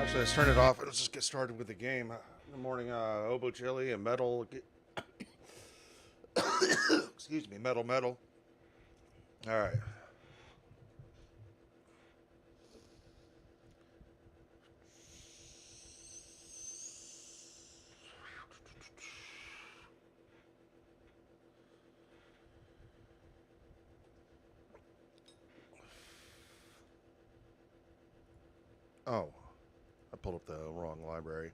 Actually, let's turn it off and let's just get started with the game. Good morning, Obo Chili and Metal. Excuse me, Metal. All right. Oh, I pulled up the wrong library.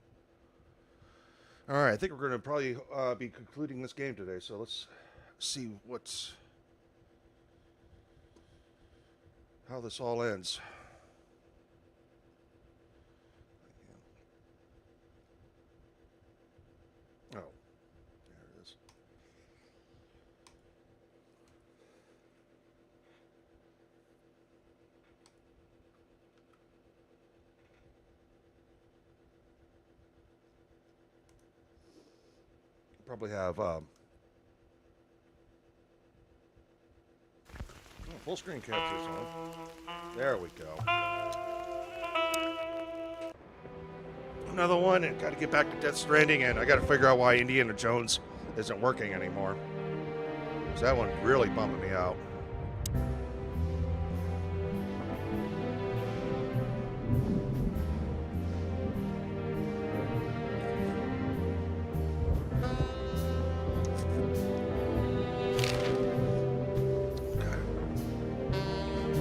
All right, I think we're going to probably be concluding this game today, so let's see how this all ends. Oh, there it is. Probably have full screen captures on. There we go. Another one, and got to get back to Death Stranding, and I got to figure out why Indiana Jones isn't working anymore. Because that one really bumming me out.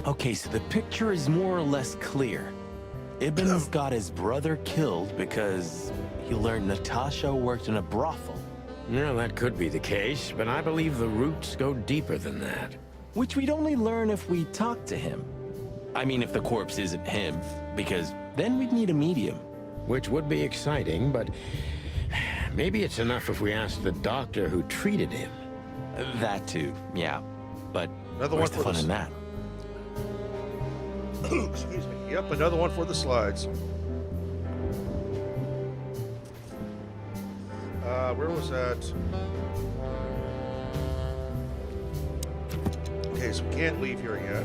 Okay, so the picture is more or less clear. Ibn's got his brother killed because he learned Natasha worked in a brothel. Yeah, that could be the case, but I believe the roots go deeper than that. Which we'd only learn if we talked to him. I mean, if the corpse isn't him, because then we'd need a medium. Which would be exciting, but maybe it's enough if we ask the doctor who treated him. That too, yeah. But Another where's one the for fun in that? Excuse me. Yep, another one for the slides. Where was that? Okay, so we can't leave here yet.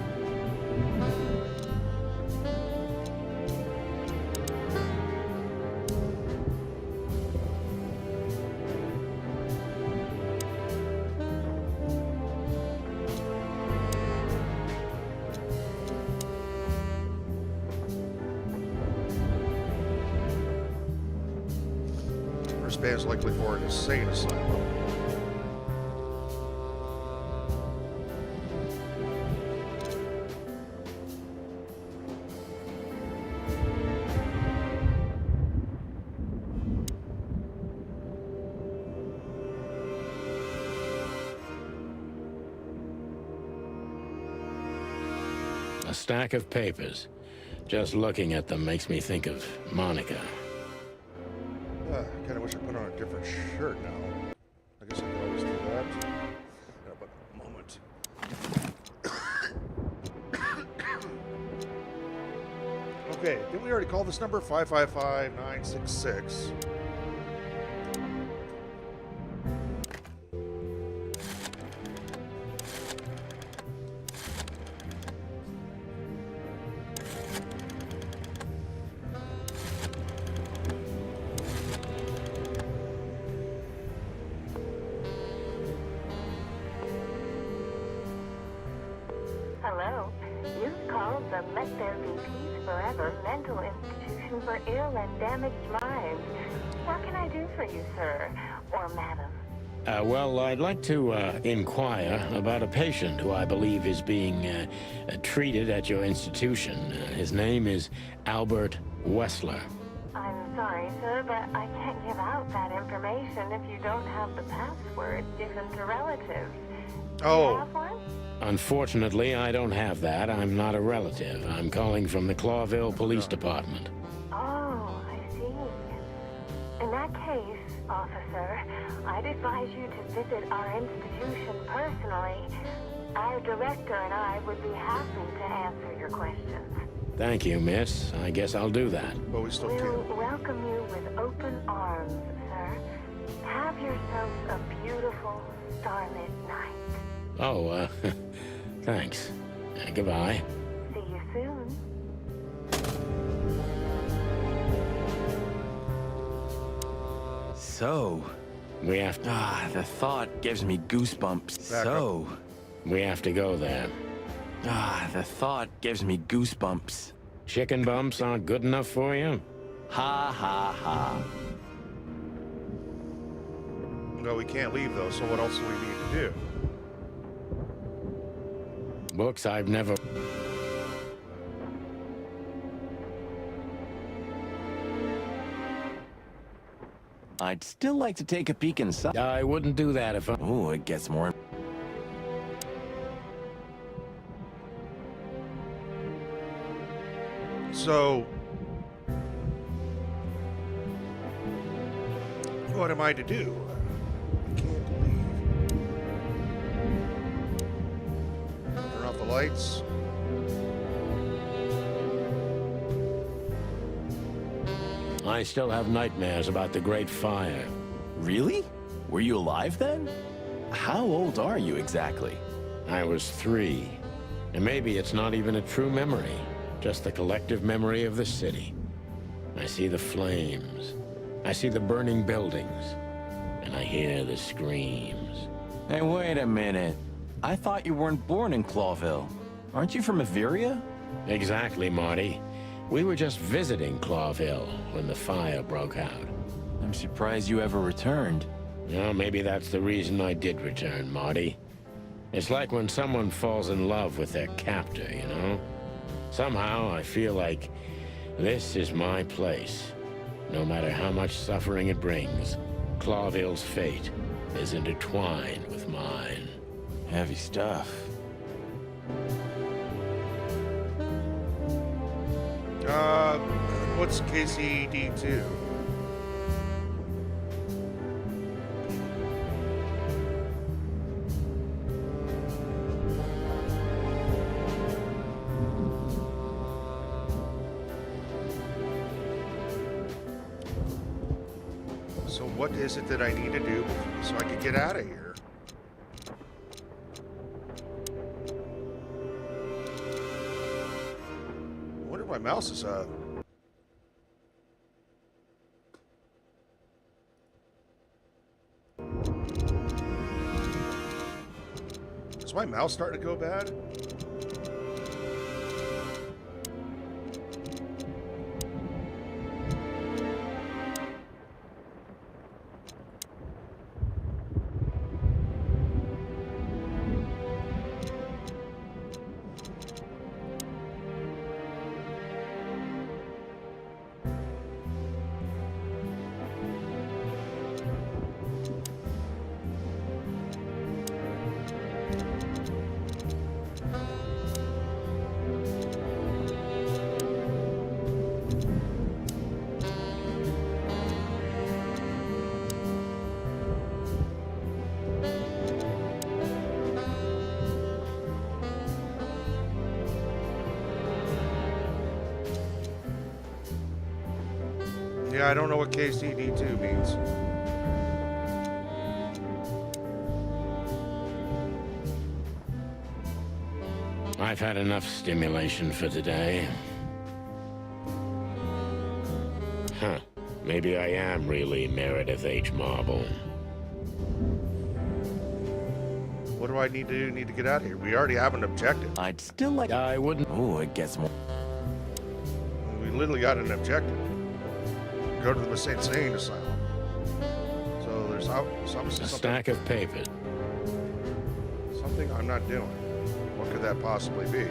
First band's likely for an insane asylum. A stack of papers. Just looking at them makes me think of Monica. Kind of wish I put on a different shirt now. I guess I could always do that. Yeah, but a moment. Okay, did we already call this number? 555-966. Hello. You've called the Let There Be Peace Forever mental institution for ill and damaged minds. What can I do for you, sir? Or madam? Well, I'd like to inquire about a patient who I believe is being treated at your institution. His name is Albert Wessler. I'm sorry, sir, but I can't give out that information if you don't have the password given to relatives. Do you have one? Unfortunately, I don't have that. I'm not a relative. I'm calling from the Clawville Police Department. Oh, I see. In that case, officer, I'd advise you to visit our institution personally. Our director and I would be happy to answer your questions. Thank you, miss. I guess I'll do that. But we still We'll can't. welcome you with open arms, sir. Have yourself a beautiful, starlit night. Oh, thanks. Goodbye. See you soon. So, We have the thought gives me goosebumps. Back So, we have to go there. the thought gives me goosebumps. Chicken bumps aren't good enough for you? Ha ha ha. No, we can't leave though. So what else do we need to do? Books I've never... I'd still like to take a peek inside. I wouldn't do that if I... Oh, it gets more. So, what am I to do? I can't leave. Turn off the lights. I still have nightmares about the Great Fire. Really? Were you alive then? How old are you exactly? I was 3. And maybe it's not even a true memory, just the collective memory of the city. I see the flames. I see the burning buildings. And I hear the screams. Hey, wait a minute. I thought you weren't born in Clawville. Aren't you from Averia? Exactly, Marty. We were just visiting Clawville when the fire broke out. I'm surprised you ever returned. Well, maybe that's the reason I did return, Marty. It's like when someone falls in love with their captor, you know? Somehow, I feel like this is my place. No matter how much suffering it brings, Clawville's fate is intertwined with mine. Heavy stuff. What's KCD2? So what is it that I need to do so I can get out of here? I wonder if my mouse is Is my mouse starting to go bad? Yeah, I don't know what KCD2 means. I've had enough stimulation for today. Huh. Maybe I am really Meredith H. Marble. What do I need to do? Need to get out of here. We already have an objective. I'd still like. I wouldn't... Oh, it gets more. We literally got an objective. Go to the insane asylum. So there's obviously A something, stack of papers. something I'm not doing. What could that possibly be?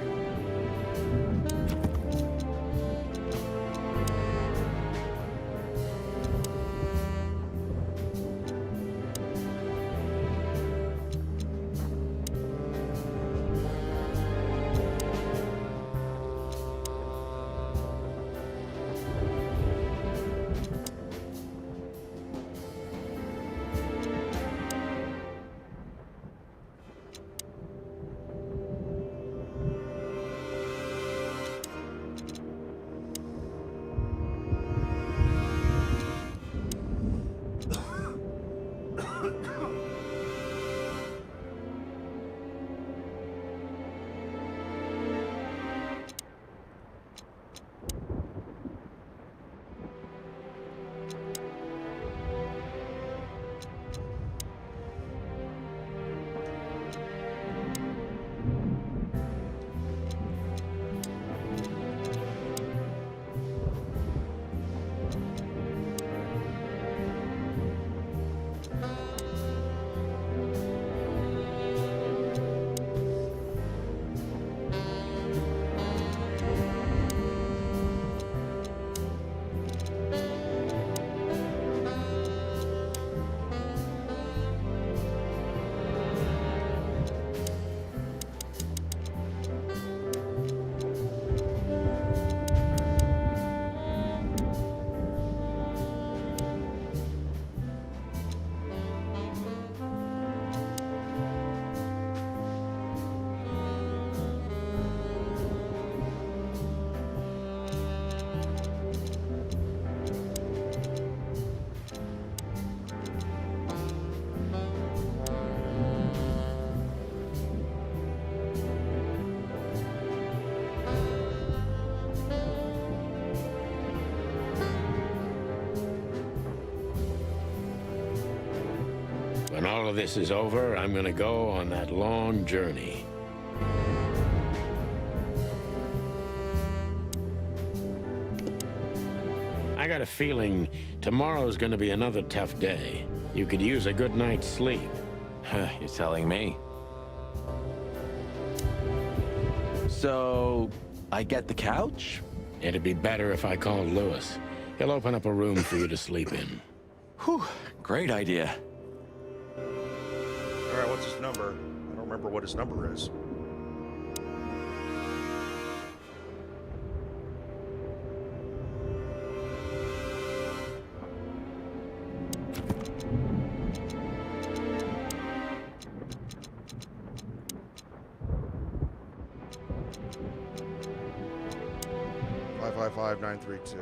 of this is over, I'm gonna go on that long journey. I got a feeling tomorrow's gonna be another tough day. You could use a good night's sleep. You're telling me. So, I get the couch? It'd be better if I called Lewis. He'll open up a room for you to sleep in. Whew, great idea. All right, what's his number? I don't remember what his number is. Five five five 932.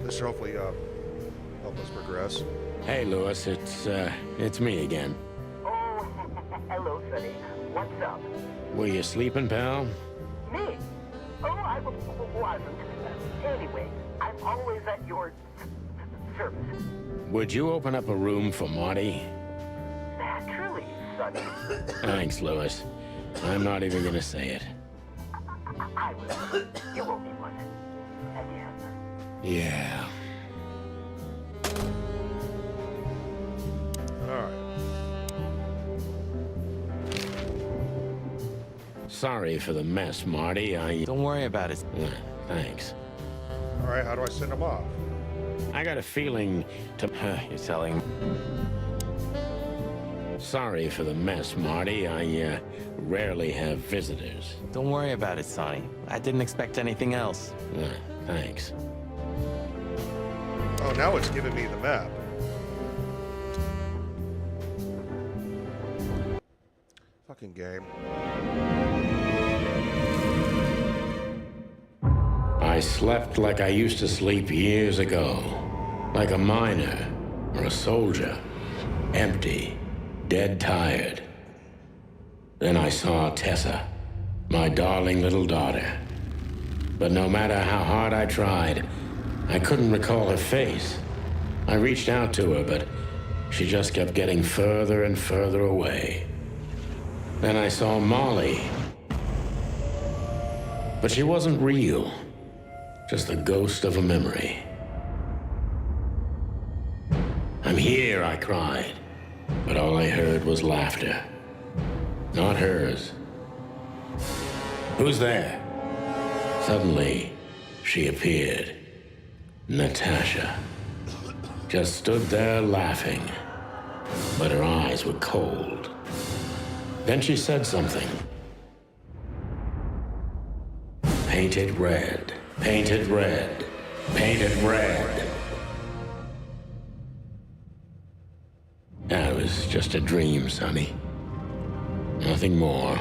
This should hopefully help us progress. Hey, Lewis, it's me again. Oh, hello, Sonny. What's up? Were you sleeping, pal? Me? Oh, I wasn't. Anyway, I'm always at your service. Would you open up a room for Marty? Naturally, Sonny. Thanks, Lewis. I'm not even gonna say it. I will. You owe me one. Again. Yeah. All right. Sorry for the mess, Marty. Don't worry about it. Thanks. All right, how do I send him off? I got a feeling to... You're telling me. Sorry for the mess, Marty. I rarely have visitors. Don't worry about it, Sonny. I didn't expect anything else. Thanks. Oh, now it's giving me the map. Fucking game. I slept like I used to sleep years ago. Like a miner or a soldier. Empty. Dead tired. Then I saw Tessa. My darling little daughter. But no matter how hard I tried, I couldn't recall her face. I reached out to her, but she just kept getting further and further away. Then I saw Molly. But she wasn't real. Just the ghost of a memory. I'm here, I cried. But all I heard was laughter. Not hers. Who's there? Suddenly, she appeared. Natasha. Just stood there laughing. But her eyes were cold. Then she said something. Painted red. Painted red. Painted red. That was just a dream, Sonny. Nothing more.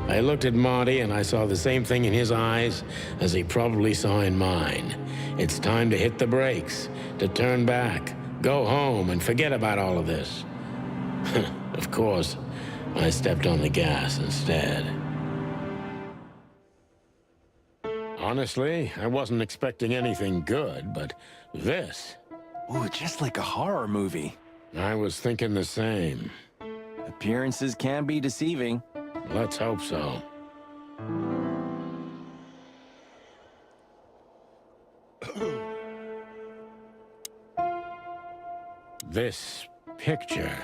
I looked at Marty and I saw the same thing in his eyes as he probably saw in mine. It's time to hit the brakes, to turn back, go home and forget about all of this. Of course, I stepped on the gas instead. Honestly, I wasn't expecting anything good, but this... Ooh, just like a horror movie. I was thinking the same. Appearances can be deceiving. Let's hope so. This picture...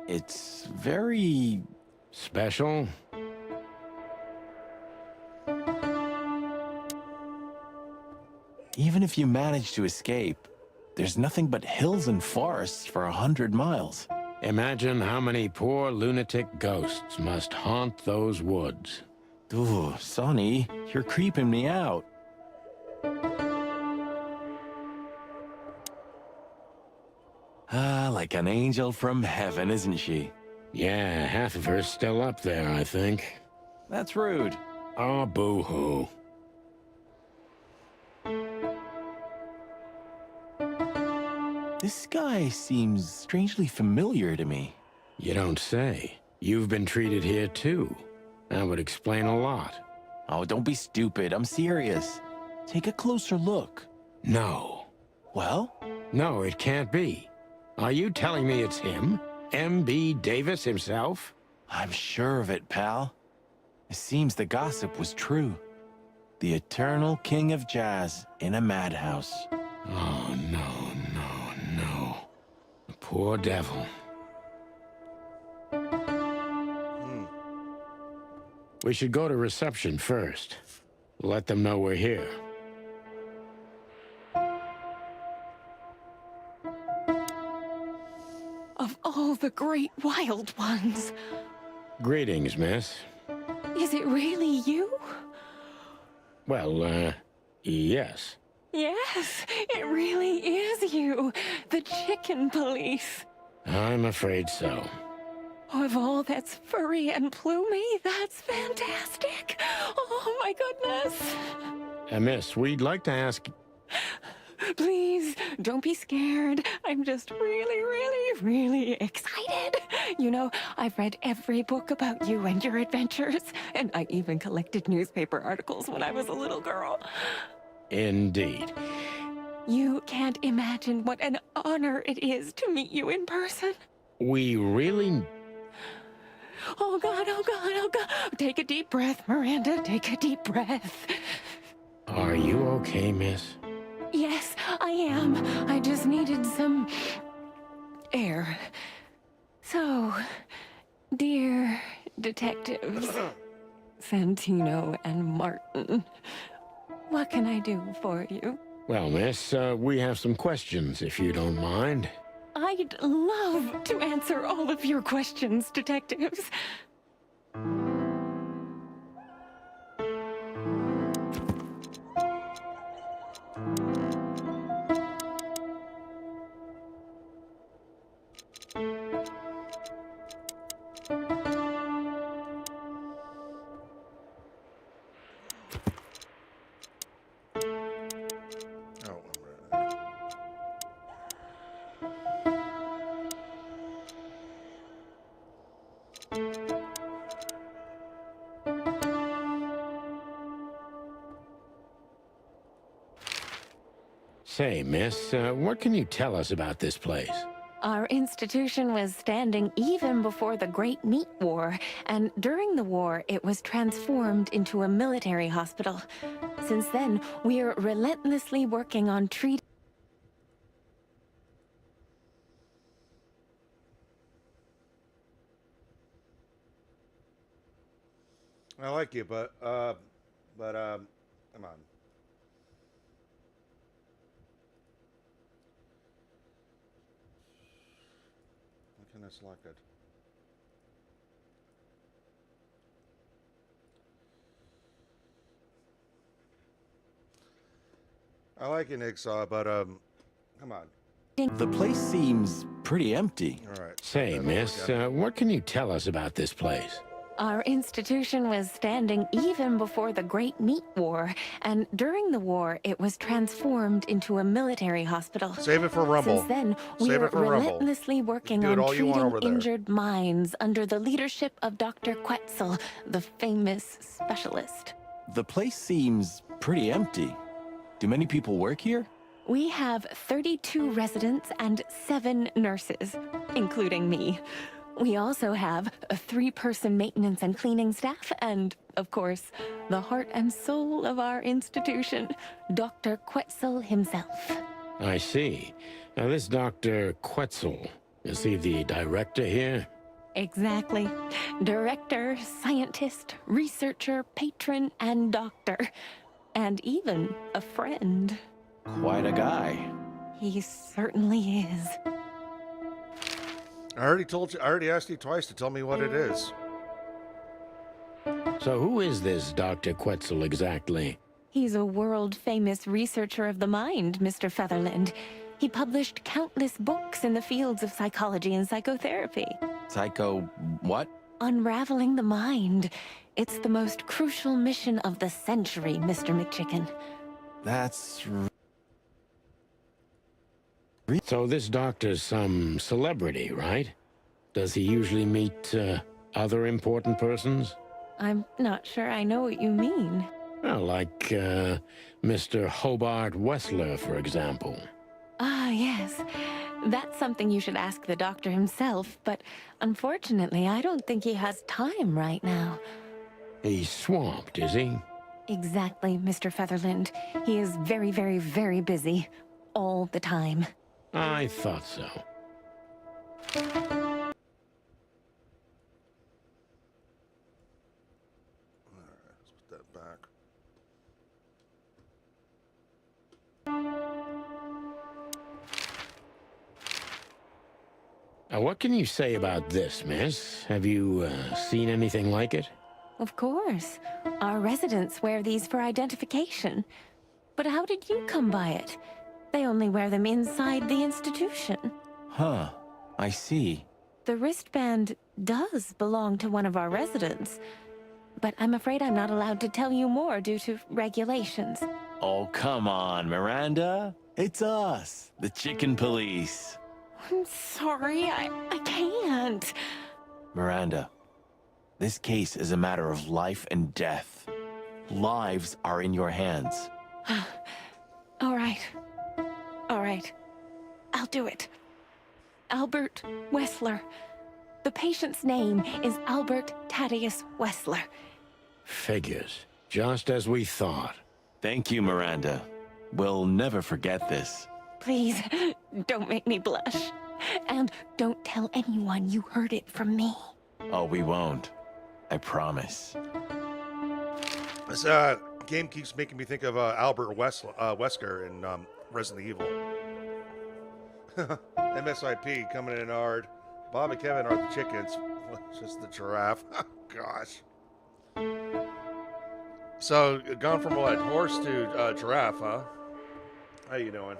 It's very... special? Even if you manage to escape, there's nothing but hills and forests for 100 miles. Imagine how many poor lunatic ghosts must haunt those woods. Ooh, Sonny, you're creeping me out. Ah, like an angel from heaven, isn't she? Yeah, half of her's still up there, I think. That's rude. Oh, boo-hoo. This guy seems strangely familiar to me. You don't say. You've been treated here too. That would explain a lot. Oh, don't be stupid. I'm serious. Take a closer look. No. Well? No, it can't be. Are you telling me it's him? M.B. Davis himself? I'm sure of it, pal. It seems the gossip was true. The eternal king of jazz in a madhouse. Oh, no, no, no. The poor devil. We should go to reception first. Let them know we're here. Of all the great wild ones, Greetings, miss. is it really you? Well, yes. Yes, it really is you, the chicken police. I'm afraid so. Of all that's furry and plumy, that's fantastic. Oh my goodness. Miss, we'd like to ask... Please, don't be scared. I'm just really excited. You know, I've read every book about you and your adventures, and I even collected newspaper articles when I was a little girl. Indeed. You can't imagine what an honor it is to meet you in person. We really... Oh God, oh God, oh God. Take a deep breath, Miranda. Take a deep breath. Are you okay, miss? Yes, I am. I just needed some air. So, dear detectives, Santino and Martin, what can I do for you? Well, miss, we have some questions, if you don't mind. I'd love to answer all of your questions, detectives. Say, miss, what can you tell us about this place? Our institution was standing even before the Great Meat War, and during the war, it was transformed into a military hospital. Since then, we are relentlessly working on treating. I like you, but come on. Why can't I select it? I like you, Nigsaw, but come on. The place seems pretty empty. All right. Say, miss, what can you tell us about this place? Our institution was standing even before the Great Meat War, and during the war, it was transformed into a military hospital. Save it for Rumble. Since then, we Save are it for Rumble. relentlessly working Do it on all you want treating over there. injured minds under the leadership of Dr. Quetzal, the famous specialist. The place seems pretty empty. Do many people work here? We have 32 residents and 7 nurses, including me. We also have a 3-person maintenance and cleaning staff, and, of course, the heart and soul of our institution, Dr. Quetzal himself. I see. Now, this Dr. Quetzal, is he the director here? Exactly. Director, scientist, researcher, patron, and doctor. And even a friend. Quite a guy. He certainly is. I already asked you twice to tell me what it is. So who is this Dr. Quetzal exactly? He's a world-famous researcher of the mind, Mr. Featherland. He published countless books in the fields of psychology and psychotherapy. Psycho... what? Unraveling the mind. It's the most crucial mission of the century, Mr. McChicken. That's... So this doctor's some celebrity, right? Does he usually meet other important persons? I'm not sure I know what you mean. Well, like Mr. Hobart Wessler, for example. Ah, yes. That's something you should ask the doctor himself, but unfortunately, I don't think he has time right now. He's swamped, is he? Exactly, Mr. Featherland. He is very, very, very busy. All the time. I thought so. Let's put that back. What can you say about this, miss? Have you seen anything like it? Of course. Our residents wear these for identification. But how did you come by it? They only wear them inside the institution. Huh. I see. The wristband does belong to one of our residents. But I'm afraid I'm not allowed to tell you more due to regulations. Oh, come on, Miranda. It's us, the chicken police. I'm sorry, I can't. Miranda, this case is a matter of life and death. Lives are in your hands. All right. All right. I'll do it. Albert Wessler. The patient's name is Albert Thaddeus Wessler. Figures. Just as we thought. Thank you, Miranda. We'll never forget this. Please, don't make me blush. And don't tell anyone you heard it from me. Oh, we won't. I promise. This game keeps making me think of Albert Wesker in Resident Evil. MSIP coming in hard. Bob and Kevin are the chickens. Just the giraffe. Gosh. So, gone from what? Horse to giraffe, huh? How you doing?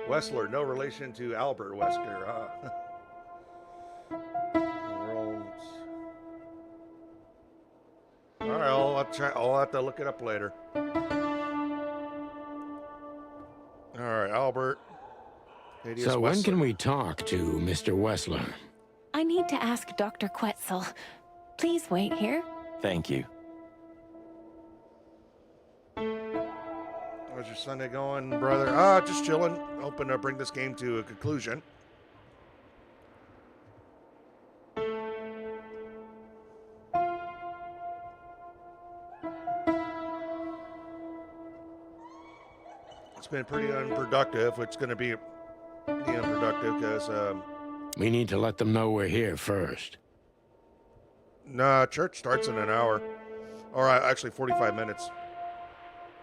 Wessler, no relation to Albert Wesker, huh? Alright, I'll have to look it up later. Alright, Albert. So when can we talk to Mr. Wessler? I need to ask Dr. Quetzal. Please wait here. Thank you. How's your Sunday going, brother? Just chilling. Hoping to bring this game to a conclusion. It's been pretty unproductive. It's going to be unproductive because... We need to let them know we're here first. Nah, church starts in an hour. Or actually 45 minutes.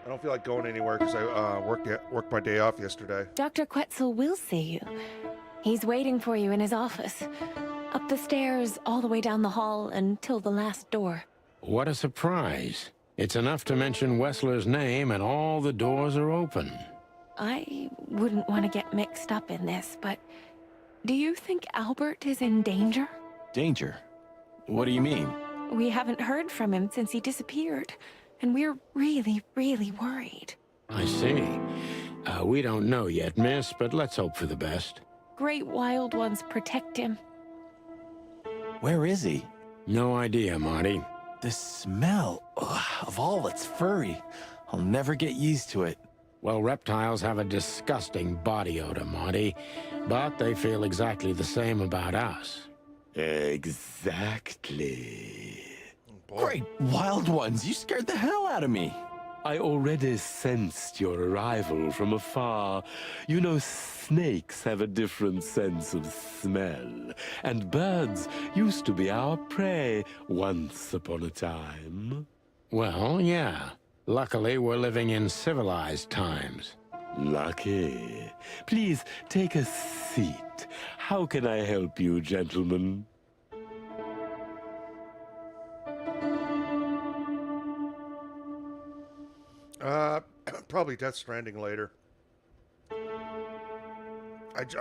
I don't feel like going anywhere because I worked my day off yesterday. Dr. Quetzal will see you. He's waiting for you in his office. Up the stairs, all the way down the hall, until the last door. What a surprise. It's enough to mention Wessler's name and all the doors are open. I wouldn't want to get mixed up in this, but do you think Albert is in danger? Danger? What do you mean? We haven't heard from him since he disappeared, and we're really, really worried. I see. We don't know yet, miss, but let's hope for the best. Great wild ones protect him. Where is he? No idea, Marty. The smell of all that's furry. I'll never get used to it. Well, reptiles have a disgusting body odor, Marty, but they feel exactly the same about us. Exactly. Boy. Great wild ones, you scared the hell out of me. I already sensed your arrival from afar. You know, snakes have a different sense of smell, and birds used to be our prey once upon a time. Well, yeah. Luckily, we're living in civilized times. Lucky. Please take a seat. How can I help you, gentlemen? Probably Death Stranding later.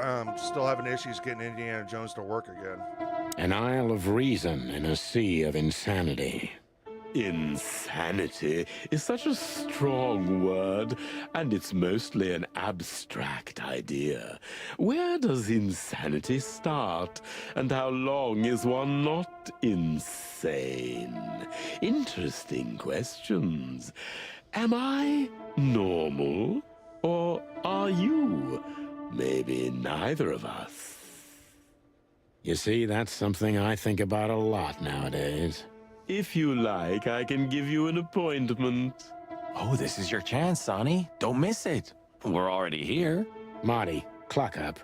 I'm still having issues getting Indiana Jones to work again. An isle of reason in a sea of insanity. Insanity is such a strong word, and it's mostly an abstract idea. Where does insanity start, and how long is one not insane? Interesting questions. Am I normal, or are you? Maybe neither of us. You see, that's something I think about a lot nowadays. If you like, I can give you an appointment. Oh, this is your chance, Sonny. Don't miss it. We're already here. Marty, clock up.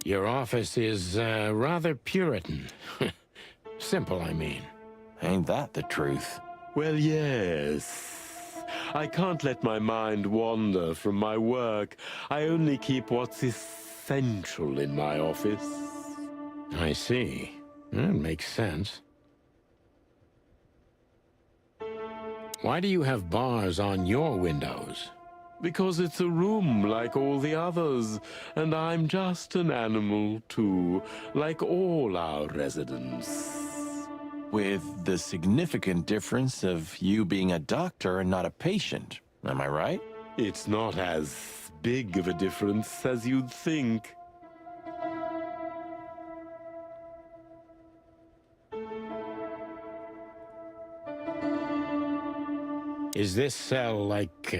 Your office is rather Puritan. Simple, I mean. Ain't that the truth? Well, yes. I can't let my mind wander from my work. I only keep what's essential in my office. I see. That makes sense. Why do you have bars on your windows? Because it's a room like all the others, and I'm just an animal too, like all our residents. With the significant difference of you being a doctor and not a patient. Am I right? It's not as big of a difference as you'd think. Is this cell like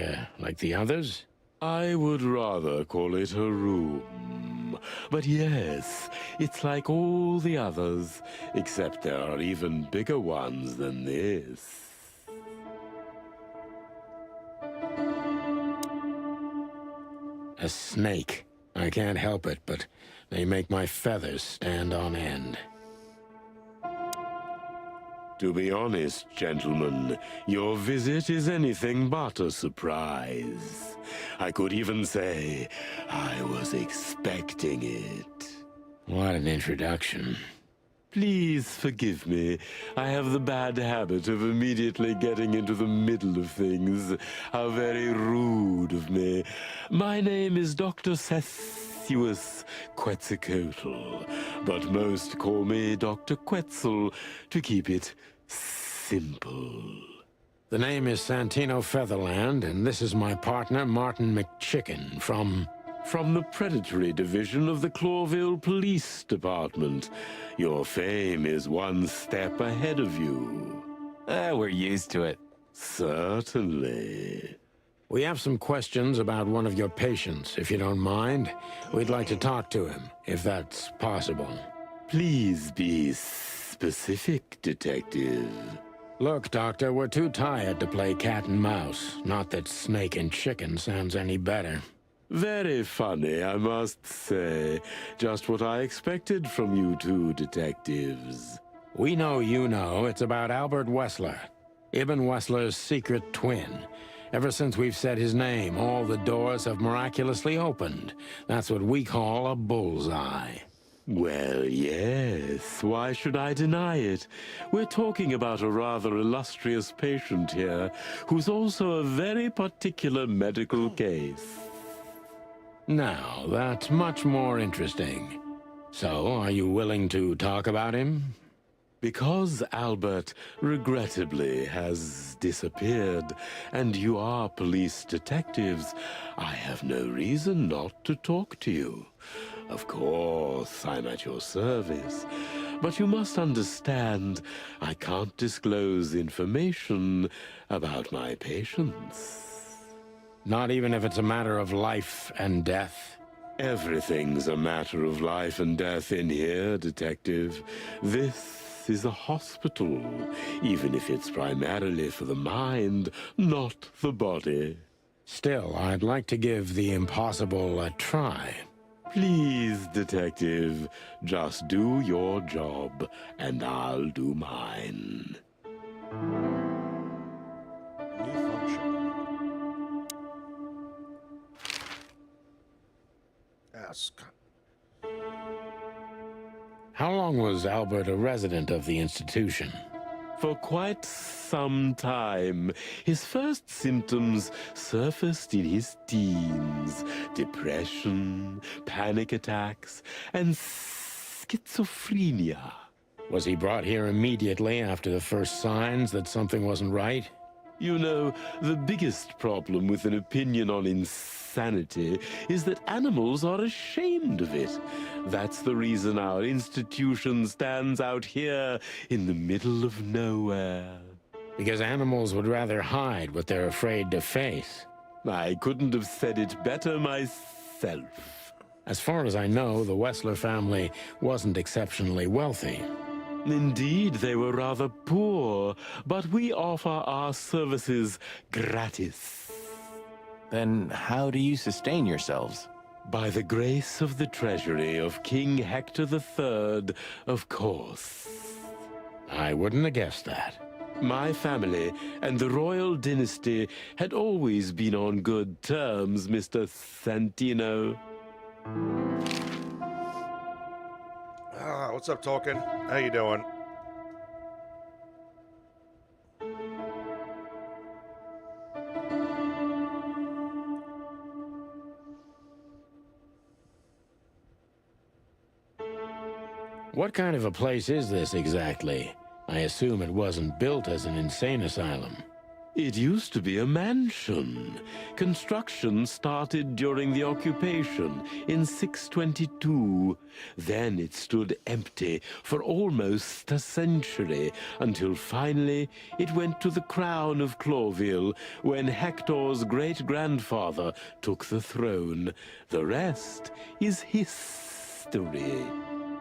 the others? I would rather call it a room. But yes, it's like all the others, except there are even bigger ones than this. A snake. I can't help it, but they make my feathers stand on end. To be honest, gentlemen, your visit is anything but a surprise. I could even say I was expecting it. What an introduction. Please forgive me. I have the bad habit of immediately getting into the middle of things. How very rude of me. My name is Dr. Quetzalcoatl, but most call me Dr. Quetzal to keep it simple. The name is Santino Featherland, and this is my partner, Martin McChicken, from the predatory division of the Clawville Police Department. Your fame is one step ahead of you. We're used to it. Certainly. We have some questions about one of your patients, if you don't mind. We'd like to talk to him, if that's possible. Please be specific, Detective. Look, Doctor, we're too tired to play cat and mouse. Not that snake and chicken sounds any better. Very funny, I must say. Just what I expected from you two detectives. We know you know it's about Albert Wessler, Ibn Wessler's secret twin. Ever since we've said his name, all the doors have miraculously opened. That's what we call a bullseye. Well, yes. Why should I deny it? We're talking about a rather illustrious patient here, who's also a very particular medical case. Now, that's much more interesting. So, are you willing to talk about him? Because Albert, regrettably, has disappeared, and you are police detectives, I have no reason not to talk to you. Of course, I'm at your service, but you must understand, I can't disclose information about my patients. Not even if it's a matter of life and death? Everything's a matter of life and death in here, Detective. This is a hospital, even if it's primarily for the mind, not the body. Still, I'd like to give the impossible a try. Please, Detective, just do your job, and I'll do mine. New function. Ask. How long was Albert a resident of the institution? For quite some time, his first symptoms surfaced in his teens. Depression, panic attacks, and schizophrenia. Was he brought here immediately after the first signs that something wasn't right? You know, the biggest problem with an opinion on insanity is that animals are ashamed of it. That's the reason our institution stands out here in the middle of nowhere. Because animals would rather hide what they're afraid to face. I couldn't have said it better myself. As far as I know, the Wessler family wasn't exceptionally wealthy. Indeed, they were rather poor, but we offer our services gratis. Then how do you sustain yourselves? By the grace of the treasury of King Hector III, of course. I wouldn't have guessed that. My family and the royal dynasty had always been on good terms, Mr. Santino. What's up, Tolkien? How you doing? What kind of a place is this exactly? I assume it wasn't built as an insane asylum. It used to be a mansion. Construction started during the occupation in 622. Then it stood empty for almost a century, until finally it went to the crown of Cloville when Hector's great-grandfather took the throne. The rest is history.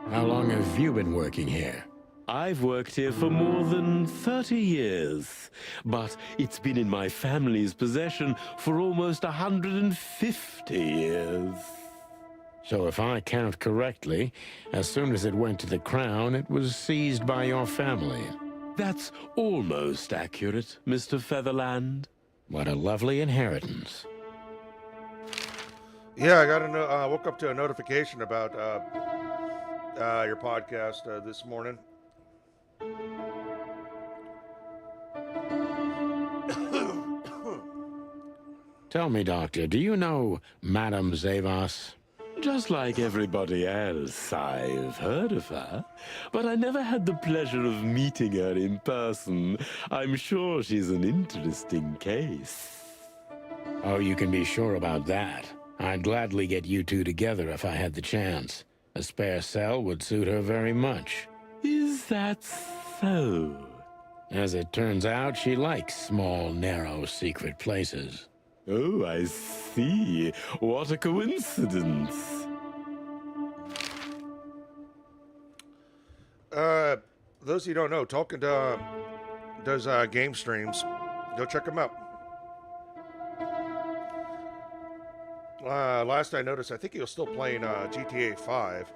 How long have you been working here? I've worked here for more than 30 years, but it's been in my family's possession for almost 150 years. So if I count correctly, as soon as it went to the crown, it was seized by your family. That's almost accurate, Mr. Featherland. What a lovely inheritance. Yeah, I got woke up to a notification about your podcast this morning. Tell me, Doctor, do you know Madame Zavas? Just like everybody else, I've heard of her, but I never had the pleasure of meeting her in person. I'm sure she's an interesting case. Oh, you can be sure about that. I'd gladly get you two together if I had the chance. A spare cell would suit her very much. Is that so? As it turns out, she likes small, narrow, secret places. Oh, I see. What a coincidence. Those of you who don't know, Tolkien does game streams. Go check him out. Last I noticed, I think he was still playing GTA 5.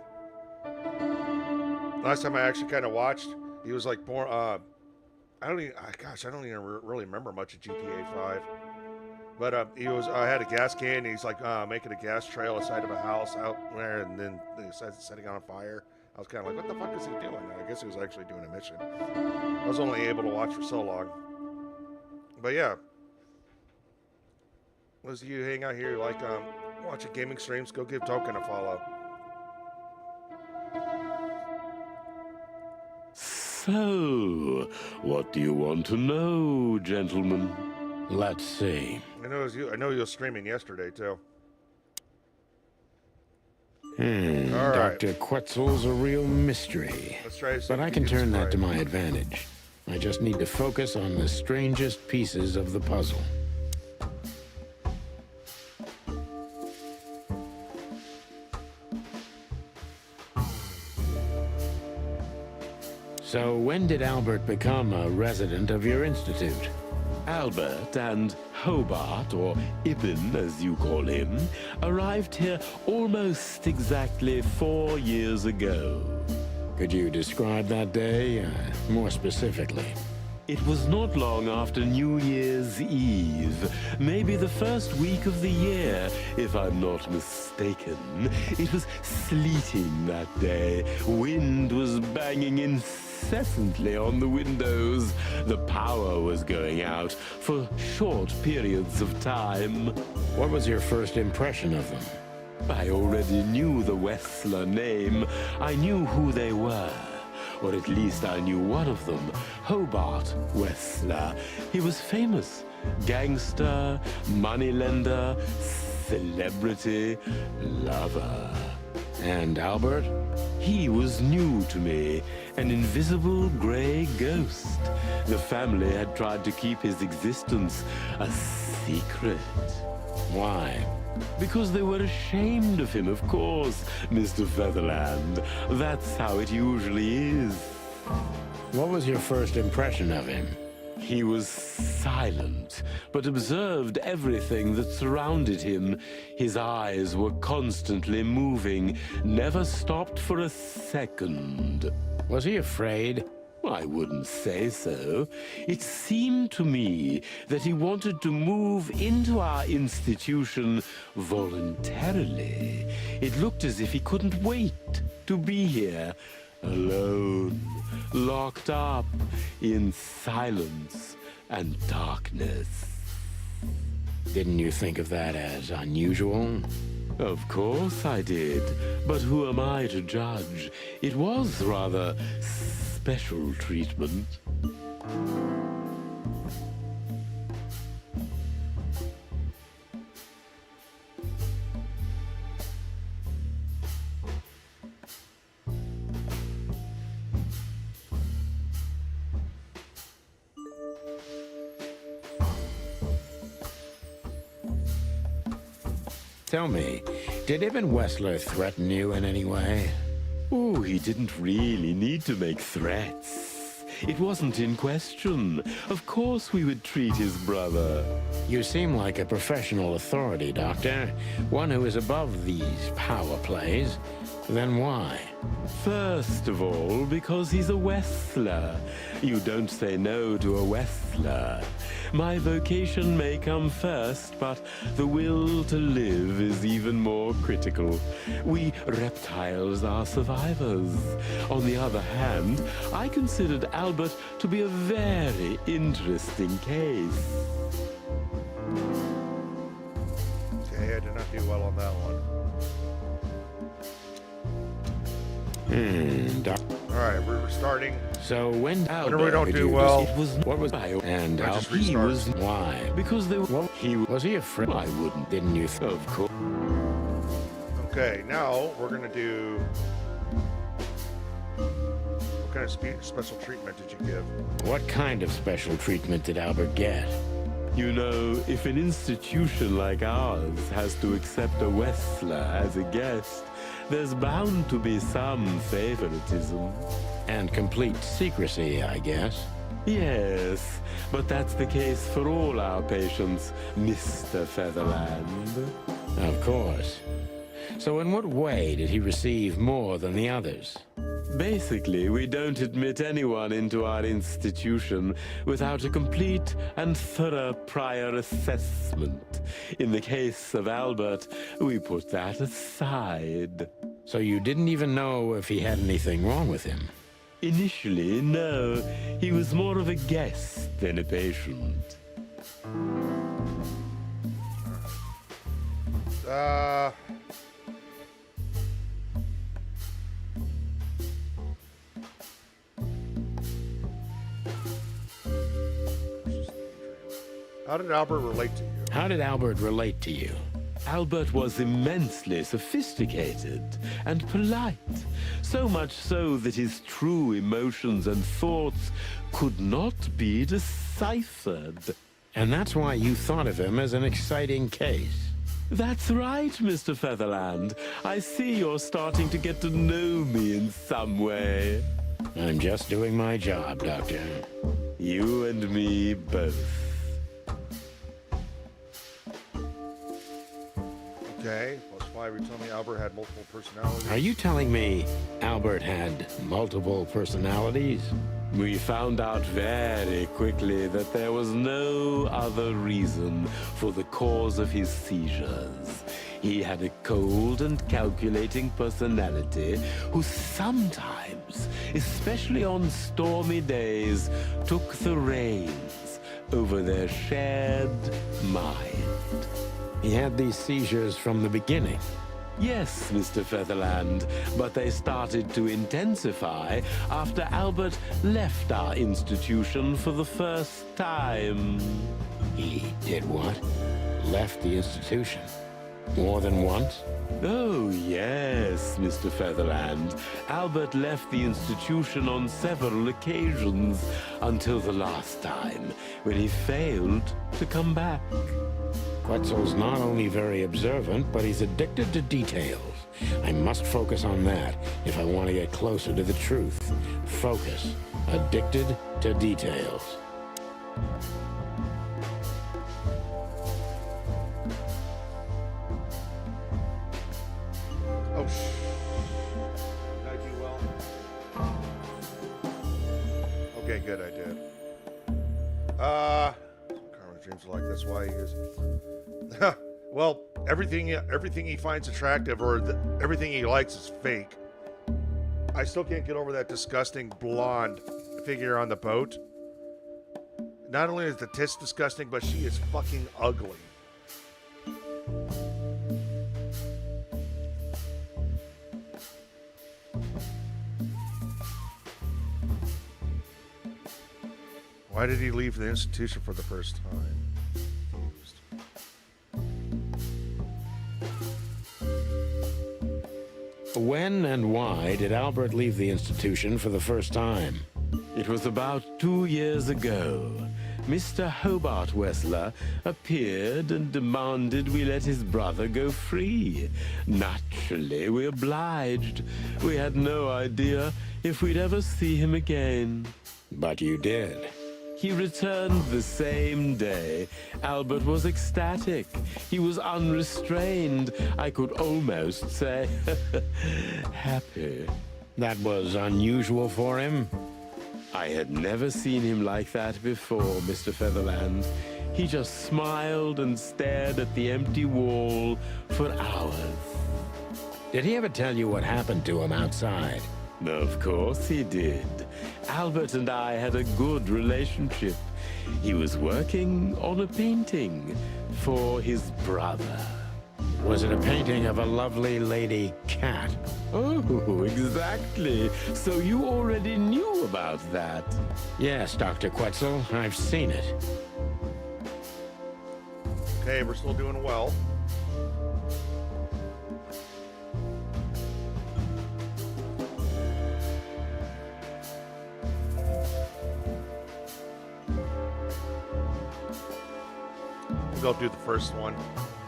Last time I actually kind of watched, he was like more. I don't even really remember much of GTA 5. But he was had a gas can. And he's like making a gas trail aside of a house out there, and then he started setting on fire. I was kind of like, what the fuck is he doing? And I guess he was actually doing a mission. I was only able to watch for so long. But yeah, those of you hang out here like watching gaming streams, go give Token a follow. So, what do you want to know, gentlemen? Let's see. I know you were streaming yesterday too. All right. Dr. Quetzal's a real mystery. Let's try to see But if I we can get turn this that to right. my advantage. I just need to focus on the strangest pieces of the puzzle. So when did Albert become a resident of your institute? Albert and Hobart, or Ibn as you call him, arrived here almost exactly 4 years ago. Could you describe that day more specifically? It was not long after New Year's Eve, maybe the first week of the year, if I'm not mistaken. It was sleeting that day. Wind was banging incessantly on the windows. The power was going out for short periods of time. What was your first impression of them? I already knew the Wessler name. I knew who they were. or at least I knew one of them, Hobart Wessler. He was famous. Gangster, moneylender, celebrity, lover. And Albert? He was new to me, an invisible gray ghost. The family had tried to keep his existence a secret. Why? Because they were ashamed of him, of course, Mr. Featherland. That's how it usually is. What was your first impression of him? He was silent, but observed everything that surrounded him. His eyes were constantly moving, never stopped for a second. Was he afraid? I wouldn't say so. It seemed to me that he wanted to move into our institution voluntarily. It looked as if he couldn't wait to be here, alone, locked up in silence and darkness. Didn't you think of that as unusual? Of course I did, but who am I to judge? It was rather special treatment. Tell me, did Ibn Wessler threaten you in any way? Oh, he didn't really need to make threats. It wasn't in question. Of course we would treat his brother. You seem like a professional authority, Doctor. One who is above these power plays. Then why? First of all, because he's a Wessler. You don't say no to a Wessler. My vocation may come first, but the will to live is even more critical. We reptiles are survivors. On the other hand, I considered Albert to be a very interesting case. Okay, I did not do well on that one. All right, we're restarting. So when Whenever we don't do well, what was I and I just he restart. was why? because they were. Was he afraid? I wouldn't. Didn't you? Of course. Okay, now we're gonna do. What kind of special treatment did you give? What kind of special treatment did Albert get? You know, if an institution like ours has to accept a Wessler as a guest, there's bound to be some favoritism. And complete secrecy, I guess. Yes, but that's the case for all our patients, Mr. Featherland. Of course. So in what way did he receive more than the others? Basically, we don't admit anyone into our institution without a complete and thorough prior assessment. In the case of Albert, we put that aside. So you didn't even know if he had anything wrong with him? Initially, no. He was more of a guest than a patient. How did Albert relate to you? How did Albert relate to you? Albert was immensely sophisticated and polite, so much so that his true emotions and thoughts could not be deciphered. And that's why you thought of him as an exciting case. That's right, Mr. Featherland. I see you're starting to get to know me in some way. I'm just doing my job, Doctor. You and me both. Okay, +5. You tell me Albert had multiple personalities. Are you telling me Albert had multiple personalities? We found out very quickly that there was no other reason for the cause of his seizures. He had a cold and calculating personality who sometimes, especially on stormy days, took the reins over their shared mind. He had these seizures from the beginning. Yes, Mr. Featherland, but they started to intensify after Albert left our institution for the first time. He did what? Left the institution? More than once? Oh, yes, Mr. Featherland. Albert left the institution on several occasions until the last time, when he failed to come back. Quetzal's not only very observant, but he's addicted to details. I must focus on that if I want to get closer to the truth. Focus. Addicted to details. Oh, did I do well? Okay, good, I did. Karma dreams are like that's why he is. Well, everything he finds attractive or everything he likes is fake. I still can't get over that disgusting blonde figure on the boat. Not only is the tits disgusting, but she is fucking ugly. Why did he leave the institution for the first time? Confused. When and why did Albert leave the institution for the first time? It was about 2 years ago. Mr. Hobart Wessler appeared and demanded we let his brother go free. Naturally, we obliged. We had no idea if we'd ever see him again. But you did. He returned the same day. Albert was ecstatic. He was unrestrained. I could almost say happy. That was unusual for him? I had never seen him like that before, Mr. Featherland. He just smiled and stared at the empty wall for hours. Did he ever tell you what happened to him outside? Of course he did. Albert and I had a good relationship. He was working on a painting for his brother. Was it a painting of a lovely lady cat? Oh, exactly. So you already knew about that. Yes, Dr. Quetzal, I've seen it. Okay, we're still doing well. I'll do the first one.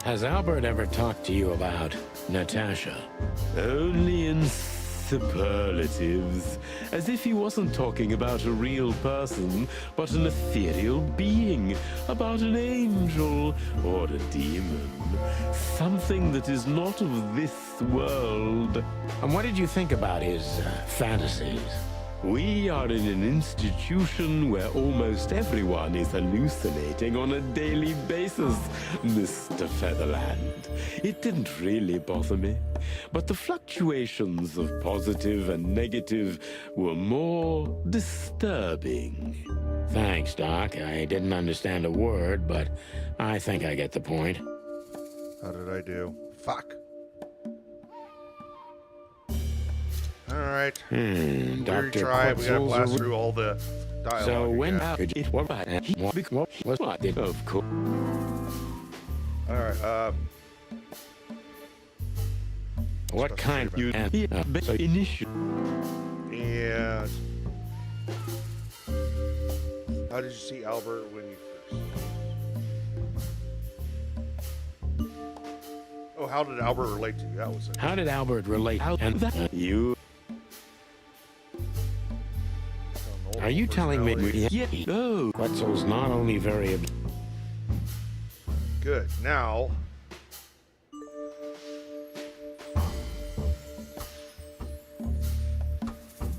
Has Albert ever talked to you about Natasha? Only in superlatives, as if he wasn't talking about a real person, but an ethereal being, about an angel or a demon, something that is not of this world. And what did you think about his fantasies? We are in an institution where almost everyone is hallucinating on a daily basis, Mr. Featherland. It didn't really bother me, but the fluctuations of positive and negative were more disturbing. Thanks, Doc. I didn't understand a word, but I think I get the point. How did I do? Fuck. All right. Dr. Try. We gotta Quetzal's blast through all the dialogue. So when again. it was Of course. All right. what kind You Initial. and how did you see Albert when you first? Oh, how did Albert relate to you? That was it. How did Albert relate? And that you. Are you telling me? Yeah. Oh. Quetzal's not only very Good. Now.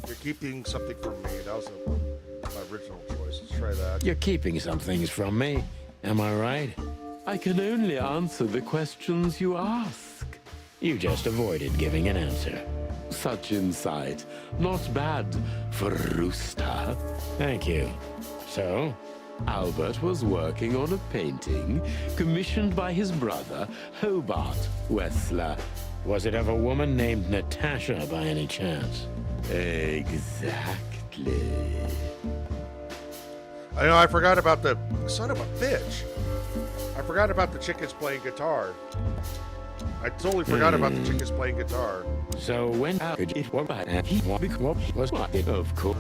You're keeping something from me. That was my original choice. Let's try that. You're keeping some things from me. Am I right? I can only answer the questions you ask. You just avoided giving an answer. Such insight. Not bad for a rooster. Thank you. So, Albert was working on a painting commissioned by his brother, Hobart Wessler. Was it of a woman named Natasha by any chance? Exactly. I know, I forgot about the son of a bitch. I forgot about the chickens playing guitar. I totally forgot about the chickens playing guitar. So when it was of course.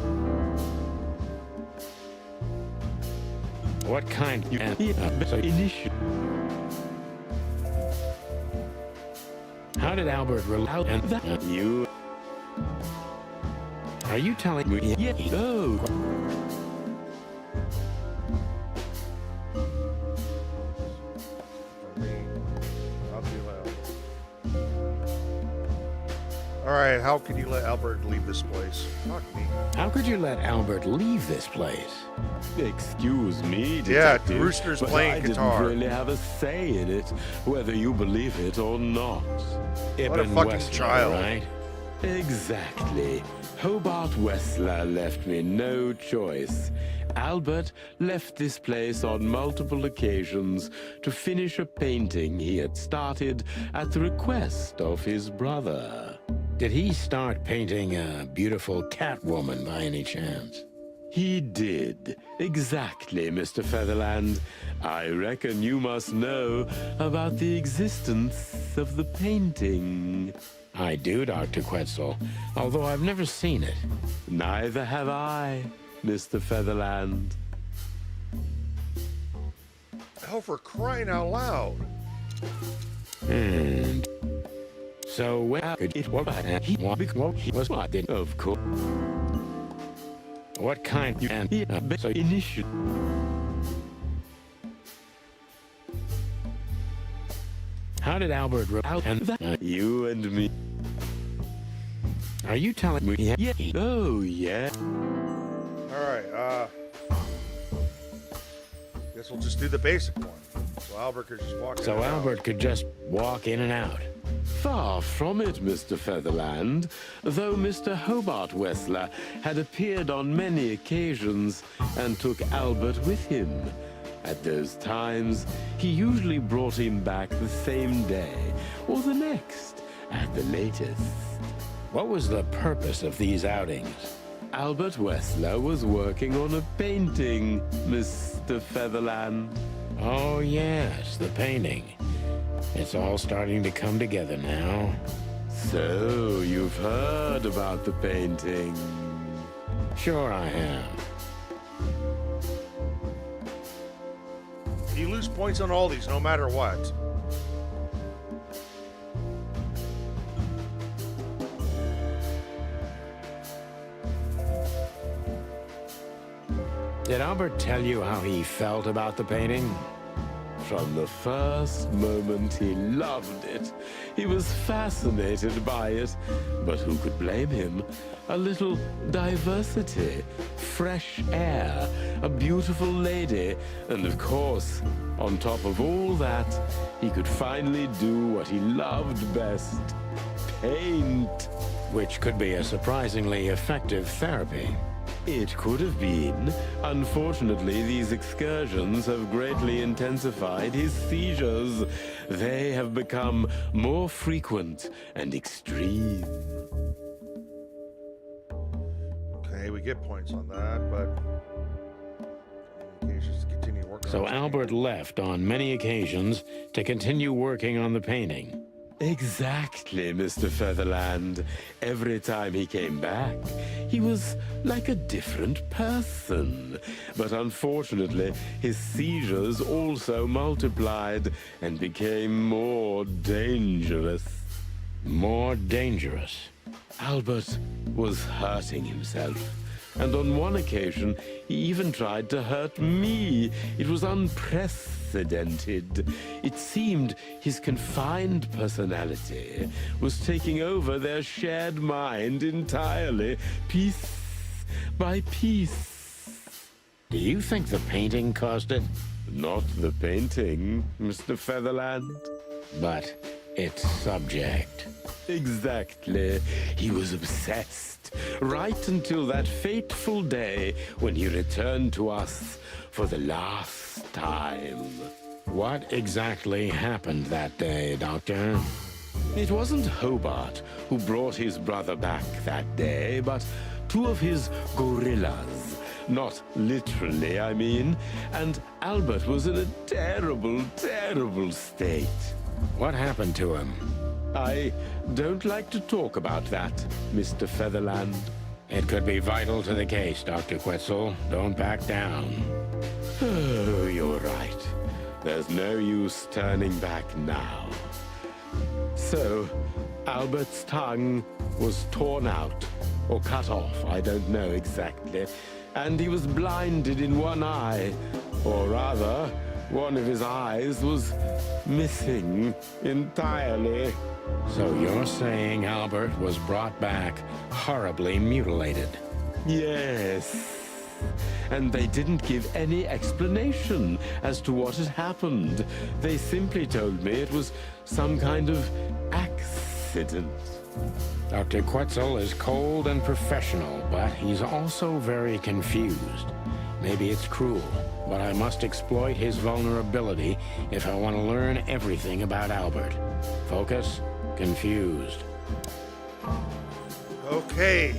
What kind How did Albert allow that you? Are you telling me? Yeah. Oh. Alright, how could you let Albert leave this place? Fuck me. How could you let Albert leave this place? Excuse me, Yeah, detective, Rooster's but playing I guitar. didn't really have a say in it, whether you believe it or not. What a Ibn fucking Westler, child. right? Exactly. Hobart Wessler left me no choice. Albert left this place on multiple occasions to finish a painting he had started at the request of his brother. Did he start painting a beautiful Catwoman by any chance? He did. Exactly, Mr. Featherland. I reckon you must know about the existence of the painting. I do, Dr. Quetzal, although I've never seen it. Neither have I, Mr. Featherland. Hell, for crying out loud. And so when could it he was what did Of course. what kind and so Initial. how did Albert and that You and me. are you telling me Yeah. Oh, yeah. Alright, guess we'll just do the basic one. So Albert could just walk in so and out. Albert could just walk in and out? Far from it, Mr. Featherland. Though Mr. Hobart Wessler had appeared on many occasions and took Albert with him. At those times, he usually brought him back the same day or the next at the latest. What was the purpose of these outings? Albert Wessler was working on a painting, Mr. Featherland. Oh yes, the painting. It's all starting to come together now. So, you've heard about the painting. Sure I have. You lose points on all these, no matter what. Did Albert tell you how he felt about the painting? From the first moment, he loved it. He was fascinated by it. But who could blame him? A little diversity, fresh air, a beautiful lady, and of course, on top of all that, he could finally do what he loved best: paint. Which could be a surprisingly effective therapy. It could have been. Unfortunately, these excursions have greatly intensified his seizures. They have become more frequent and extreme. Okay, we get points on that, but in case just continue working So on Albert left on many occasions to continue working on the painting. Exactly, Mr. Featherland. Every time he came back, he was like a different person. But unfortunately, his seizures also multiplied and became more dangerous. More dangerous. Albert was hurting himself. And on one occasion, he even tried to hurt me. It was unprecedented. It seemed his confined personality was taking over their shared mind entirely, piece by piece. Do you think the painting caused it? Not the painting, Mr. Featherland. But its subject. Exactly. He was obsessed, right until that fateful day when he returned to us for the last time. What exactly happened that day, Doctor? It wasn't Hobart who brought his brother back that day, but two of his gorillas. Not literally, I mean. And Albert was in a terrible, terrible state. What happened to him? I don't like to talk about that, Mr. Featherland. It could be vital to the case, Dr. Quetzal. Don't back down. Oh, you're right. There's no use turning back now. So, Albert's tongue was torn out, or cut off, I don't know exactly, and he was blinded in one eye, or rather, one of his eyes was missing entirely. So you're saying Albert was brought back horribly mutilated? Yes. And they didn't give any explanation as to what had happened. They simply told me it was some kind of accident. Dr. Quetzal is cold and professional, but he's also very confused. Maybe it's cruel, but I must exploit his vulnerability if I want to learn everything about Albert. Focus, confused. Okay.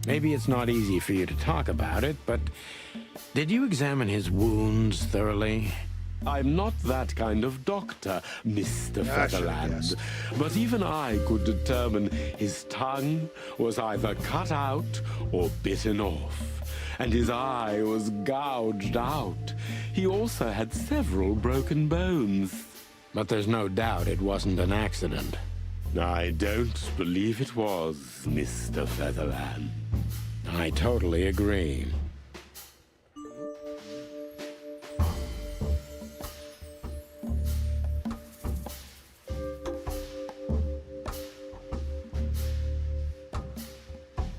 Maybe it's not easy for you to talk about it, but did you examine his wounds thoroughly? I'm not that kind of doctor, Mr. Featherland. Yes. But even I could determine his tongue was either cut out or bitten off. And his eye was gouged out. He also had several broken bones. But there's no doubt it wasn't an accident. I don't believe it was, Mr. Featherland. I totally agree.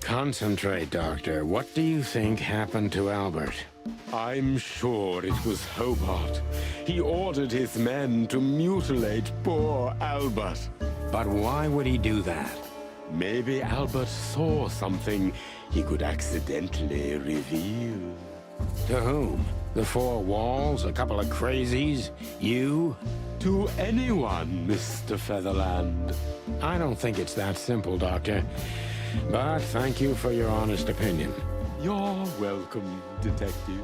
Concentrate, Doctor. What do you think happened to Albert? I'm sure it was Hobart. He ordered his men to mutilate poor Albert. But why would he do that? Maybe Albert saw something he could accidentally reveal. To whom? The four walls? A couple of crazies? You? To anyone, Mr. Featherland. I don't think it's that simple, Doctor. But thank you for your honest opinion. You're welcome, Detective.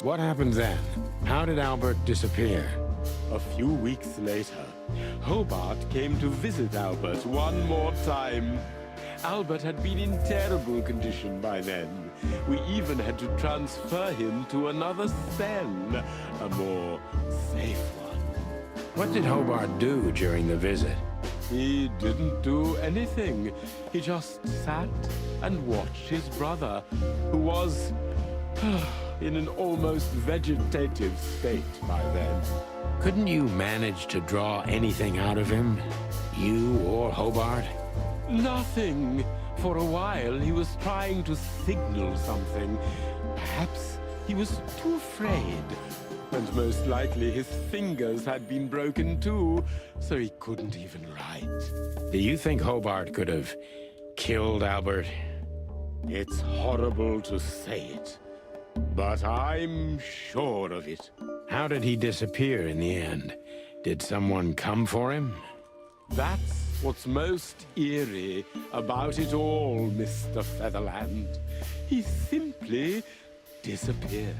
What happened then? How did Albert disappear? A few weeks later, Hobart came to visit Albert one more time. Albert had been in terrible condition by then. We even had to transfer him to another cell, a more safe one. What did Hobart do during the visit? He didn't do anything. He just sat and watched his brother, who was in an almost vegetative state by then. Couldn't you manage to draw anything out of him? You or Hobart? Nothing. For a while, he was trying to signal something. Perhaps he was too afraid. And most likely his fingers had been broken too, so he couldn't even write. Do you think Hobart could have killed Albert? It's horrible to say it, but I'm sure of it. How did he disappear in the end? Did someone come for him? That's what's most eerie about it all, Mr. Featherland. He simply disappeared.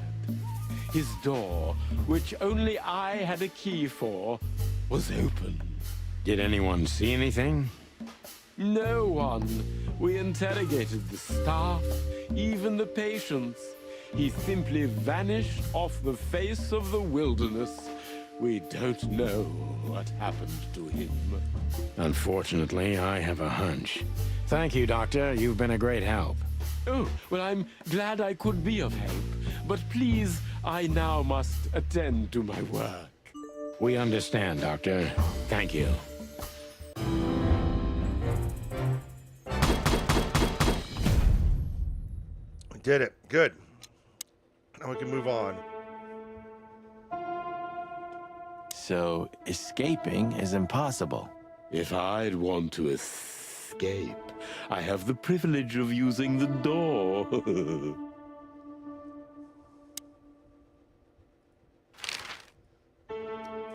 His door, which only I had a key for, was open. Did anyone see anything? No one. We interrogated the staff, even the patients. He simply vanished off the face of the wilderness. We don't know what happened to him. Unfortunately, I have a hunch. Thank you, Doctor. You've been a great help. Oh, well, I'm glad I could be of help. But please, I now must attend to my work. We understand, Doctor. Thank you. Did it. Good. Now we can move on. So, escaping is impossible. If I'd want to escape, I have the privilege of using the door.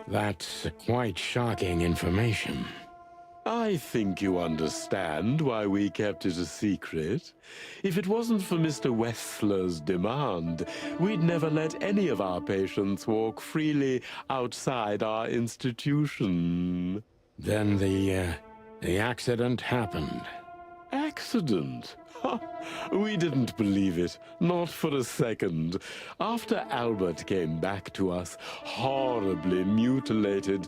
That's quite shocking information. I think you understand why we kept it a secret. If it wasn't for Mr. Wessler's demand, we'd never let any of our patients walk freely outside our institution. Then the accident happened. Accident? Ha! We didn't believe it, not for a second. After Albert came back to us, horribly mutilated,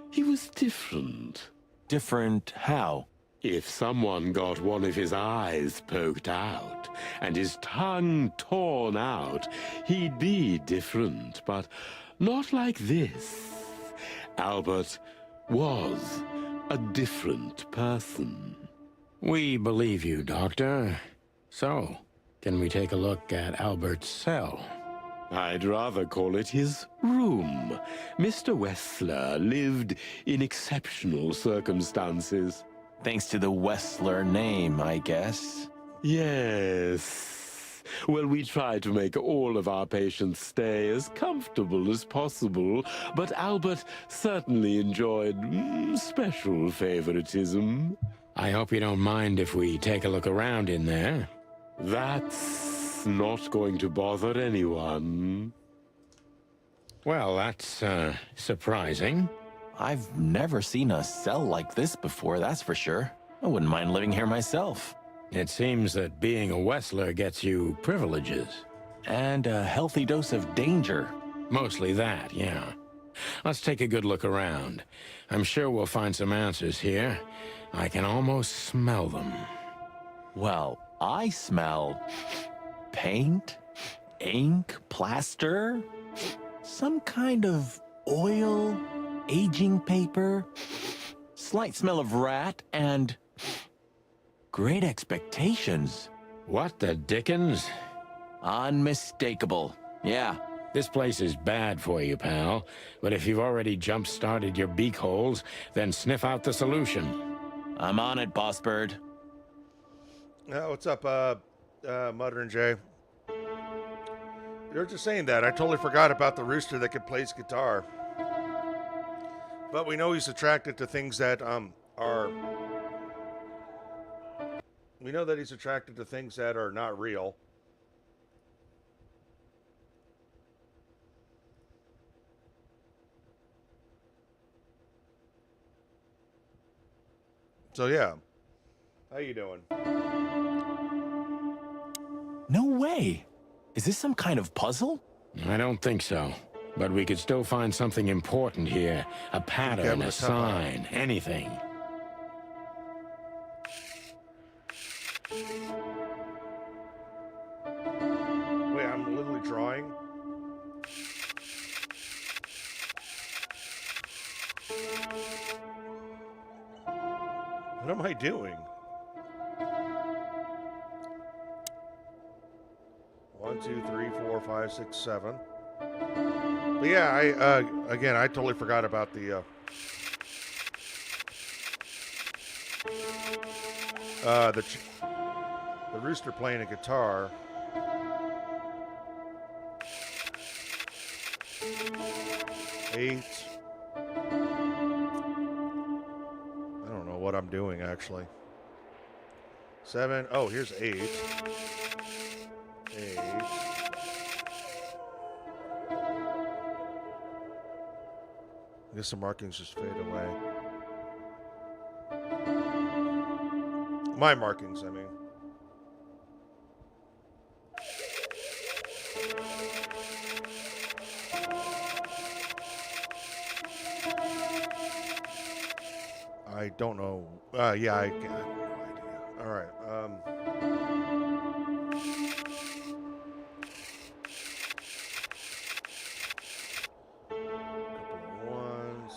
he was different. Different how? If someone got one of his eyes poked out and his tongue torn out, he'd be different, but not like this. Albert was a different person. We believe you, Doctor. So, can we take a look at Albert's cell? I'd rather call it his room. Mr. Wessler lived in exceptional circumstances. Thanks to the Wessler name, I guess. Yes. Well, we try to make all of our patients stay as comfortable as possible, but Albert certainly enjoyed special favoritism. I hope you don't mind if we take a look around in there. That's not going to bother anyone. Well, that's, surprising. I've never seen a cell like this before, that's for sure. I wouldn't mind living here myself. It seems that being a Wessler gets you privileges. And a healthy dose of danger. Mostly that, yeah. Let's take a good look around. I'm sure we'll find some answers here. I can almost smell them. Well, I smell paint, ink, plaster, some kind of oil, aging paper, slight smell of rat, and great expectations. What the dickens? Unmistakable. Yeah. This place is bad for you, pal. But if you've already jump-started your beak holes, then sniff out the solution. I'm on it, Boss Bird. What's up, Mudder and Jay? You're just saying that. I totally forgot about the rooster that could play his guitar. But we know he's attracted to things that are. We know that he's attracted to things that are not real. So yeah, how you doing? No way. Is this some kind of puzzle? I don't think so. But we could still find something important here. A pattern, a sign, anything. Wait, I'm literally drawing? What am I doing? 1, 2, 3, 4, 5, 6, 7. But yeah, again, I totally forgot about the rooster playing a guitar. Eight. I don't know what I'm doing actually. 7. Oh, here's 8. 8. I guess the markings just fade away. My markings, I mean. I don't know. Yeah, I got no idea. All right. Couple of ones.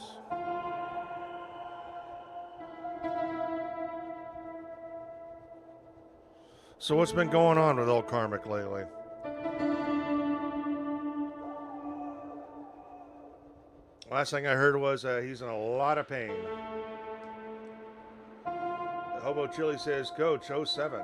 So what's been going on with old Karmic lately? Last thing I heard was he's in a lot of pain. The Hobo Chili says, Coach, 07.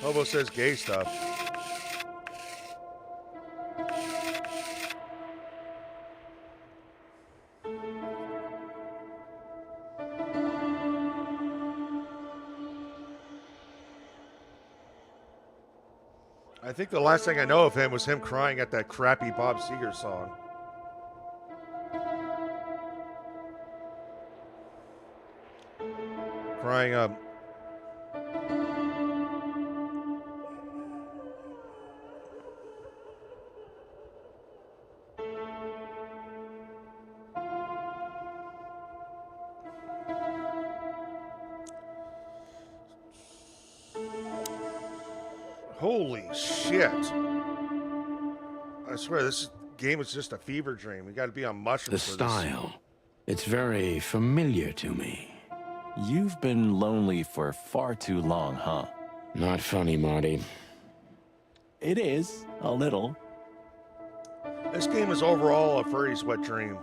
Hobo says gay stuff. I think the last thing I know of him was him crying at that crappy Bob Seger song. Crying holy shit. I swear, this game is just a fever dream. We got to be on mushrooms The for this. style. It's very familiar to me. You've been lonely for far too long, huh? Not funny, Marty. It is, a little. This game is overall a furry's wet dream.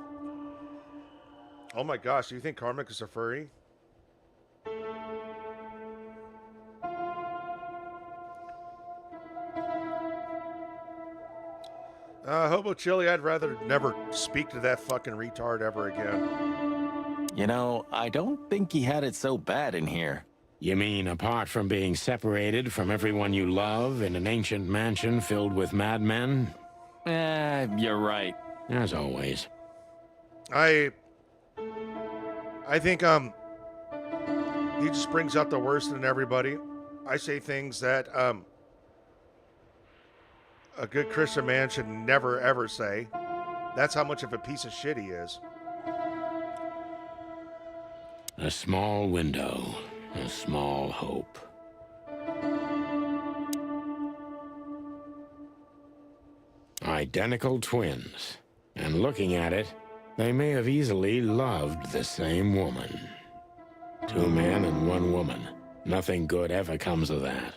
Oh my gosh, do you think Karmic is a furry? Hobo Chili, I'd rather never speak to that fucking retard ever again. You know, I don't think he had it so bad in here. You mean apart from being separated from everyone you love in an ancient mansion filled with madmen? You're right. As always. I think he just brings out the worst in everybody. I say things that a good Christian man should never ever say. That's how much of a piece of shit he is. A small window, a small hope. Identical twins. And looking at it, they may have easily loved the same woman. 2 men and 1 woman. Nothing good ever comes of that.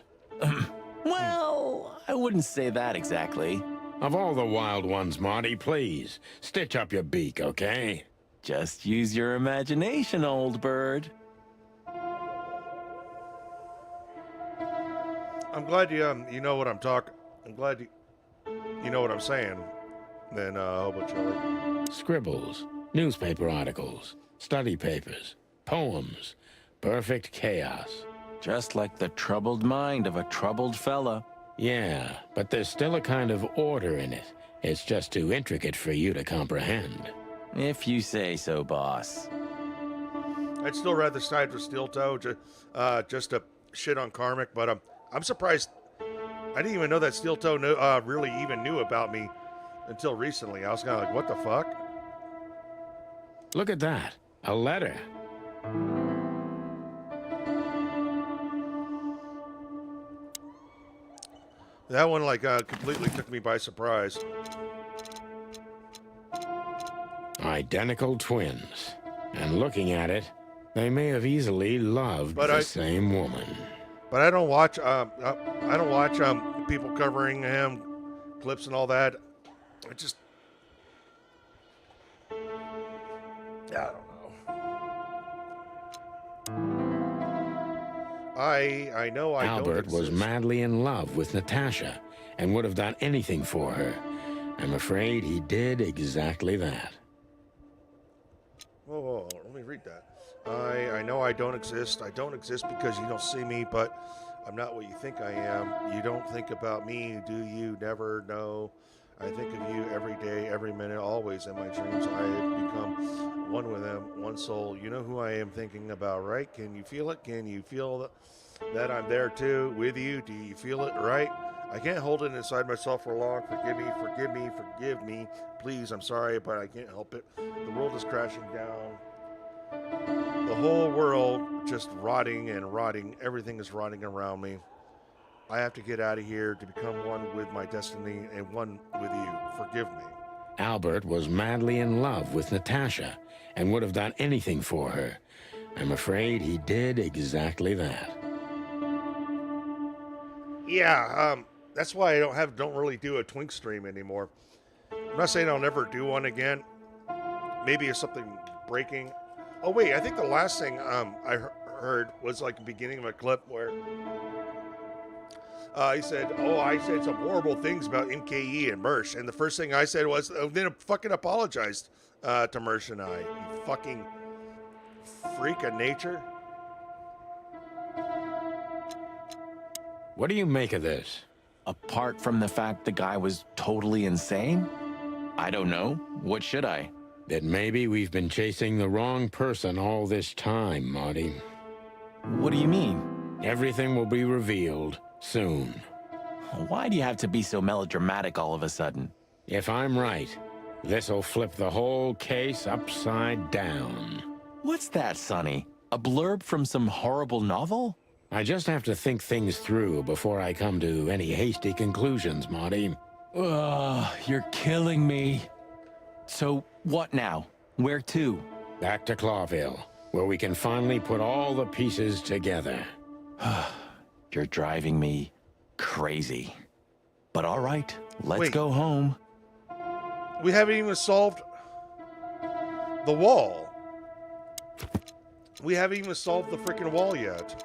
Well, I wouldn't say that exactly. Of all the wild ones, Marty, please, stitch up your beak, okay? Just use your imagination, old bird. I'm glad you know what I'm talking. I'm glad you know what I'm saying. Then Hobo Chili. Scribbles, newspaper articles, study papers, poems, perfect chaos. Just like the troubled mind of a troubled fella. Yeah, but there's still a kind of order in it. It's just too intricate for you to comprehend. If you say so, boss. I'd still rather side with Steel Toe just to shit on Karmic, but I'm surprised. I didn't even know that Steel Toe really even knew about me until recently. I was kind of like, what the fuck? Look at that. A letter. That one completely took me by surprise. Identical twins. And looking at it, they may have easily loved the same woman. But I don't watch people covering him, clips and all that. I just, I don't know. I know I Albert don't was exist. madly in love with Natasha and would have done anything for her. I'm afraid he did exactly that. Whoa, let me read that. I know I don't exist. I don't exist because you don't see me, but I'm not what you think I am. You don't think about me, do you? Never know. I think of you every day, every minute, always in my dreams. I have become one with them, one soul. You know who I am thinking about, right? Can you feel it? Can you feel that I'm there too with you? Do you feel it, right? I can't hold it inside myself for long. Forgive me, forgive me, forgive me. Please, I'm sorry, but I can't help it. The world is crashing down. The whole world just rotting and rotting. Everything is rotting around me. I have to get out of here to become one with my destiny and one with you. Forgive me. Albert was madly in love with Natasha and would have done anything for her. I'm afraid he did exactly that. Yeah, that's why I don't really do a Twink stream anymore. I'm not saying I'll never do one again. Maybe it's something breaking. Oh wait, I think the last thing heard was like the beginning of a clip where he said, "Oh, I said some horrible things about MKE and Mersh," and the first thing I said was, "Oh, then fucking apologized to Mersh and I, you fucking freak of nature." What do you make of this? Apart from the fact the guy was totally insane? I don't know. What should I? That maybe we've been chasing the wrong person all this time, Marty. What do you mean? Everything will be revealed soon. Why do you have to be so melodramatic all of a sudden? If I'm right, this'll flip the whole case upside down. What's that, Sonny? A blurb from some horrible novel? I just have to think things through before I come to any hasty conclusions, Marty. Ugh, you're killing me. So, what now? Where to? Back to Clawville, where we can finally put all the pieces together. You're driving me crazy. But all right, let's Wait. go home. We haven't even solved the wall. We haven't even solved the freaking wall yet.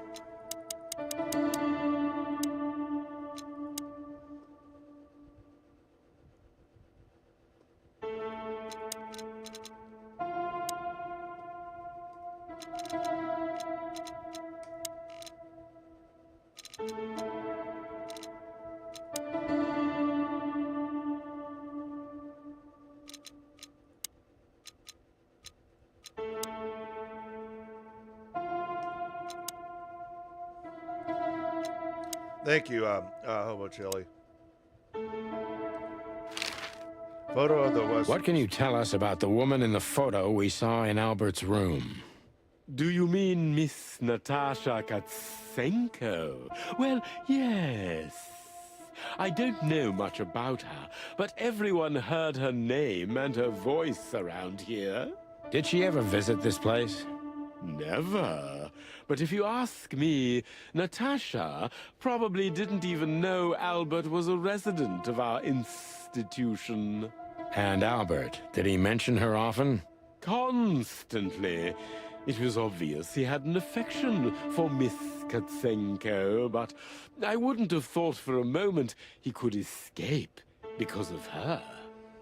Thank you, Hobo Chili. Photo of the West. What can you tell us about the woman in the photo we saw in Albert's room? Do you mean Miss Natasha Katsenko? Well, yes. I don't know much about her, but everyone heard her name and her voice around here. Did she ever visit this place? Never. But if you ask me, Natasha probably didn't even know Albert was a resident of our institution. And Albert, did he mention her often? Constantly. It was obvious he had an affection for Miss Katsenko, but I wouldn't have thought for a moment he could escape because of her.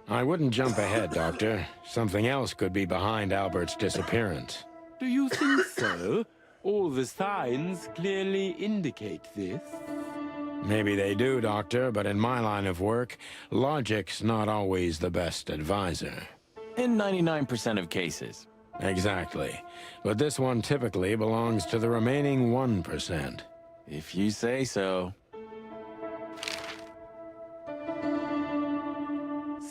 I wouldn't jump ahead, Doctor. Something else could be behind Albert's disappearance. Do you think so? All the signs clearly indicate this. Maybe they do, Doctor, but in my line of work, logic's not always the best advisor. In 99% of cases. Exactly. But this one typically belongs to the remaining 1%. If you say so.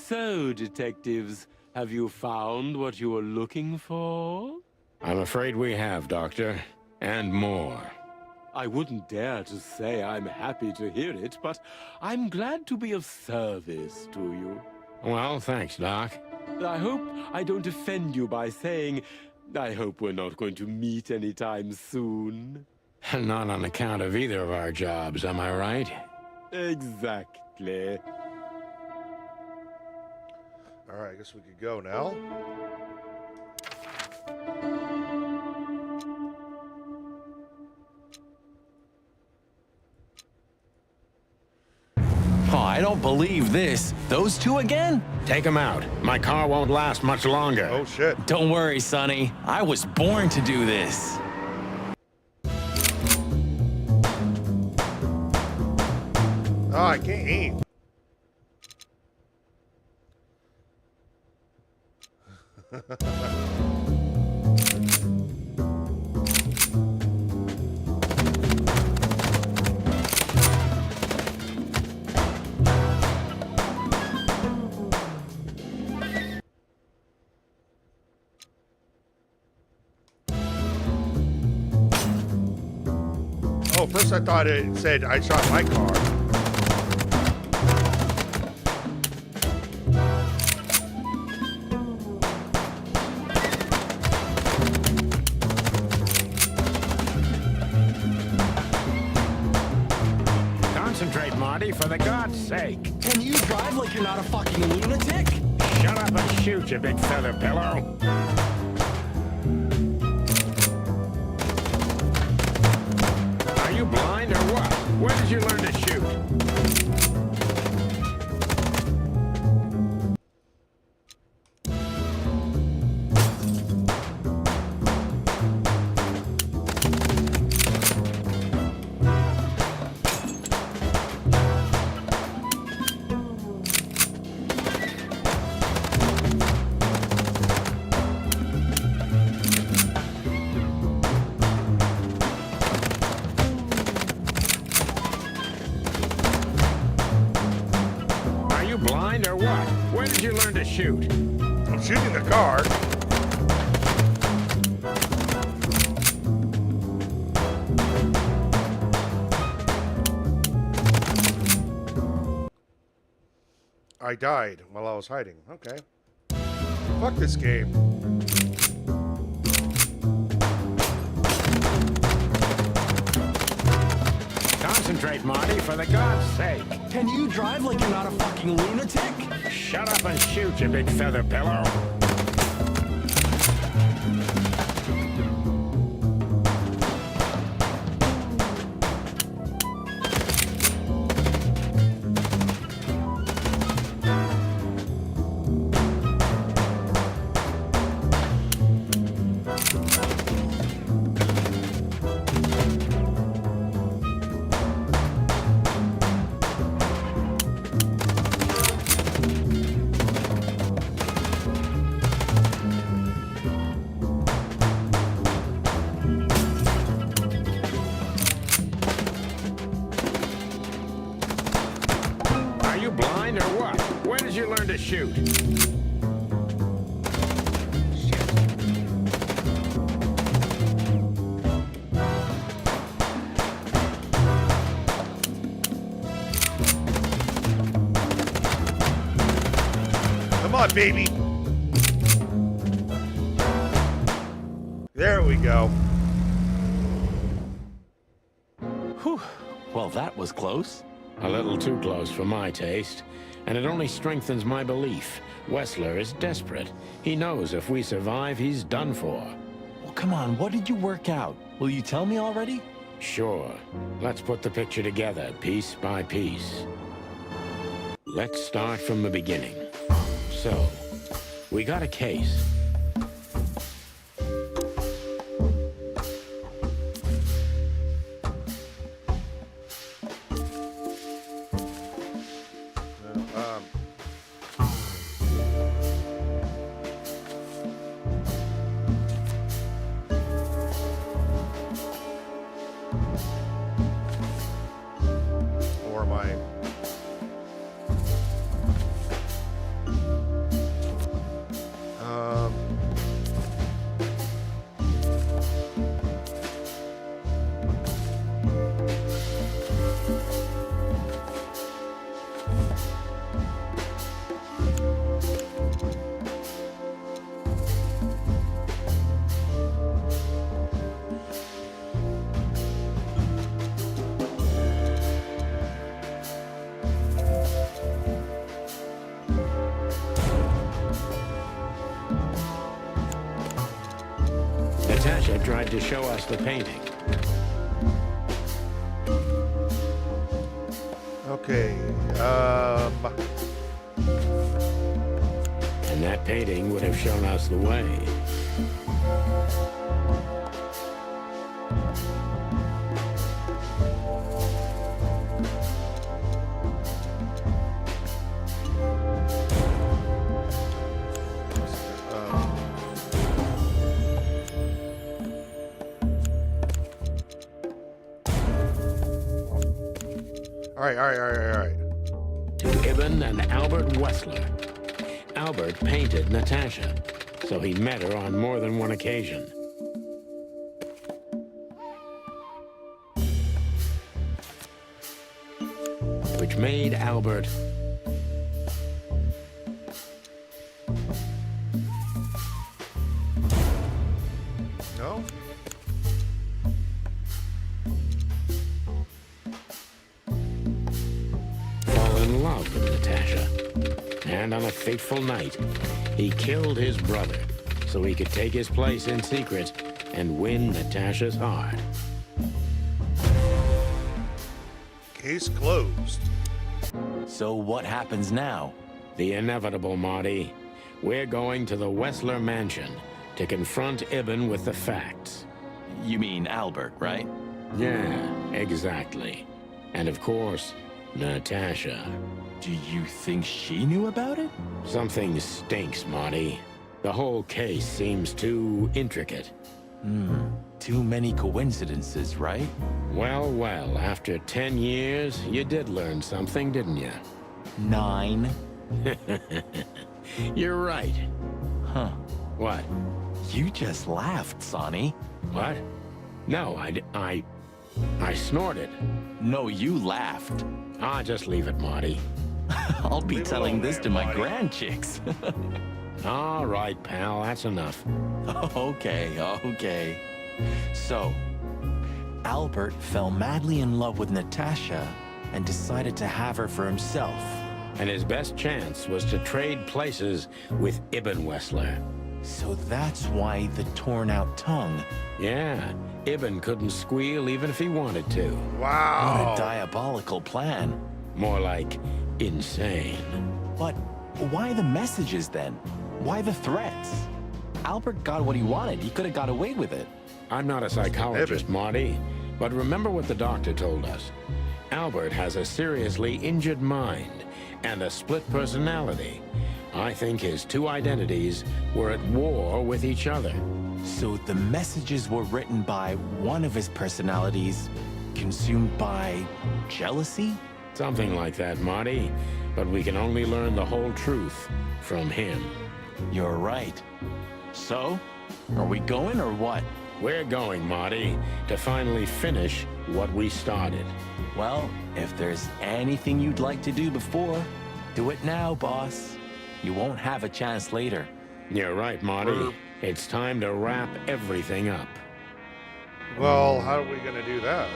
So, detectives, have you found what you were looking for? I'm afraid we have, Doctor. And more. I wouldn't dare to say I'm happy to hear it, but I'm glad to be of service to you. Well, thanks, Doc. I hope I don't offend you by saying I hope we're not going to meet anytime soon. Not on account of either of our jobs, am I right? Exactly. All right, I guess we could go now. Oh, I don't believe this. Those two again? Take them out. My car won't last much longer. Oh shit. Don't worry, Sonny. I was born to do this. Oh, I can't aim. Oh, first I thought it said I shot my car. Concentrate, Marty, for the God's sake. Can you drive like you're not a fucking lunatic? Shut up and shoot, you big feather pillow. Are you blind or what? Where did you learn to shoot? Blind or what? Where did you learn to shoot? I'm shooting the car. I died while I was hiding. Okay. Fuck this game. Concentrate, Marty, for the God's sake. Can you drive like you're not a fucking lunatic? Shut up and shoot, you big feather pillow. Are you blind or what? Where did you learn to shoot? Come on, baby. There we go. Whew. Well, that was close. A little too close for my taste, and it only strengthens my belief. Wessler is desperate. He knows if we survive, he's done for. Well, come on, what did you work out? Will you tell me already? Sure. Let's put the picture together, piece by piece. Let's start from the beginning. So, we got a case. Or my... Natasha tried to show us the painting. Okay, And that painting would have shown us the way. all right. To Ibn and Albert Wessler. Albert painted Natasha, so he met her on more than one occasion. which made Albert No? fall in love with Natasha. And on a fateful night, he killed his brother so he could take his place in secret and win Natasha's heart. Case closed. So what happens now? The inevitable, Marty. We're going to the Wessler mansion to confront Ibn with the facts. You mean Albert, right? Yeah, exactly. And of course, Natasha. Do you think she knew about it? Something stinks, Marty. The whole case seems too intricate. Too many coincidences, right? Well, well, after 10 years, you did learn something, didn't you? 9. You're right. Huh. What? You just laughed, Sonny. What? No, I snorted. No, you laughed. Ah, just leave it, Marty. I'll be Leave it telling alone, this man, to my Marty. grandchicks. All right, pal, that's enough. Okay. So, Albert fell madly in love with Natasha and decided to have her for himself. And his best chance was to trade places with Ibn Wessler. So that's why the torn out tongue. Yeah, Ibn couldn't squeal even if he wanted to. What Wow. a diabolical plan. More like insane. But why the messages then? Why the threats? Albert got what he wanted. He could have got away with it. I'm not a psychologist, Ibn. Marty, but remember what the doctor told us. Albert has a seriously injured mind and a split personality. I think his two identities were at war with each other. So the messages were written by one of his personalities, consumed by jealousy? Something like that, Marty. But we can only learn the whole truth from him. You're right. So, are we going or what? We're going, Marty, to finally finish what we started. Well, if there's anything you'd like to do before, do it now, boss. You won't have a chance later. You're right, Marty. It's time to wrap everything up. Well, how are we going to do that?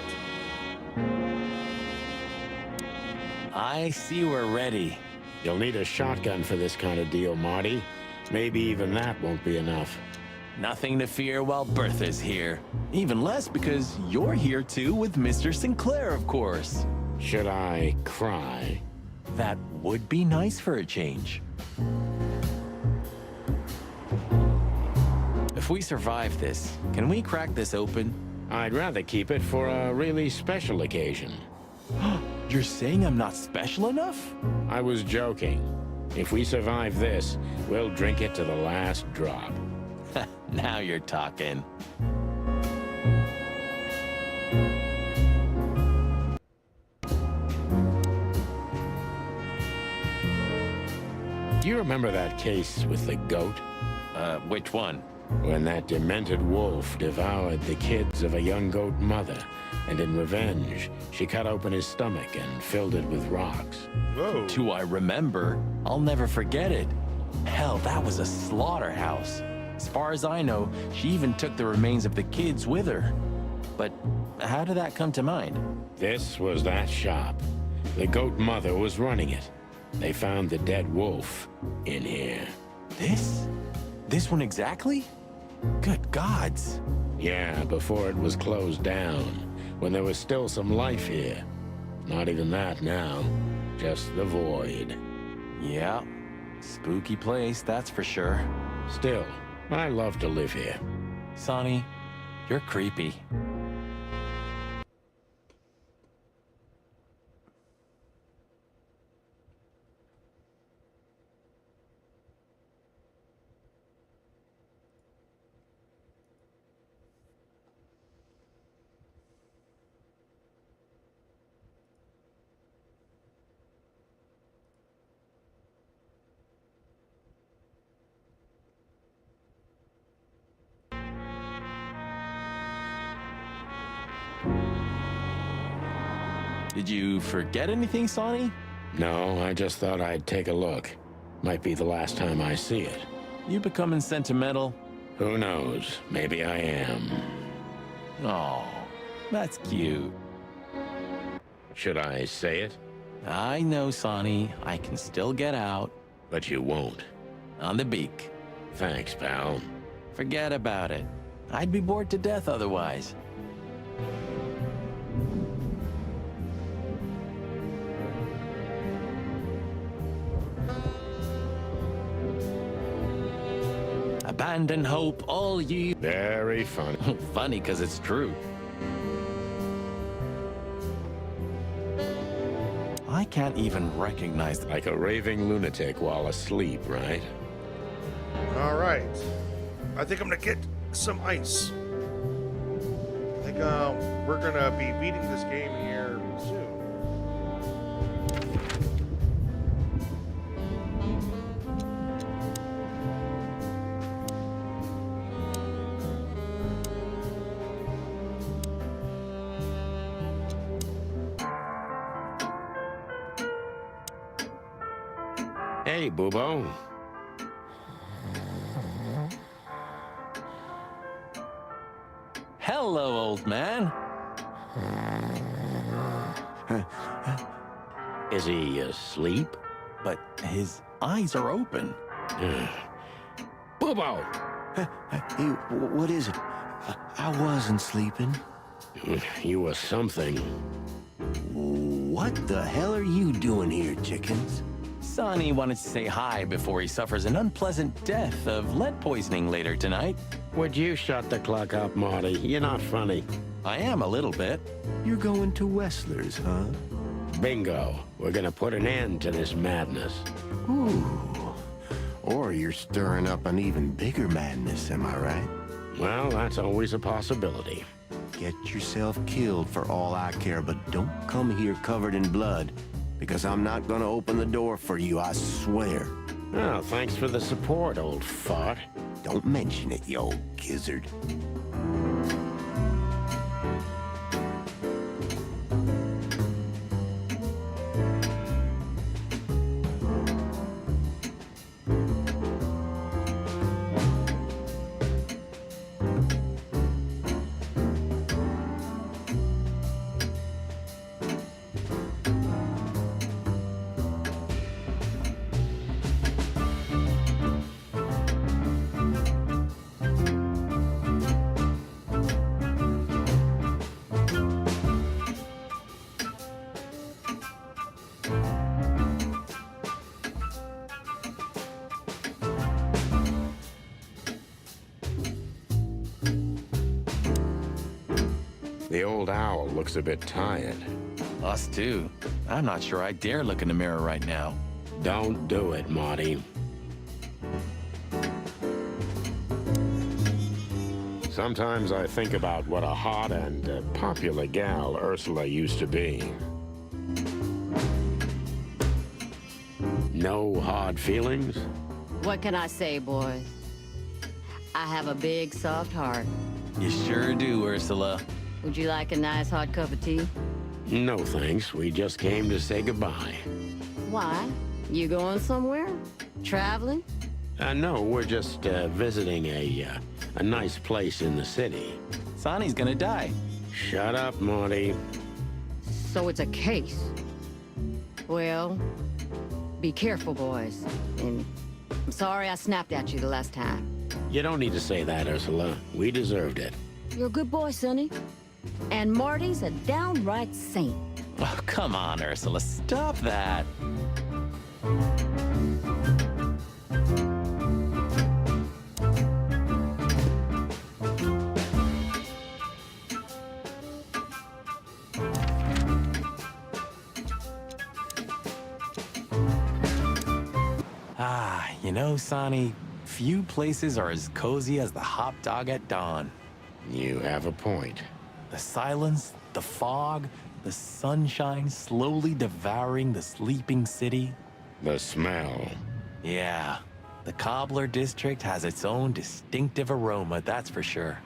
I see we're ready. You'll need a shotgun for this kind of deal, Marty. Maybe even that won't be enough. Nothing to fear while Bertha's here. Even less because you're here too with Mr. Sinclair, of course. Should I cry? That would be nice for a change. If we survive this, can we crack this open? I'd rather keep it for a really special occasion. You're saying I'm not special enough? I was joking. If we survive this, we'll drink it to the last drop. Now you're talking. Do you remember that case with the goat? Which one? When that demented wolf devoured the kids of a young goat mother, and in revenge, she cut open his stomach and filled it with rocks. Whoa. Do I remember? I'll never forget it. Hell, that was a slaughterhouse. As far as I know, she even took the remains of the kids with her. But how did that come to mind? This was that shop. The goat mother was running it. They found the dead wolf in here. This? This one exactly? Good gods. Yeah, before it was closed down, when there was still some life here. Not even that now, just the void. Yeah, spooky place, that's for sure. Still, I love to live here. Sonny, you're creepy. Did you forget anything, Sonny? No, I just thought I'd take a look. Might be the last time I see it. You becoming sentimental? Who knows? Maybe I am. Oh, that's cute. Should I say it? I know, Sonny. I can still get out. But you won't. On the beak. Thanks, pal. Forget about it. I'd be bored to death otherwise. Abandon hope, all ye... Very funny. Funny, because it's true. I can't even recognize... Like a raving lunatic while asleep, right? All right. I think I'm gonna get some ice. I think we're gonna be beating this game here soon. Hey, Boobo. Hello, old man. Is he asleep? But his eyes are open. Boobo! Hey, what is it? I wasn't sleeping. You were something. What the hell are you doing here, chickens? Sonny wanted to say hi before he suffers an unpleasant death of lead poisoning later tonight. Would you shut the clock up, Marty? You're not funny. I am a little bit. You're going to Wessler's, huh? Bingo. We're gonna put an end to this madness. Ooh. Or you're stirring up an even bigger madness, am I right? Well, that's always a possibility. Get yourself killed for all I care, but don't come here covered in blood, because I'm not gonna open the door for you, I swear. Oh, thanks for the support, old fart. Don't mention it, you old gizzard. The old owl looks a bit tired. Us too. I'm not sure I dare look in the mirror right now. Don't do it, Marty. Sometimes I think about what a hot and popular gal Ursula used to be. No hard feelings? What can I say, boys? I have a big, soft heart. You sure do, Ursula. Would you like a nice hot cup of tea? No, thanks. We just came to say goodbye. Why? You going somewhere? Traveling? No, we're just visiting a nice place in the city. Sonny's gonna die. Shut up, Marty. So it's a case. Well, be careful, boys. And I'm sorry I snapped at you the last time. You don't need to say that, Ursula. We deserved it. You're a good boy, Sonny. And Marty's a downright saint. Oh, come on, Ursula. Stop that. You know, Sonny, few places are as cozy as the hot dog at dawn. You have a point. The silence, the fog, the sunshine slowly devouring the sleeping city. The smell. Yeah, the Cobbler District has its own distinctive aroma, that's for sure.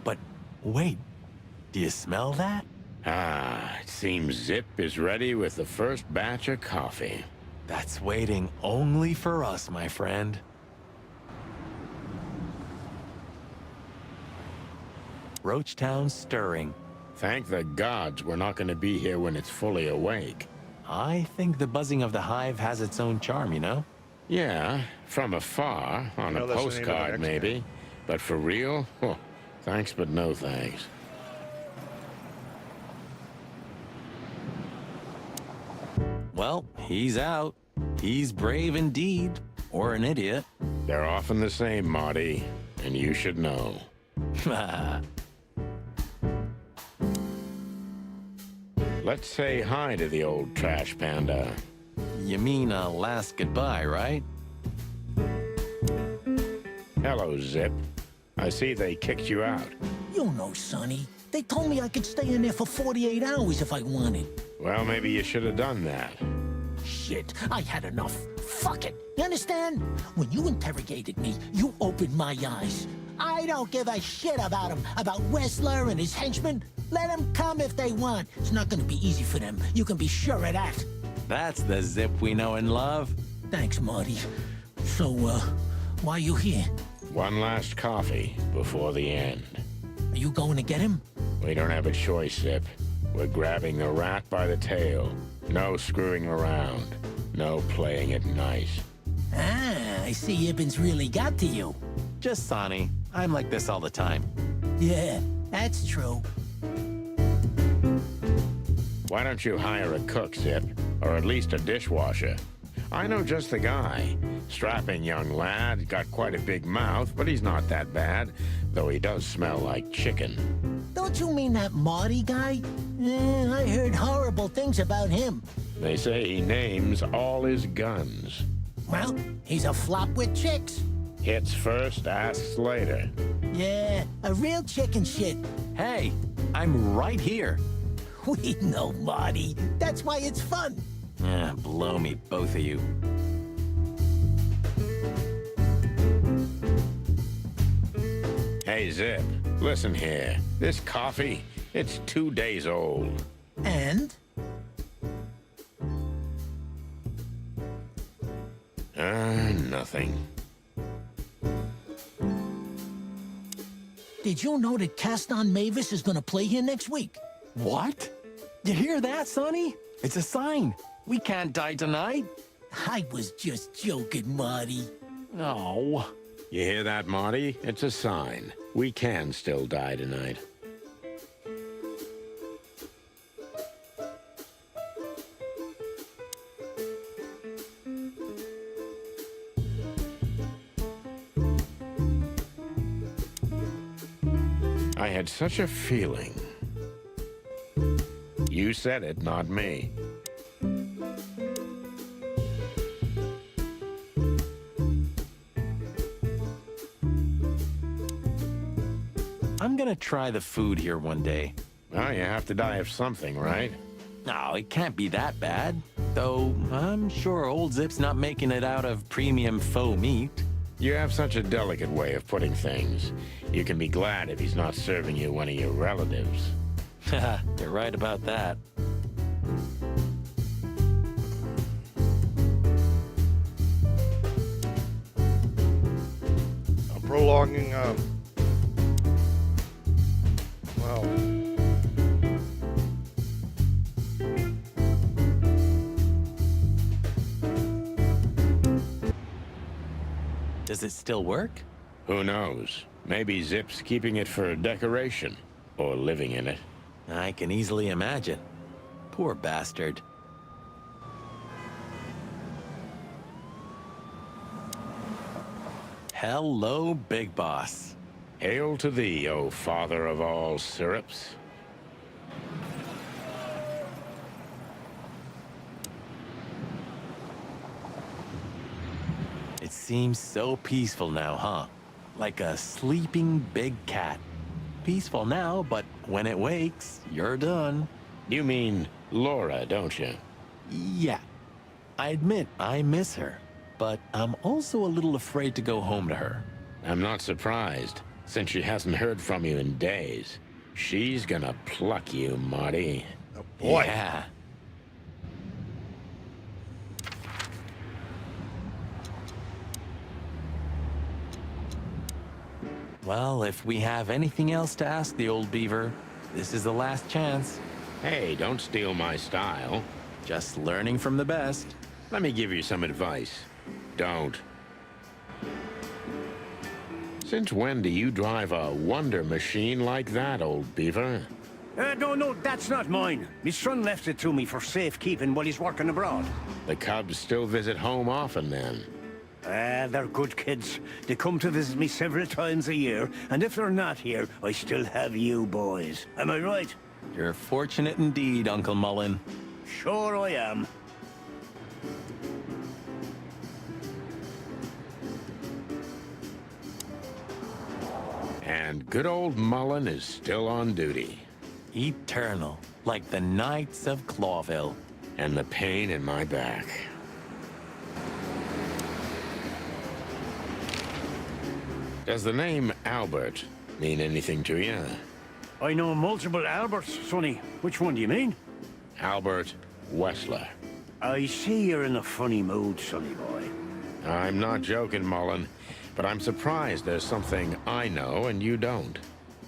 But wait, do you smell that? Ah, it seems Zip is ready with the first batch of coffee. That's waiting only for us, my friend. Roachtown's stirring. Thank the gods we're not going to be here when it's fully awake. I think the buzzing of the hive has its own charm, you know? Yeah, from afar, on a That's the name of the postcard next maybe. game. But for real? Oh, thanks but no thanks. Well, he's out. He's brave indeed. Or an idiot. They're often the same, Marty, and you should know. Let's say hi to the old trash panda. You mean a last goodbye, right? Hello, Zip. I see they kicked you out. You know, Sonny. They told me I could stay in there for 48 hours if I wanted. Well, maybe you should have done that. Shit, I had enough. Fuck it. You understand? When you interrogated me, you opened my eyes. I don't give a shit about him, about Wessler and his henchmen. Let them come if they want. It's not gonna be easy for them. You can be sure of that. That's the Zip we know and love. Thanks, Marty. So, why you here? One last coffee before the end. Are you going to get him? We don't have a choice, Zip. We're grabbing the rat by the tail. No screwing around. No playing it nice. Ah, I see Ibben's really got to you. Just Sonny. I'm like this all the time. Yeah, that's true. Why don't you hire a cook, Zip? Or at least a dishwasher? I know just the guy. Strapping young lad, got quite a big mouth, but he's not that bad, though he does smell like chicken. Don't you mean that Marty guy? I heard horrible things about him. They say he names all his guns. Well, he's a flop with chicks. Hits first, asks later. Yeah, a real chicken shit. Hey, I'm right here. We know, Marty. That's why it's fun. Blow me, both of you. Hey, Zip, listen here. This coffee, it's 2 days old. And? Nothing. Did you know that Caston Mavis is gonna play here next week? What? You hear that, Sonny? It's a sign. We can't die tonight. I was just joking, Marty. Oh. You hear that, Marty? It's a sign. We can still die tonight. I had such a feeling. You said it, not me. I'm gonna try the food here one day. Well, you have to die of something, right? No, it can't be that bad. Though, I'm sure old Zip's not making it out of premium faux meat. You have such a delicate way of putting things. You can be glad if he's not serving you one of your relatives. Haha, you're right about that. I'm prolonging, well, Does it still work? Who knows? Maybe Zip's keeping it for decoration, or living in it. I can easily imagine. Poor bastard. Hello, Big Boss. Hail to thee, O father of all syrups. It seems so peaceful now, huh? Like a sleeping big cat. Peaceful now, but when it wakes, you're done. You mean Laura, don't you? Yeah. I admit I miss her, but I'm also a little afraid to go home to her. I'm not surprised, since she hasn't heard from you in days. She's gonna pluck you, Marty. Oh, boy. Yeah. Well, if we have anything else to ask the old beaver, this is the last chance. Hey, don't steal my style. Just learning from the best. Let me give you some advice. Don't. Since when do you drive a wonder machine like that, old beaver? No, that's not mine. My son left it to me for safekeeping while he's working abroad. The Cubs still visit home often, then. They're good kids. They come to visit me several times a year, and if they're not here, I still have you boys. Am I right? You're fortunate indeed, Uncle Mullen. Sure I am. And good old Mullen is still on duty. Eternal, like the Knights of Clawville. And the pain in my back. Does the name Albert mean anything to you? I know multiple Alberts, Sonny. Which one do you mean? Albert Wessler. I see you're in a funny mood, Sonny boy. I'm not joking, Mullen, but I'm surprised there's something I know and you don't.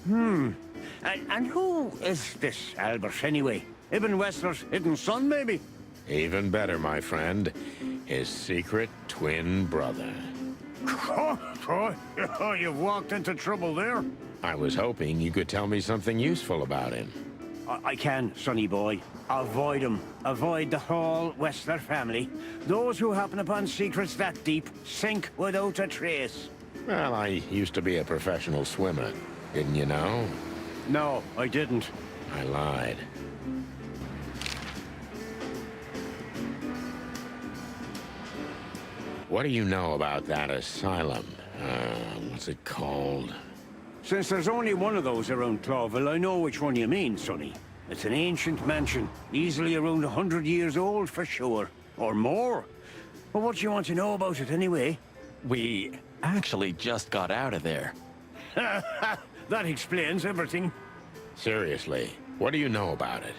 And who is this Albert, anyway? Ibn Wessler's hidden son, maybe? Even better, my friend. His secret twin brother. Oh, you've walked into trouble there. I was hoping you could tell me something useful about him. I can, Sonny boy. Avoid him. Avoid the whole Wessler family. Those who happen upon secrets that deep sink without a trace. Well, I used to be a professional swimmer. Didn't you know? No, I didn't. I lied. What do you know about that asylum? What's it called? Since there's only one of those around Clawville, I know which one you mean, Sonny. It's an ancient mansion, easily around 100 years old for sure. Or more. But what do you want to know about it anyway? We actually just got out of there. That explains everything. Seriously, what do you know about it?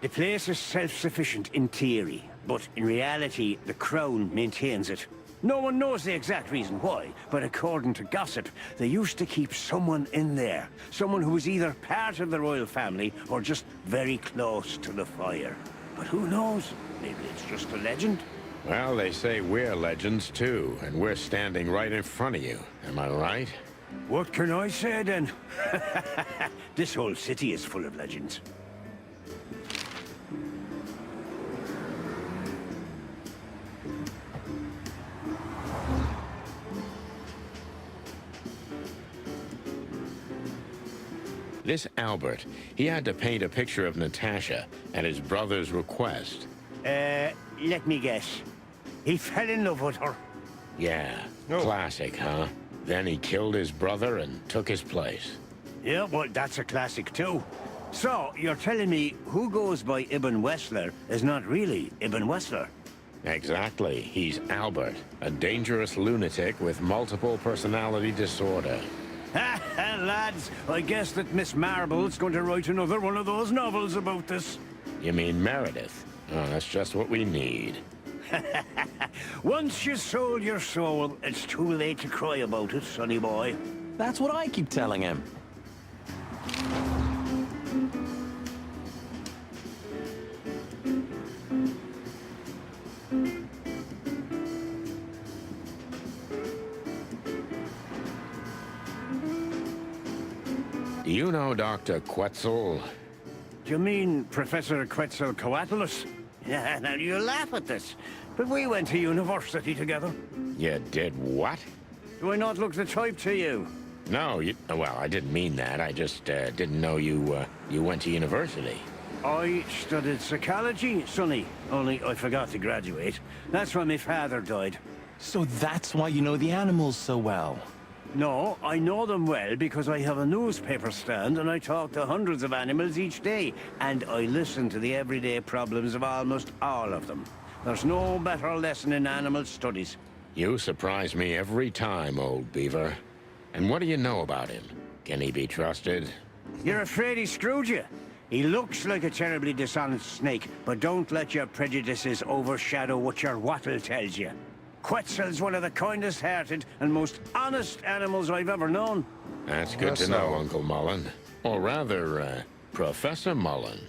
The place is self-sufficient in theory, but in reality, the Crown maintains it. No one knows the exact reason why, but according to gossip, they used to keep someone in there. Someone who was either part of the royal family or just very close to the fire. But who knows? Maybe it's just a legend. Well, they say we're legends too, and we're standing right in front of you. Am I right? What can I say then? This whole city is full of legends. This Albert, he had to paint a picture of Natasha at his brother's request. Let me guess. He fell in love with her. Yeah, No. classic, huh? Then he killed his brother and took his place. Yeah, well, that's a classic too. So, you're telling me who goes by Ibn Wessler is not really Ibn Wessler? Exactly. He's Albert, a dangerous lunatic with multiple personality disorder. Ha ha, lads, I guess that Miss Marble's going to write another one of those novels about this. You mean Meredith? Oh, that's just what we need. Once you sold your soul, it's too late to cry about it, sonny boy. That's what I keep telling him. Do you know Dr. Quetzal? Do you mean Professor Quetzalcoatlus? Yeah, now you laugh at this, but we went to university together. You did what? Do I not look the type to you? No, well, I didn't mean that. I just didn't know you went to university. I studied psychology, sonny, only I forgot to graduate. That's when my father died. So that's why you know the animals so well. No, I know them well because I have a newspaper stand and I talk to hundreds of animals each day. And I listen to the everyday problems of almost all of them. There's no better lesson in animal studies. You surprise me every time, old beaver. And what do you know about him? Can he be trusted? You're afraid he screwed you? He looks like a terribly dishonest snake, but don't let your prejudices overshadow what your wattle tells you. Quetzal's one of the kindest-hearted and most honest animals I've ever known. That's good to know, Uncle Mullen. Or rather, Professor Mullen.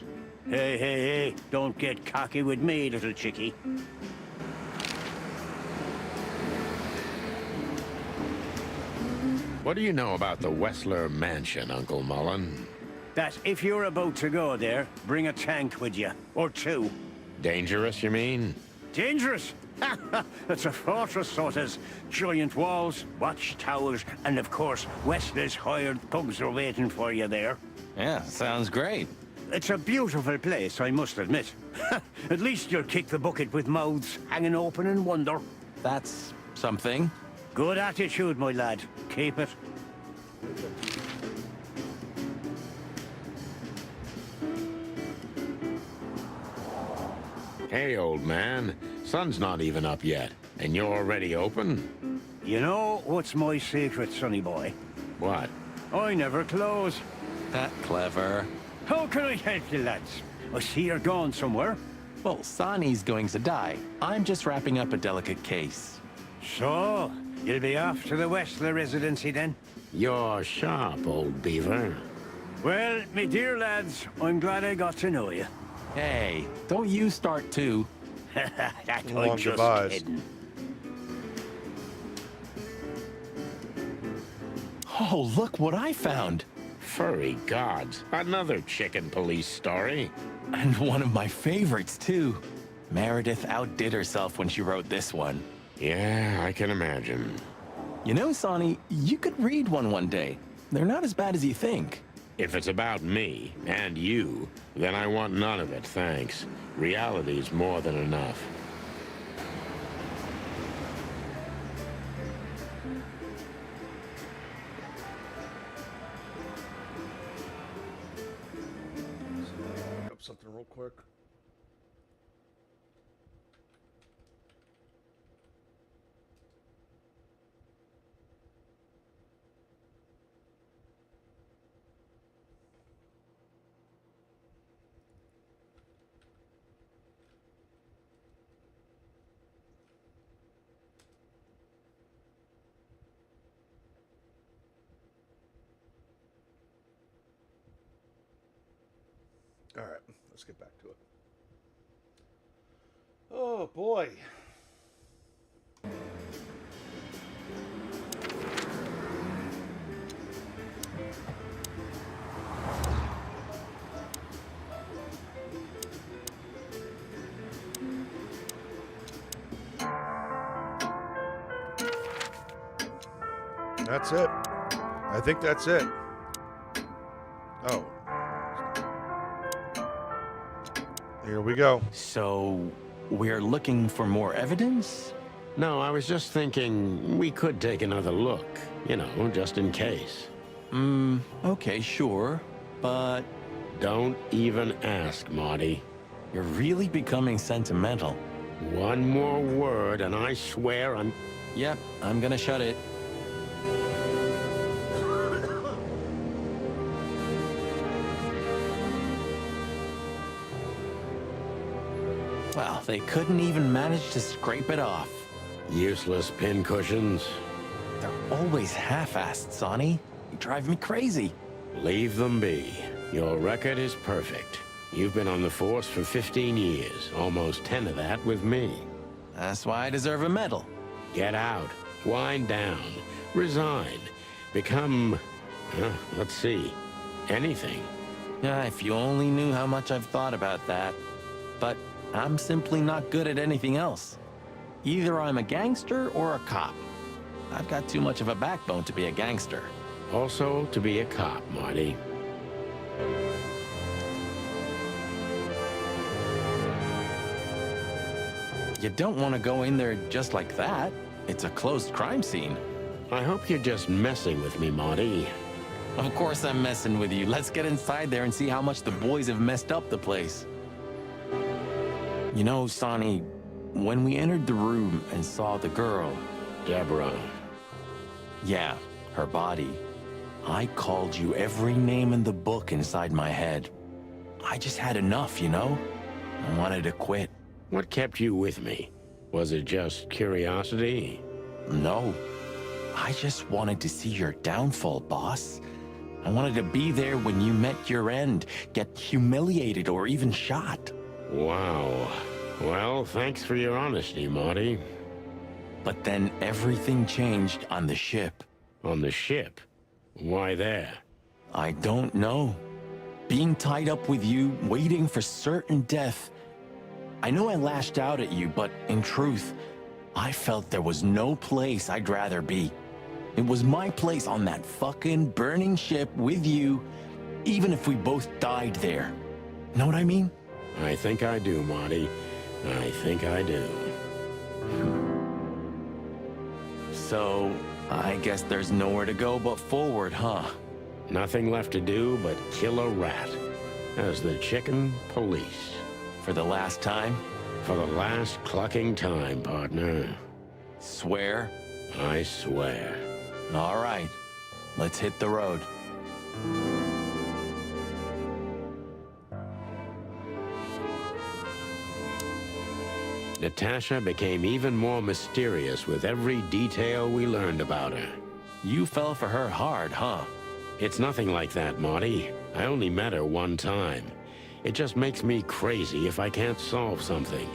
Hey, hey, hey, don't get cocky with me, little chickie. What do you know about the Wessler Mansion, Uncle Mullen? That if you're about to go there, bring a tank with you. Or two. Dangerous, you mean? Dangerous? It's a fortress, so it is. Giant walls, watchtowers, and of course, Wessler's hired thugs are waiting for you there. Yeah, sounds great. It's a beautiful place, I must admit. At least you'll kick the bucket with mouths hanging open in wonder. That's something. Good attitude, my lad. Keep it. Hey, old man. Sun's not even up yet, and you're already open? You know what's my secret, sonny boy? What? I never close. That clever. How can I help you, lads? I see you're going somewhere. Well, Sonny's going to die. I'm just wrapping up a delicate case. So, you'll be off to the Wessler residency then? You're sharp, old beaver. Well, me dear lads, I'm glad I got to know you. Hey, don't you start too. I'm Long just goodbyes. kidding. Oh, look what I found. Furry gods. Another chicken police story. And one of my favorites, too. Meredith outdid herself when she wrote this one. Yeah, I can imagine. You know, Sonny, you could read one day. They're not as bad as you think. If it's about me, and you, then I want none of it, thanks. Reality's more than enough. Up something real quick. All right, let's get back to it. Oh boy. That's it. I think that's it. Oh. Here we go. So, we're looking for more evidence? No, I was just thinking we could take another look. You know, just in case. Okay, sure. But Don't even ask, Marty. you're really becoming sentimental. One more word and I swear I'm... Yep, I'm gonna shut it. Well, they couldn't even manage to scrape it off. Useless pincushions. They're always half-assed, Sonny. You drive me crazy. Leave them be. Your record is perfect. You've been on the force for 15 years, almost 10 of that with me. That's why I deserve a medal. Get out. Wind down. Resign. Become... let's see. Anything. Yeah, if you only knew how much I've thought about that. But I'm simply not good at anything else. Either I'm a gangster or a cop. I've got too much of a backbone to be a gangster. Also, to be a cop, Marty. You don't want to go in there just like that. It's a closed crime scene. I hope you're just messing with me, Marty. Of course I'm messing with you. Let's get inside there and see how much the boys have messed up the place. You know, Sonny, when we entered the room and saw the girl... Deborah. Yeah, her body. I called you every name in the book inside my head. I just had enough, you know? I wanted to quit. What kept you with me? Was it just curiosity? No. I just wanted to see your downfall, boss. I wanted to be there when you met your end, get humiliated or even shot. Wow. Well, thanks for your honesty, Marty. But then everything changed on the ship. On the ship? Why there? I don't know. Being tied up with you, waiting for certain death. I know I lashed out at you, but in truth, I felt there was no place I'd rather be. It was my place on that fucking burning ship with you, even if we both died there. Know what I mean? I think I do, Marty. I think I do. So, I guess there's nowhere to go but forward, huh? Nothing left to do but kill a rat. As the chicken police. For the last time? For the last clucking time, partner. Swear? I swear. All right. Let's hit the road. Natasha became even more mysterious with every detail we learned about her. You fell for her hard, huh? It's nothing like that, Marty. I only met her one time. It just makes me crazy if I can't solve something.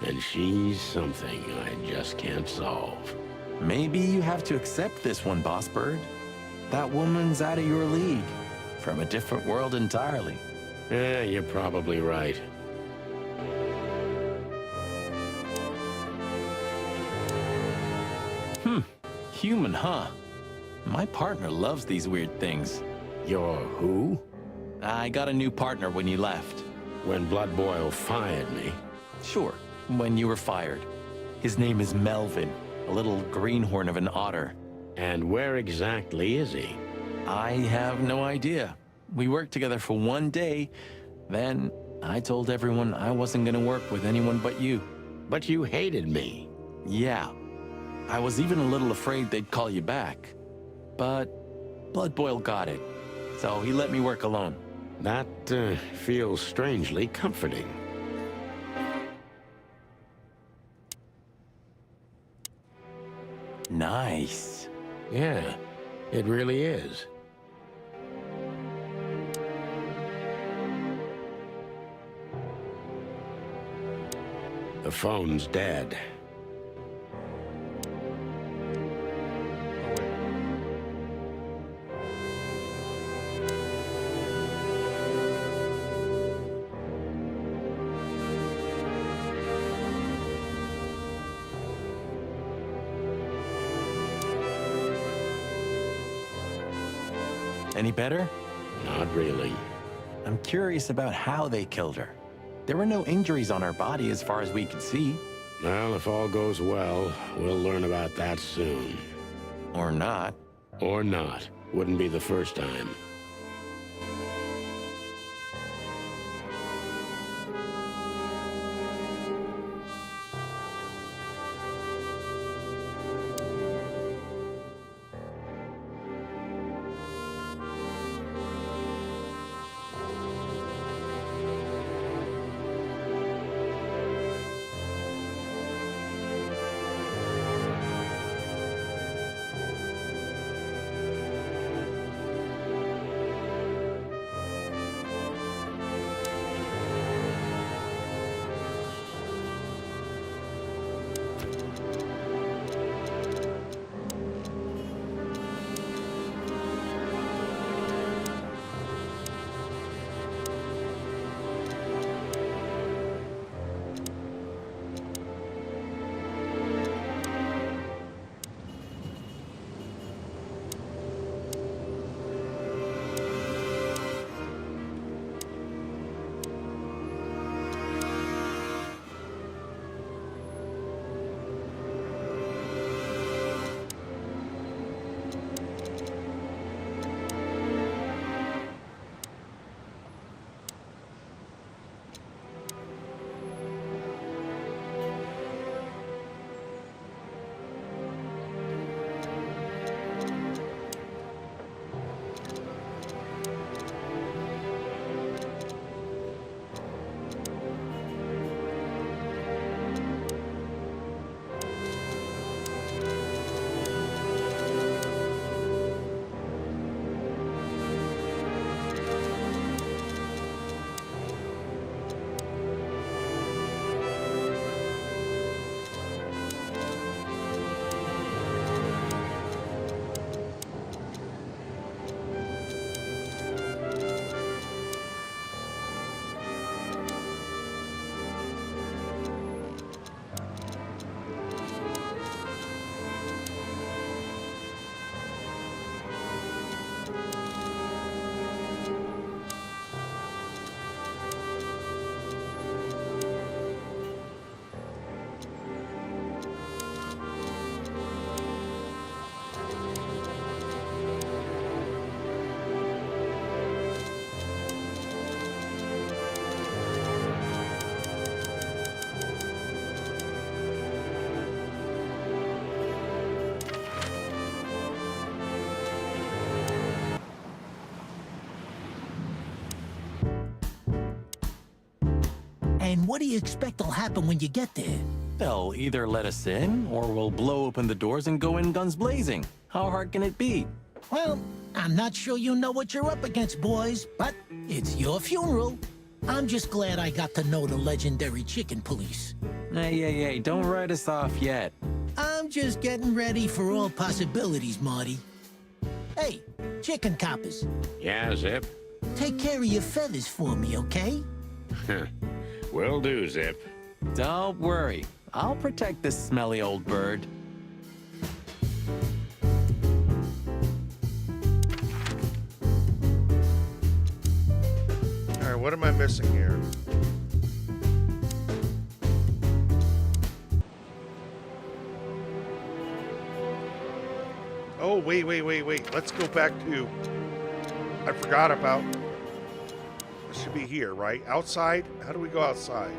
And she's something I just can't solve. Maybe you have to accept this one, Boss Bird. That woman's out of your league. From a different world entirely. Yeah, you're probably right. Human, huh? My partner loves these weird things. You're who? I got a new partner when you left. When Blood Boil fired me. Sure, when you were fired. His name is Melvin, a little greenhorn of an otter. And where exactly is he? I have no idea. We worked together for one day, then I told everyone I wasn't gonna work with anyone but you. But you hated me. Yeah. I was even a little afraid they'd call you back. But Blood Boil got it, so he let me work alone. That feels strangely comforting. Nice. Yeah, it really is. The phone's dead. Any better? Not really. I'm curious about how they killed her. There were no injuries on her body as far as we could see. Well, if all goes well, we'll learn about that soon. Or not. Or not. Wouldn't be the first time. what do you expect will happen when you get there? They'll either let us in, or we'll blow open the doors and go in guns blazing. How hard can it be? Well, I'm not sure you know what you're up against, boys, but it's your funeral. I'm just glad I got to know the legendary chicken police. Hey, don't write us off yet. I'm just getting ready for all possibilities, Marty. Hey, chicken coppers, Yeah, Zip? take care of your feathers for me, okay? Will do, Zip. Don't worry. I'll protect this smelly old bird. All right, what am I missing here? Oh, wait. Let's go back to... I forgot about... This should be here, right? Outside? How do we go outside?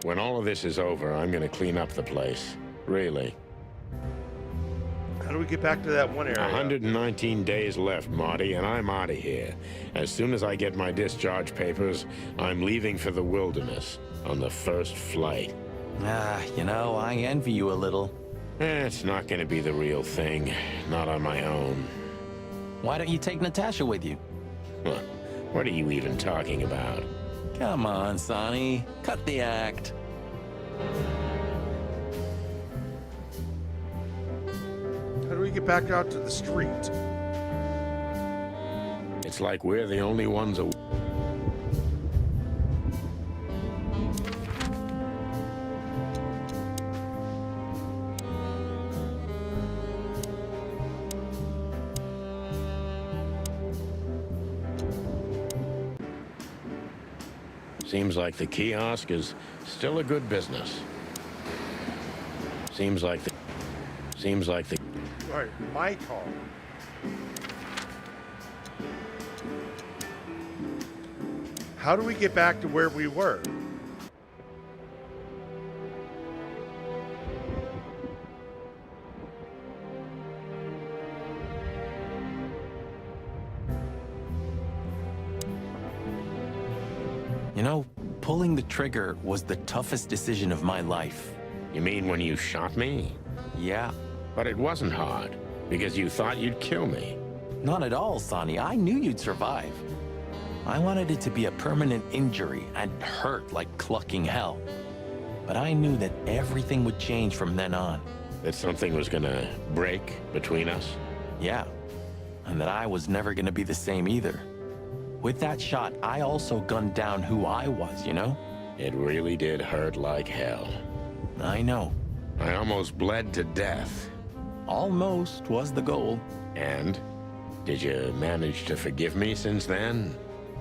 When all of this is over, I'm gonna clean up the place. Really. How do we get back to that one area? 119 days left, Marty, and I'm out of here. As soon as I get my discharge papers, I'm leaving for the wilderness on the first flight. I envy you a little. It's not gonna be the real thing. Not on my own. Why don't you take Natasha with you? Huh. What are you even talking about? Come on, Sonny. Cut the act. How do we get back out to the street? It's like we're the only ones. Seems like the kiosk is still a good business. Seems like the. All right, my call. How do we get back to where we were? Pulling the trigger was the toughest decision of my life. You mean when you shot me? Yeah. But it wasn't hard, because you thought you'd kill me. Not at all, Sonny. I knew you'd survive. I wanted it to be a permanent injury and hurt like clucking hell. But I knew that everything would change from then on. That something was gonna break between us? Yeah. And that I was never gonna be the same either. With that shot, I also gunned down who I was, It really did hurt like hell. I know. I almost bled to death. Almost was the goal. And? Did you manage to forgive me since then?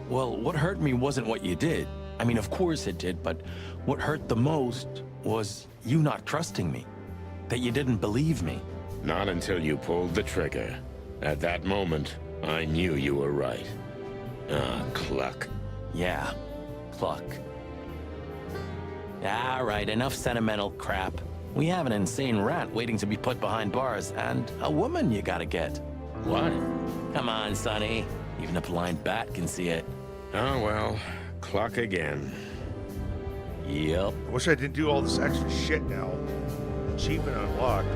Well, what hurt me wasn't what you did. I mean, of course it did, but what hurt the most was you not trusting me. That you didn't believe me. Not until you pulled the trigger. At that moment, I knew you were right. Ah, Cluck. Yeah, Cluck. All right, enough sentimental crap. We have an insane rat waiting to be put behind bars, and a woman you gotta get. What? Come on, Sonny. Even a blind bat can see it. Oh, well. Cluck again. Yep. I wish I didn't do all this extra shit now. Achievement unlocked.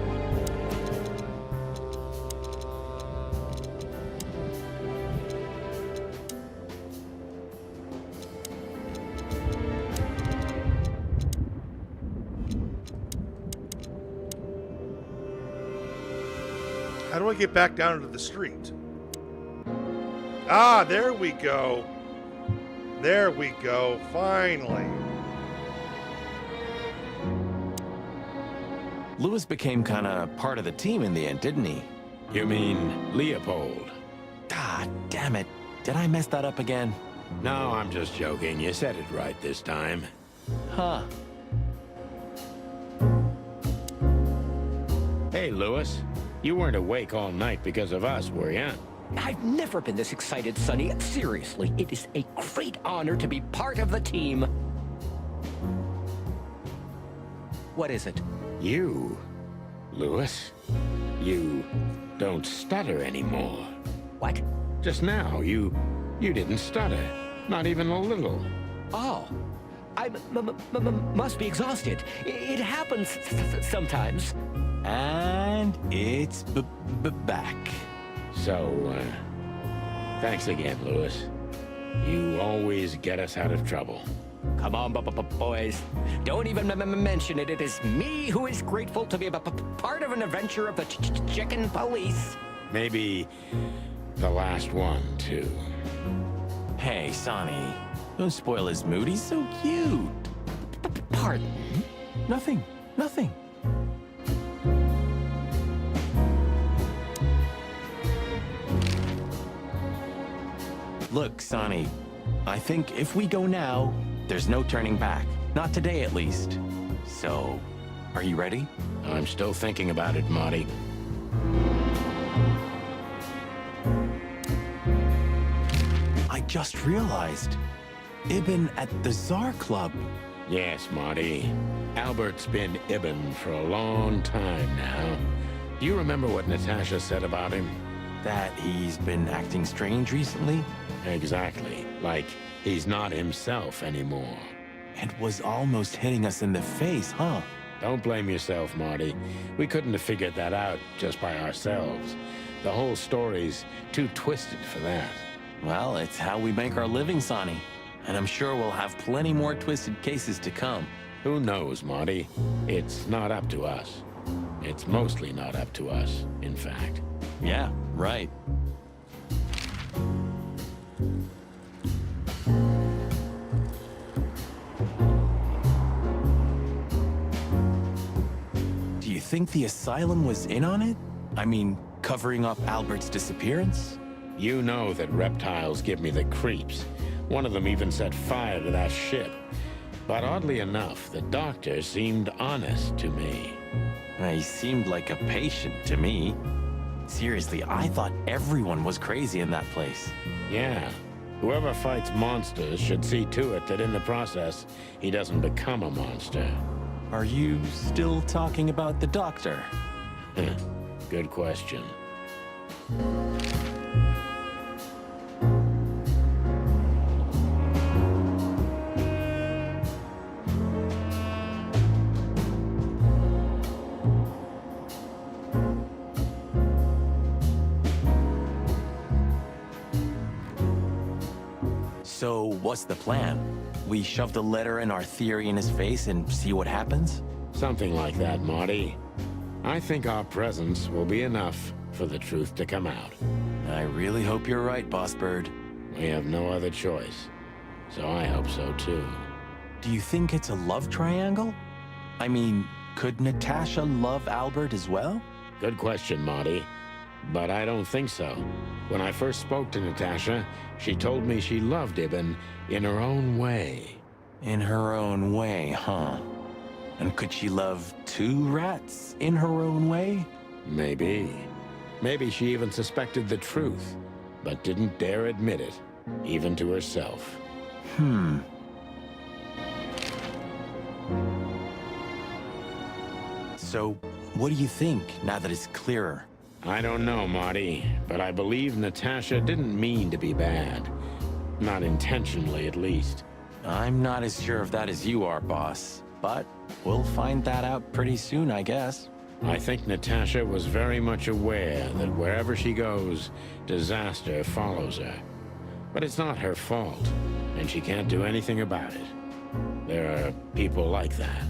How do I get back down to the street? Ah, there we go. There we go, finally. Lewis became kinda part of the team in the end, didn't he? You mean Leopold? God damn it. Did I mess that up again? No, I'm just joking. You said it right this time. Huh. Hey, Lewis. You weren't awake all night because of us, were you? I've never been this excited, Sonny. Seriously, it is a great honor to be part of the team. What is it? You, Lewis, you don't stutter anymore. What? Just now, you didn't stutter. Not even a little. Oh, I must be exhausted. It happens sometimes. And it's back. So, thanks again, Lewis. You always get us out of trouble. Come on, boys. Don't even mention it. It is me who is grateful to be a part of an adventure of the chicken police. Maybe the last one, too. Hey, Sonny. Don't spoil his mood. He's so cute. Pardon? Nothing. Nothing. Look, Sonny. I think if we go now, there's no turning back. Not today, at least. So, are you ready? I'm still thinking about it, Marty. I just realized. Ibn at the Tsar Club. Yes, Marty. Albert's been Ibn for a long time now. Do you remember what Natasha said about him? That he's been acting strange recently? Exactly. Like he's not himself anymore. It was almost hitting us in the face, huh? Don't blame yourself, Marty. We couldn't have figured that out just by ourselves. The whole story's too twisted for that. Well, it's how we make our living, Sonny. And I'm sure we'll have plenty more twisted cases to come. Who knows, Marty? It's not up to us. It's mostly not up to us, in fact. Yeah, right. Do you think the asylum was in on it? I mean, covering up Albert's disappearance? You know that reptiles give me the creeps. One of them even set fire to that ship. But oddly enough, the doctor seemed honest to me. He seemed like a patient to me. Seriously, I thought everyone was crazy in that place. Yeah. Whoever fights monsters should see to it that in the process, he doesn't become a monster. Are you still talking about the doctor? Good question. So, what's the plan? We shove the letter and our theory in his face and see what happens? Something like that, Marty. I think our presence will be enough for the truth to come out. I really hope you're right, Boss Bird. We have no other choice. So I hope so, too. Do you think it's a love triangle? I mean, could Natasha love Albert as well? Good question, Marty. But I don't think so. When I first spoke to Natasha, she told me she loved Ibn in her own way. In her own way, huh? And could she love two rats in her own way? Maybe. Maybe she even suspected the truth, but didn't dare admit it, even to herself. So, what do you think, now that it's clearer? I don't know, Marty, but I believe Natasha didn't mean to be bad. Not intentionally, at least. I'm not as sure of that as you are, boss. But we'll find that out pretty soon, I guess. I think Natasha was very much aware that wherever she goes, disaster follows her. But it's not her fault, and she can't do anything about it. There are people like that.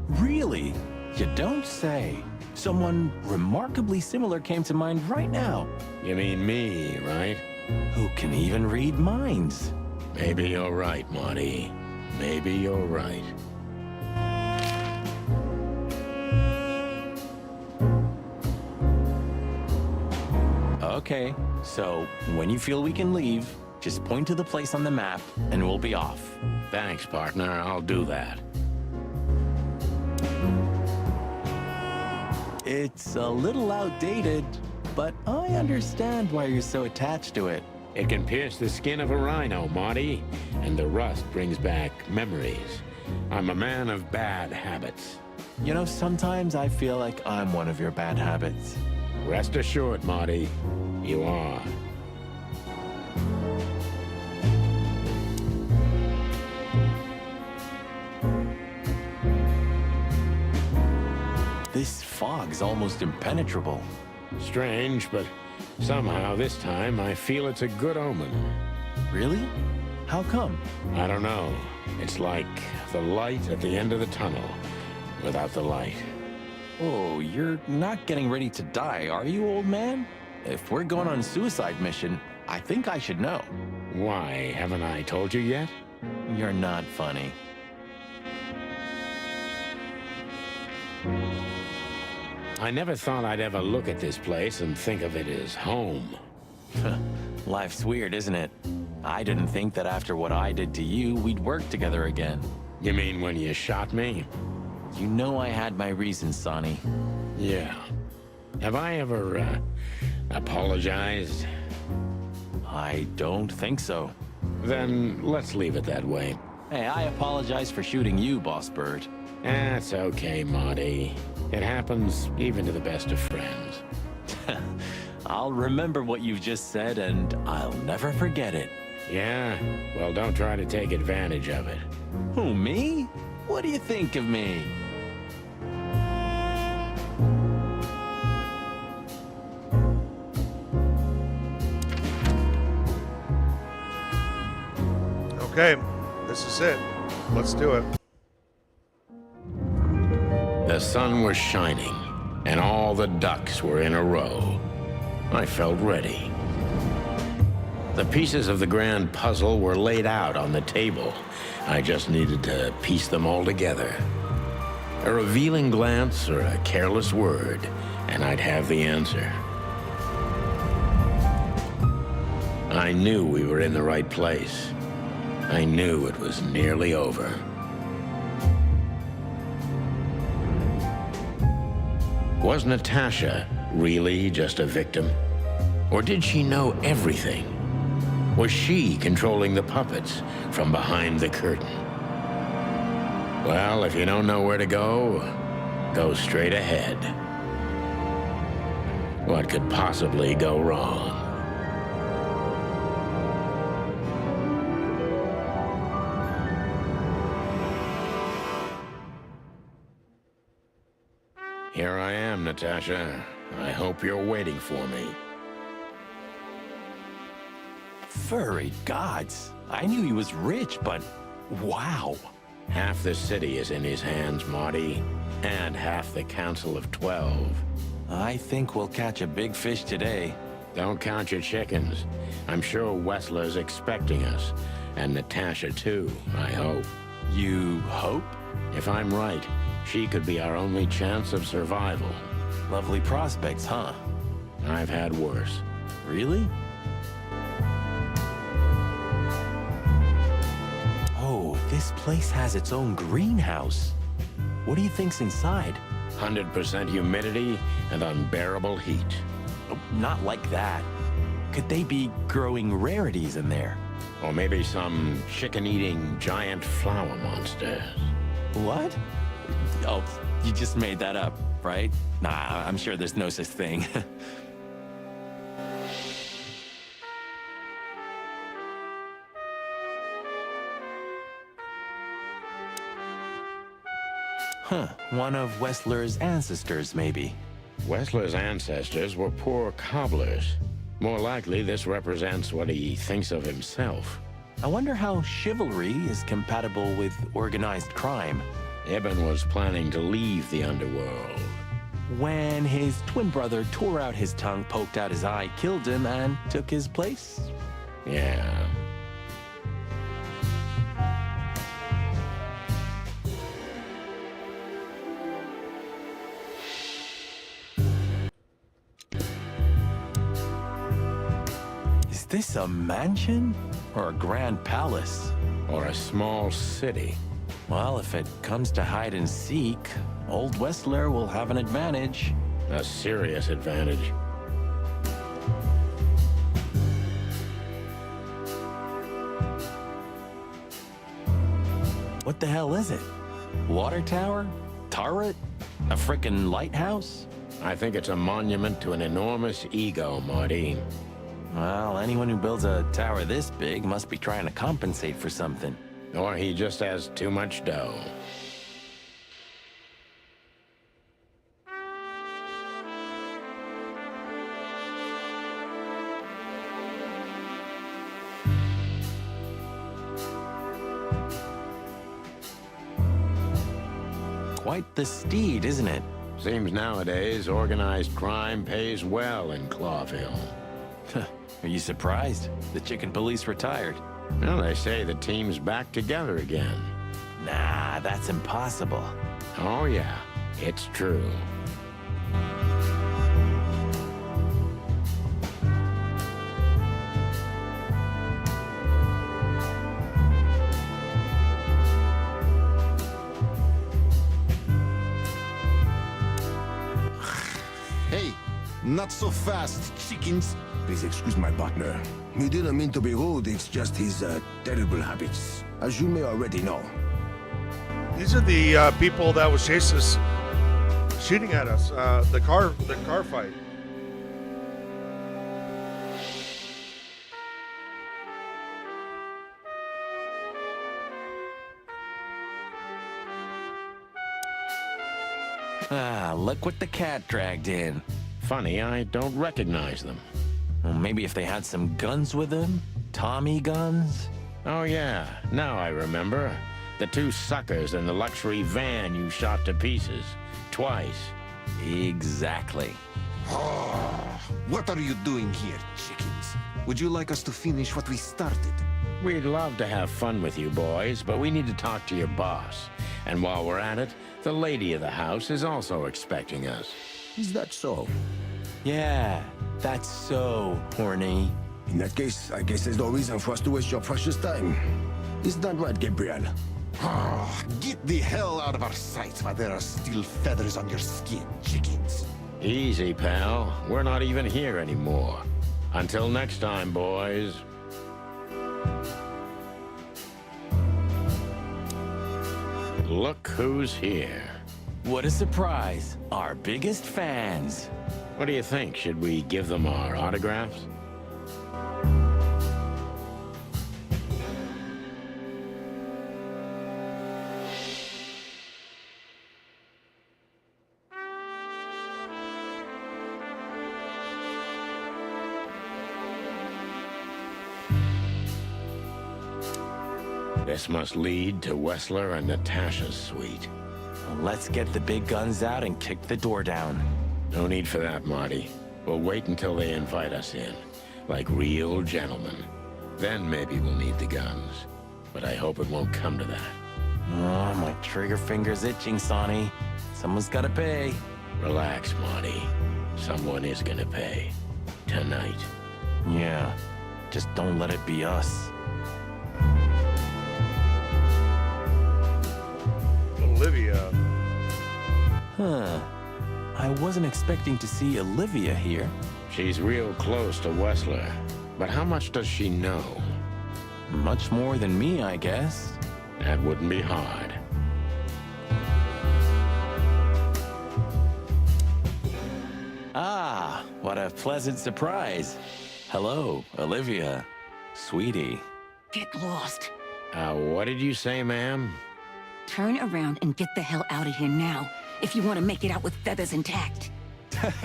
Really? You don't say. Someone remarkably similar came to mind right now. You mean me, right? Who can even read minds? Maybe you're right, Marty. Maybe you're right. Okay, so when you feel we can leave, just point to the place on the map and we'll be off. Thanks, partner. I'll do that. It's a little outdated, but I understand why you're so attached to it. It can pierce the skin of a rhino, Marty, and the rust brings back memories. I'm a man of bad habits. You know, sometimes I feel like I'm one of your bad habits. Rest assured, Marty, you are. This fog's almost impenetrable. Strange, but somehow this time I feel it's a good omen. Really? How come? I don't know. It's like the light at the end of the tunnel without the light. Oh, you're not getting ready to die, are you, old man? If we're going on a suicide mission, I think I should know. Why, haven't I told you yet? You're not funny. I never thought I'd ever look at this place and think of it as home. Life's weird, isn't it? I didn't think that after what I did to you, we'd work together again. You mean when you shot me? You know I had my reasons, Sonny. Yeah. Have I ever, apologized? I don't think so. Then let's leave it that way. Hey, I apologize for shooting you, Boss Bird. That's okay, Marty. It happens even to the best of friends. I'll remember what you've just said, and I'll never forget it. Yeah? Well, don't try to take advantage of it. Who, me? What do you think of me? Okay, this is it. Let's do it. The sun was shining, and all the ducks were in a row. I felt ready. The pieces of the grand puzzle were laid out on the table. I just needed to piece them all together. A revealing glance or a careless word, and I'd have the answer. I knew we were in the right place. I knew it was nearly over. Was Natasha really just a victim? Or did she know everything? Was she controlling the puppets from behind the curtain? Well, if you don't know where to go, go straight ahead. What could possibly go wrong? Here I am, Natasha. I hope you're waiting for me. Furry gods. I knew he was rich, but wow. Half the city is in his hands, Marty, and half the Council of 12. I think we'll catch a big fish today. Don't count your chickens. I'm sure Wessler's expecting us, and Natasha too, I hope. You hope? If I'm right, she could be our only chance of survival. Lovely prospects, huh? I've had worse. Really? Oh, this place has its own greenhouse. What do you think's inside? 100% humidity and unbearable heat. Oh, not like that. Could they be growing rarities in there? Or maybe some chicken-eating giant flower monsters. What? Oh, you just made that up, right? Nah, I'm sure there's no such thing. Huh, one of Wessler's ancestors, maybe. Wessler's ancestors were poor cobblers. More likely, this represents what he thinks of himself. I wonder how chivalry is compatible with organized crime. Ibn was planning to leave the underworld. When his twin brother tore out his tongue, poked out his eye, killed him, and took his place? Yeah. Is this a mansion? Or a grand palace? Or a small city. Well, if it comes to hide and seek, old Wessler will have an advantage. A serious advantage. What the hell is it? Water tower? Turret? A frickin' lighthouse? I think it's a monument to an enormous ego, Marty. Well, anyone who builds a tower this big must be trying to compensate for something. Or he just has too much dough. quite the steed, isn't it? Seems nowadays organized crime pays well in Clawville. Are you surprised? The chicken police retired. Well, they say the team's back together again. Nah, that's impossible. Oh yeah, it's true. Hey, not so fast, chickens. Please excuse my partner. He didn't mean to be rude, it's just his terrible habits, as you may already know. These are the people that was chasing us, shooting at us. The car fight. Ah, look what the cat dragged in. Funny, I don't recognize them. Well, maybe if they had some guns with them? Tommy guns? Oh yeah, now I remember. The two suckers in the luxury van you shot to pieces. Twice. Exactly. What are you doing here, chickens? Would you like us to finish what we started? We'd love to have fun with you boys, but we need to talk to your boss. And while we're at it, the lady of the house is also expecting us. Is that so? Yeah, that's so horny. In that case, I guess there's no reason for us to waste your precious time. Is that right, Gabriel? Get the hell out of our sights while there are still feathers on your skin, chickens. Easy, pal. We're not even here anymore. Until next time, boys. Look who's here. What a surprise. Our biggest fans. What do you think? Should we give them our autographs? This must lead to Wessler and Natasha's suite. Well, let's get the big guns out and kick the door down. No need for that, Marty. We'll wait until they invite us in, like real gentlemen. Then maybe we'll need the guns. But I hope it won't come to that. Oh, my trigger finger's itching, Sonny. Someone's gotta pay. Relax, Marty. Someone is gonna pay. Tonight. Yeah, just don't let it be us. Olivia. Huh. I wasn't expecting to see Olivia here. She's real close to Wessler. But how much does she know? Much more than me, I guess. That wouldn't be hard. Ah, what a pleasant surprise. Hello, Olivia. Sweetie. Get lost. What did you say, ma'am? Turn around and get the hell out of here now, if you want to make it out with feathers intact.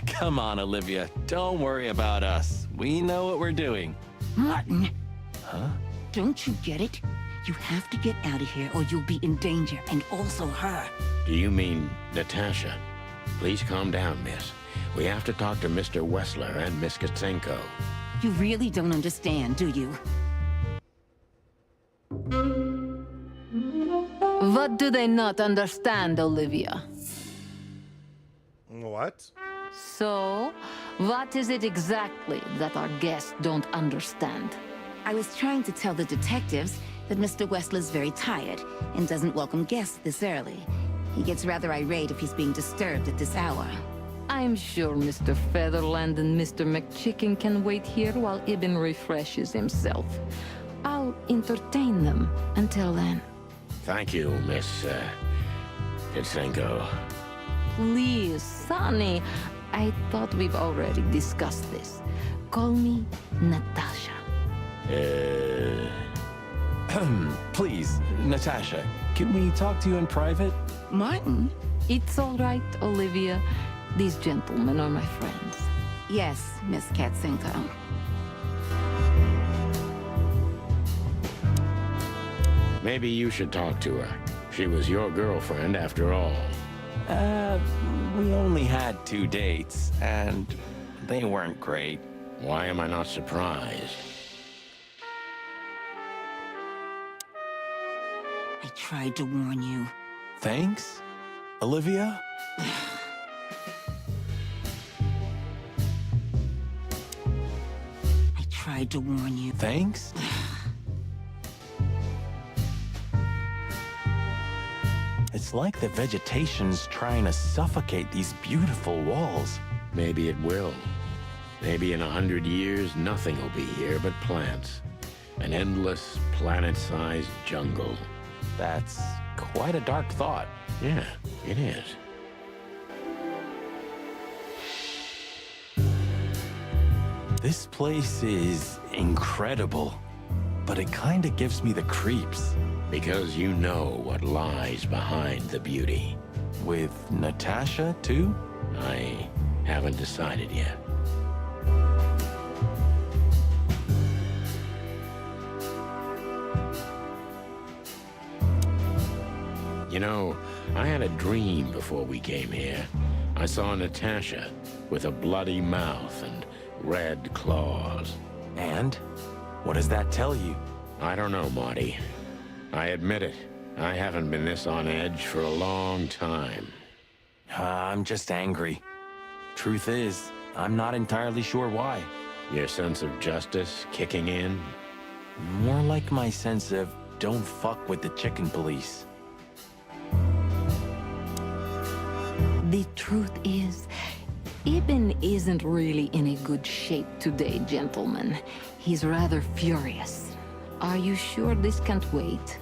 Come on, Olivia. Don't worry about us. We know what we're doing. Martin! Huh? Don't you get it? You have to get out of here or you'll be in danger, and also her. Do you mean Natasha? Please calm down, miss. We have to talk to Mr. Wessler and Miss Katsenko. You really don't understand, do you? What do they not understand, Olivia? What? So, what is it exactly that our guests don't understand? I was trying to tell the detectives that Mr. Wessler's very tired and doesn't welcome guests this early. He gets rather irate if he's being disturbed at this hour. I'm sure Mr. Featherland and Mr. McChicken can wait here while Ibn refreshes himself. I'll entertain them until then. Thank you, Miss Katsenko. Please, Sonny. I thought we've already discussed this. Call me Natasha. Please, Natasha, can we talk to you in private? Martin? It's all right, Olivia. These gentlemen are my friends. Yes, Miss Katsenko. Maybe you should talk to her. She was your girlfriend after all. We only had 2 dates, and they weren't great. Why am I not surprised? I tried to warn you. Thanks, Olivia? I tried to warn you. Thanks? It's like the vegetation's trying to suffocate these beautiful walls. Maybe it will. Maybe in 100 years, nothing will be here but plants. An endless, planet-sized jungle. That's quite a dark thought. Yeah, it is. This place is incredible, but it kinda gives me the creeps. Because you know what lies behind the beauty. With Natasha, too? I haven't decided yet. You know, I had a dream before we came here. I saw Natasha with a bloody mouth and red claws. And? What does that tell you? I don't know, Marty. I admit it. I haven't been this on edge for a long time. I'm just angry. Truth is, I'm not entirely sure why. Your sense of justice kicking in? More like my sense of don't fuck with the chicken police. The truth is, Ibn isn't really in a good shape today, gentlemen. He's rather furious. Are you sure this can't wait?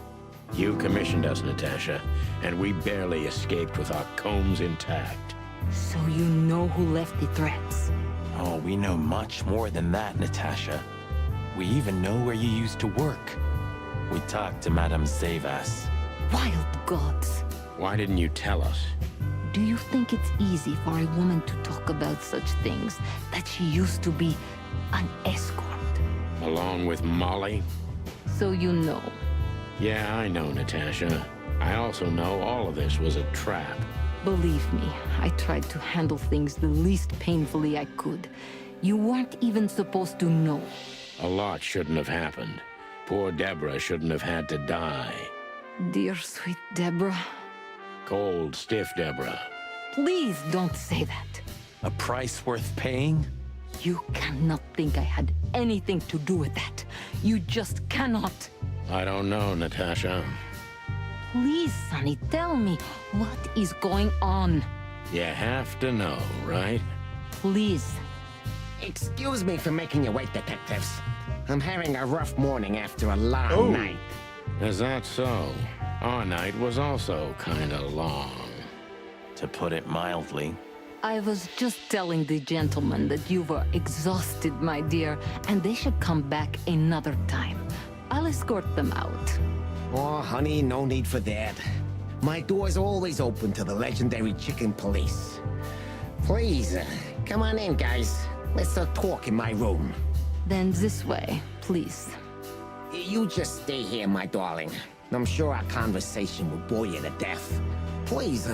You commissioned us, Natasha, and we barely escaped with our combs intact. So you know who left the threats? Oh, we know much more than that, Natasha. We even know where you used to work. We talked to Madame Zavas. Wild gods! Why didn't you tell us? Do you think it's easy for a woman to talk about such things, that she used to be an escort? Along with Molly? So you know. Yeah, I know, Natasha. I also know all of this was a trap. Believe me, I tried to handle things the least painfully I could. You weren't even supposed to know. A lot shouldn't have happened. Poor Deborah shouldn't have had to die. Dear sweet Deborah. Cold, stiff Deborah. Please don't say that. A price worth paying? You cannot think I had anything to do with that. You just cannot. I don't know, Natasha. Please, Sonny, tell me, what is going on? You have to know, right? Please. Excuse me for making you wait, detectives. I'm having a rough morning after a long night. Is that so? Our night was also kinda long. To put it mildly. I was just telling the gentlemen that you were exhausted, my dear, and they should come back another time. I'll escort them out. Oh, honey, no need for that. My door's always open to the legendary chicken police. Please, come on in, guys. Let's talk in my room. Then this way, please. You just stay here, my darling. I'm sure our conversation will bore you to death. Please,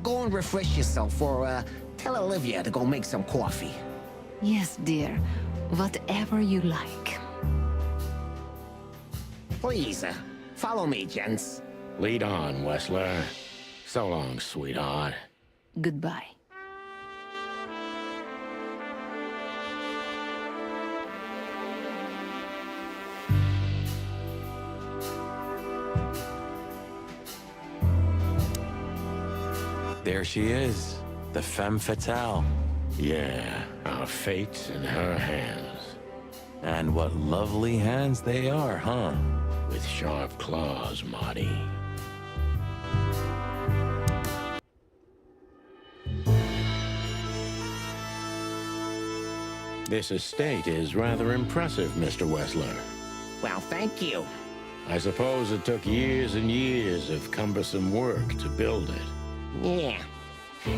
go and refresh yourself, or tell Olivia to go make some coffee. Yes, dear. Whatever you like. Please, follow me, gents. Lead on, Wessler. So long, sweetheart. Goodbye. There she is, the femme fatale. Yeah, our fate's in her hands. And what lovely hands they are, huh? With sharp claws, Marty. This estate is rather impressive, Mr. Wessler. Well, thank you. I suppose it took years and years of cumbersome work to build it. Yeah.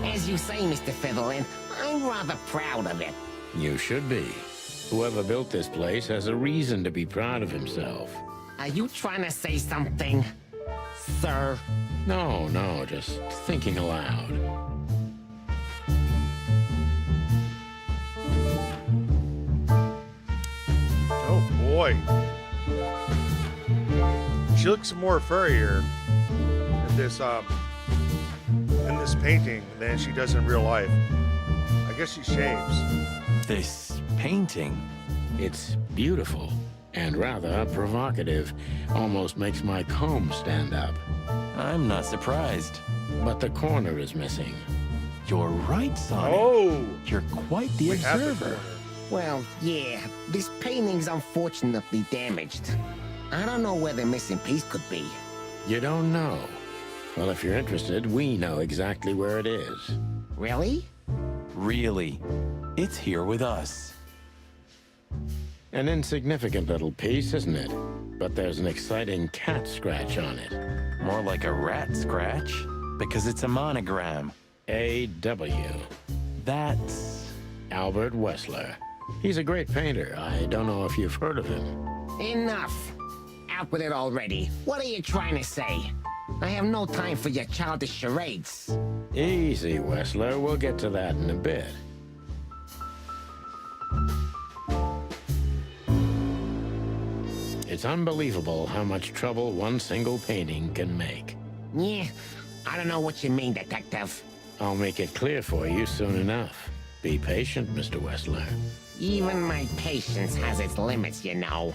As you say, Mr. Featherland, I'm rather proud of it. You should be. Whoever built this place has a reason to be proud of himself. Are you trying to say something, sir? No, just thinking aloud. Oh boy. She looks more furrier in this painting than she does in real life. I guess she shaves. This painting? It's beautiful and rather provocative. Almost makes my comb stand up. I'm not surprised. But the corner is missing. You're right, Sonny. Oh! You're quite the We have the observer. corner. Well, yeah, this painting's unfortunately damaged. I don't know where the missing piece could be. You don't know? Well, if you're interested, we know exactly where it is. Really? Really. It's here with us. An insignificant little piece, isn't it? But there's an exciting cat scratch on it. More like a rat scratch, because it's a monogram. A.W. That's... Albert Wessler. He's a great painter. I don't know if you've heard of him. Enough! Out with it already. What are you trying to say? I have no time for your childish charades. Easy, Wessler. We'll get to that in a bit. It's unbelievable how much trouble one single painting can make. Yeah, I don't know what you mean, Detective. I'll make it clear for you soon enough. Be patient, Mr. Wessler. Even my patience has its limits, you know.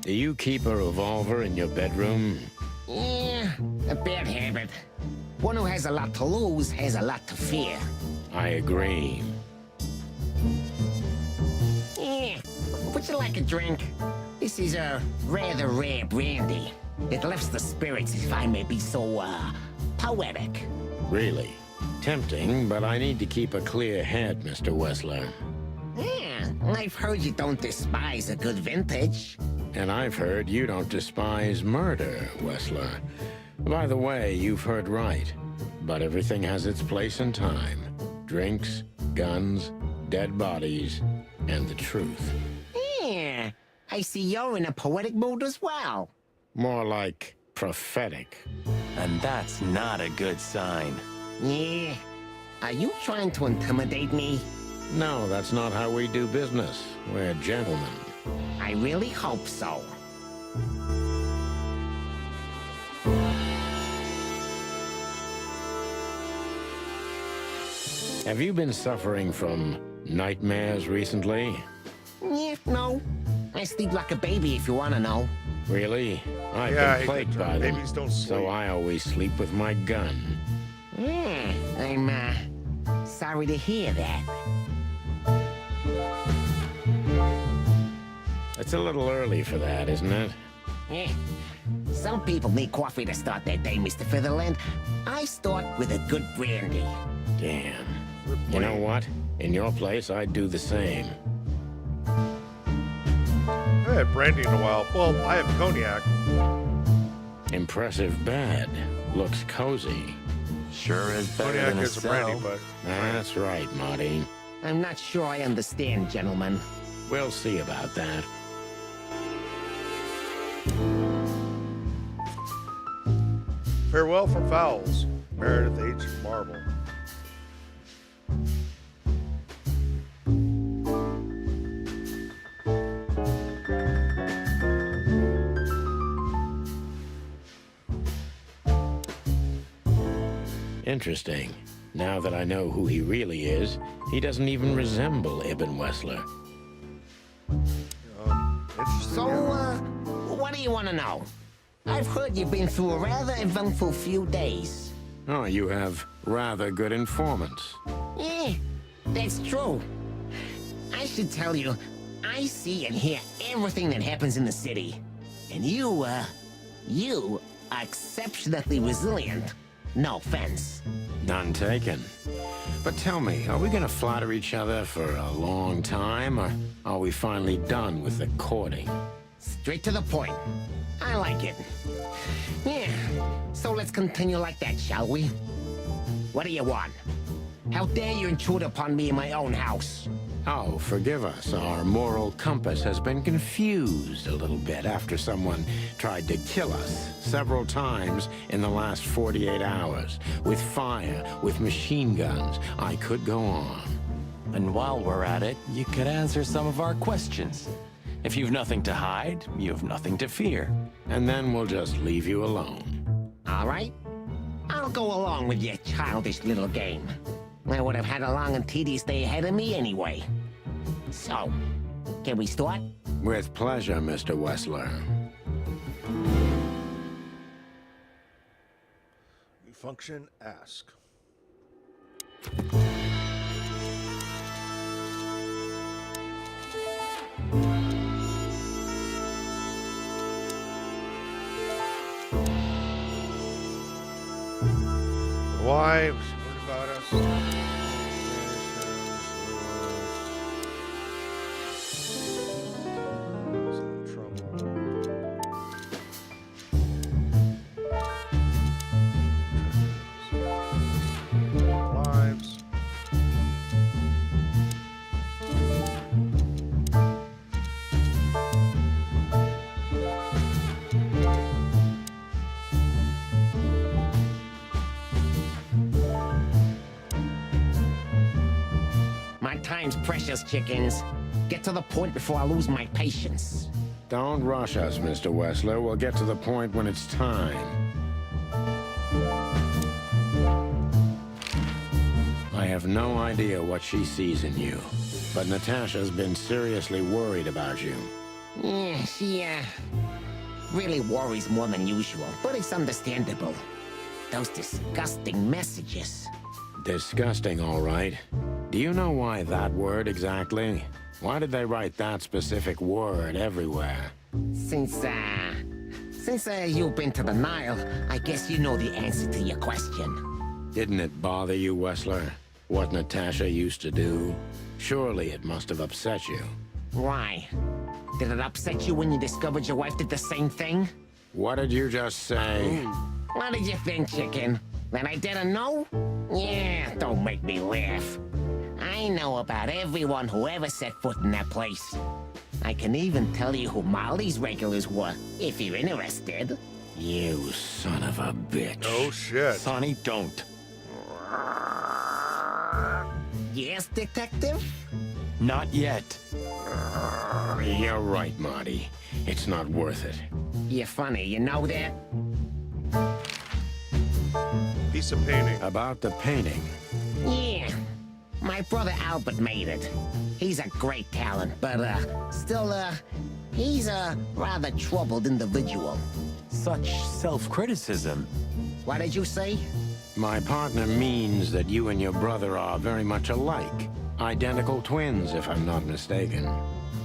Do you keep a revolver in your bedroom? Yeah, a bad habit. One who has a lot to lose has a lot to fear. I agree. Yeah, would you like a drink? This is a rather rare brandy. It lifts the spirits, if I may be so, poetic. Really? Tempting, but I need to keep a clear head, Mr. Wessler. Yeah, I've heard you don't despise a good vintage. And I've heard you don't despise murder, Wessler. By the way, you've heard right. But everything has its place and time. Drinks, guns, dead bodies, and the truth. Yeah, I see you're in a poetic mood as well. More like prophetic. And that's not a good sign. Yeah, are you trying to intimidate me? No, that's not how we do business. We're gentlemen. I really hope so. Have you been suffering from nightmares recently? Yeah, no. I sleep like a baby if you want to know. Really? I've Yeah, been plagued by them. babies don't sleep. So I always sleep with my gun. Yeah, I'm, sorry to hear that. It's a little early for that, isn't it? Eh, some people need coffee to start their day, Mr. Featherland. I start with a good brandy. Damn. You know what? In your place, I'd do the same. I haven't had brandy in a while. Well, I have cognac. Impressive bed. Looks cozy. Sure is better Cognac than a is a brandy, cell. but That's right, Marty. I'm not sure I understand, gentlemen. We'll see about that. Farewell from Fowls, Meredith H. Marble. Interesting. Now that I know who he really is, he doesn't even resemble Ibn Wessler. Interesting. So, what do you want to know? I've heard you've been through a rather eventful few days. Oh, you have rather good informants. Yeah, that's true. I should tell you, I see and hear everything that happens in the city. And you are exceptionally resilient. No offense. None taken. But tell me, are we gonna flatter each other for a long time, or are we finally done with the courting? Straight to the point. I like it. Yeah, so let's continue like that, shall we? What do you want? How dare you intrude upon me in my own house? Oh, forgive us. Our moral compass has been confused a little bit after someone tried to kill us several times in the last 48 hours. With fire, with machine guns. I could go on. And while we're at it, you could answer some of our questions. If you've nothing to hide, you've nothing to fear. And then we'll just leave you alone. All right. I'll go along with your childish little game. I would have had a long and tedious day ahead of me anyway. So, can we start? With pleasure, Mr. Wessler. Function ask. Why? Was she worried about us? Time's precious, chickens. Get to the point before I lose my patience. Don't rush us, Mr. Wessler. We'll get to the point when it's time. I have no idea what she sees in you, but Natasha's been seriously worried about you. Yeah, she, really worries more than usual, but it's understandable. Those disgusting messages. Disgusting, all right. Do you know why that word exactly? Why did they write that specific word everywhere? Since you've been to the Nile, I guess you know the answer to your question. Didn't it bother you, Wessler? What Natasha used to do? Surely it must have upset you. Why? Did it upset you when you discovered your wife did the same thing? What did you just say? What did you think, chicken? That I didn't know? Yeah, don't make me laugh. I know about everyone who ever set foot in that place. I can even tell you who Molly's regulars were, if you're interested. You son of a bitch. Oh, shit. Sonny, don't. Yes, detective? Not yet. You're right, Marty. It's not worth it. You're funny, you know that? Piece of painting. About the painting. Yeah. My brother Albert made it. He's a great talent, but, still, he's a rather troubled individual. Such self-criticism. What did you say? My partner means that you and your brother are very much alike. Identical twins, if I'm not mistaken.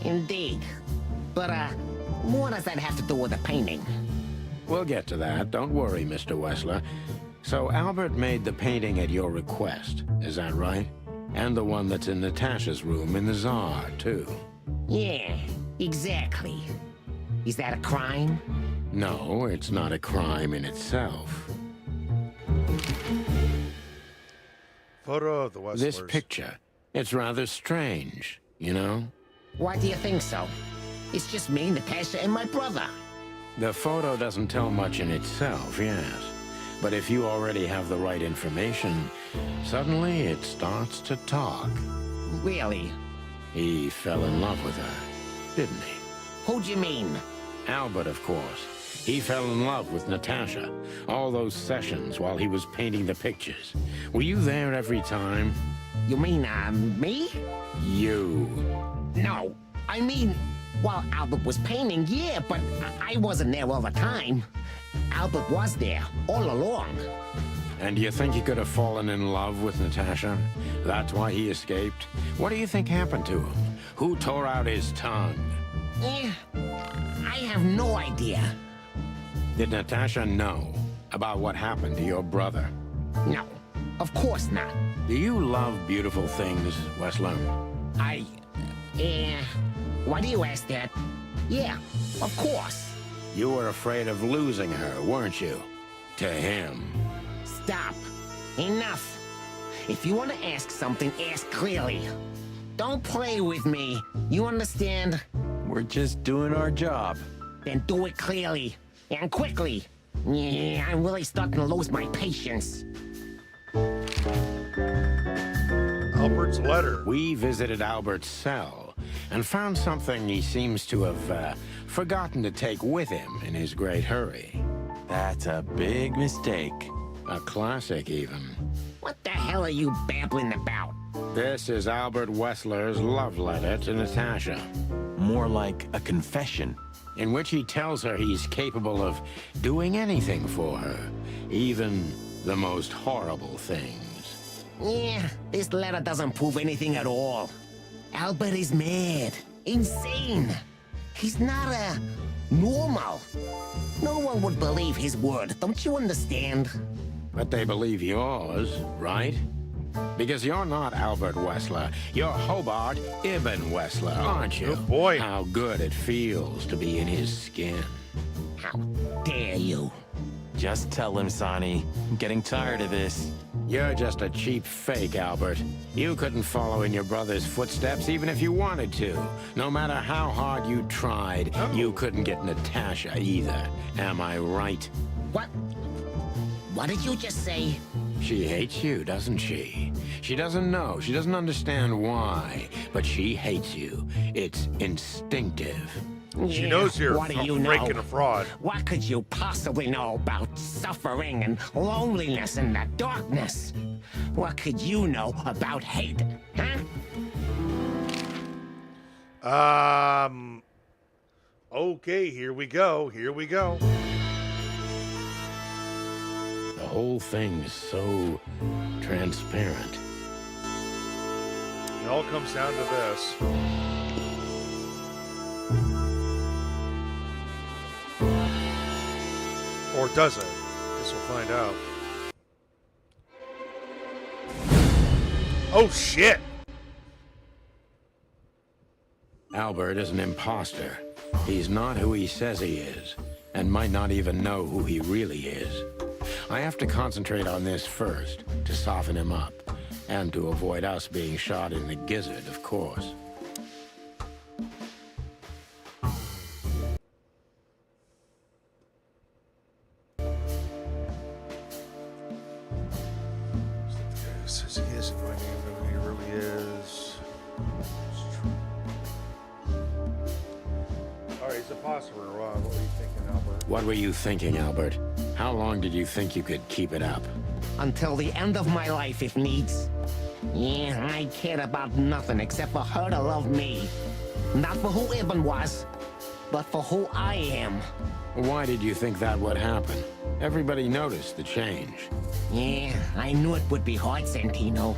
Indeed. But, what does that have to do with the painting? We'll get to that. Don't worry, Mr. Wessler. So Albert made the painting at your request, is that right? And the one that's in Natasha's room in the Tsar, too. Yeah, exactly. Is that a crime? No, it's not a crime in itself. Photo of the Westlers. This picture, it's rather strange, you know? Why do you think so? It's just me, Natasha, and my brother. The photo doesn't tell much in itself, yes. But if you already have the right information, suddenly it starts to talk. Really? He fell in love with her, didn't he? Who'd you mean? Albert, of course. He fell in love with Natasha. All those sessions while he was painting the pictures. Were you there every time? You mean, me? You. No, I mean, while Albert was painting, yeah, but I wasn't there all the time. Albert was there, all along. And do you think he could have fallen in love with Natasha? That's why he escaped? What do you think happened to him? Who tore out his tongue? I have no idea. Did Natasha know about what happened to your brother? No, of course not. Do you love beautiful things, Wessler? Why do you ask that? Yeah, of course. You were afraid of losing her, weren't you? To him. Stop. Enough. If you want to ask something, ask clearly. Don't play with me. You understand? We're just doing our job. Then do it clearly. And quickly. Yeah, I'm really starting to lose my patience. Albert's letter. We visited Albert's cell and found something he seems to have forgotten to take with him in his great hurry. That's a big mistake. A classic, even. What the hell are you babbling about? This is Albert Wessler's love letter to Natasha. More like a confession. In which he tells her he's capable of doing anything for her, even the most horrible things. Yeah, this letter doesn't prove anything at all. Albert is mad. Insane. He's not normal. No one would believe his word, don't you understand? But they believe yours, right? Because you're not Albert Wessler. You're Hobart Ibn Wessler, aren't you? Good boy. How good it feels to be in his skin. How dare you? Just tell him, Sonny. I'm getting tired of this. You're just a cheap fake, Albert. You couldn't follow in your brother's footsteps even if you wanted to. No matter how hard you tried, you couldn't get Natasha either. Am I right? What? What did you just say? She hates you, doesn't she? She doesn't know. She doesn't understand why. But she hates you. It's instinctive. She knows you're what do you know? breaking a fraud. What could you possibly know about suffering and loneliness and the darkness? What could you know about hate, huh? Okay, here we go. Here we go. The whole thing's so transparent. It all comes down to this. Or does it? Guess we'll find out. Oh, shit! Albert is an imposter. He's not who he says he is, and might not even know who he really is. I have to concentrate on this first, to soften him up, and to avoid us being shot in the gizzard, of course. Says he isn't my name, but he really is. Alright, he's a imposter. What were you thinking, Albert? What were you thinking, Albert? How long did you think you could keep it up? Until the end of my life, if needs. Yeah, I cared about nothing except for her to love me. Not for who Ibn was, but for who I am. Why did you think that would happen? Everybody noticed the change. Yeah, I knew it would be hard, Santino.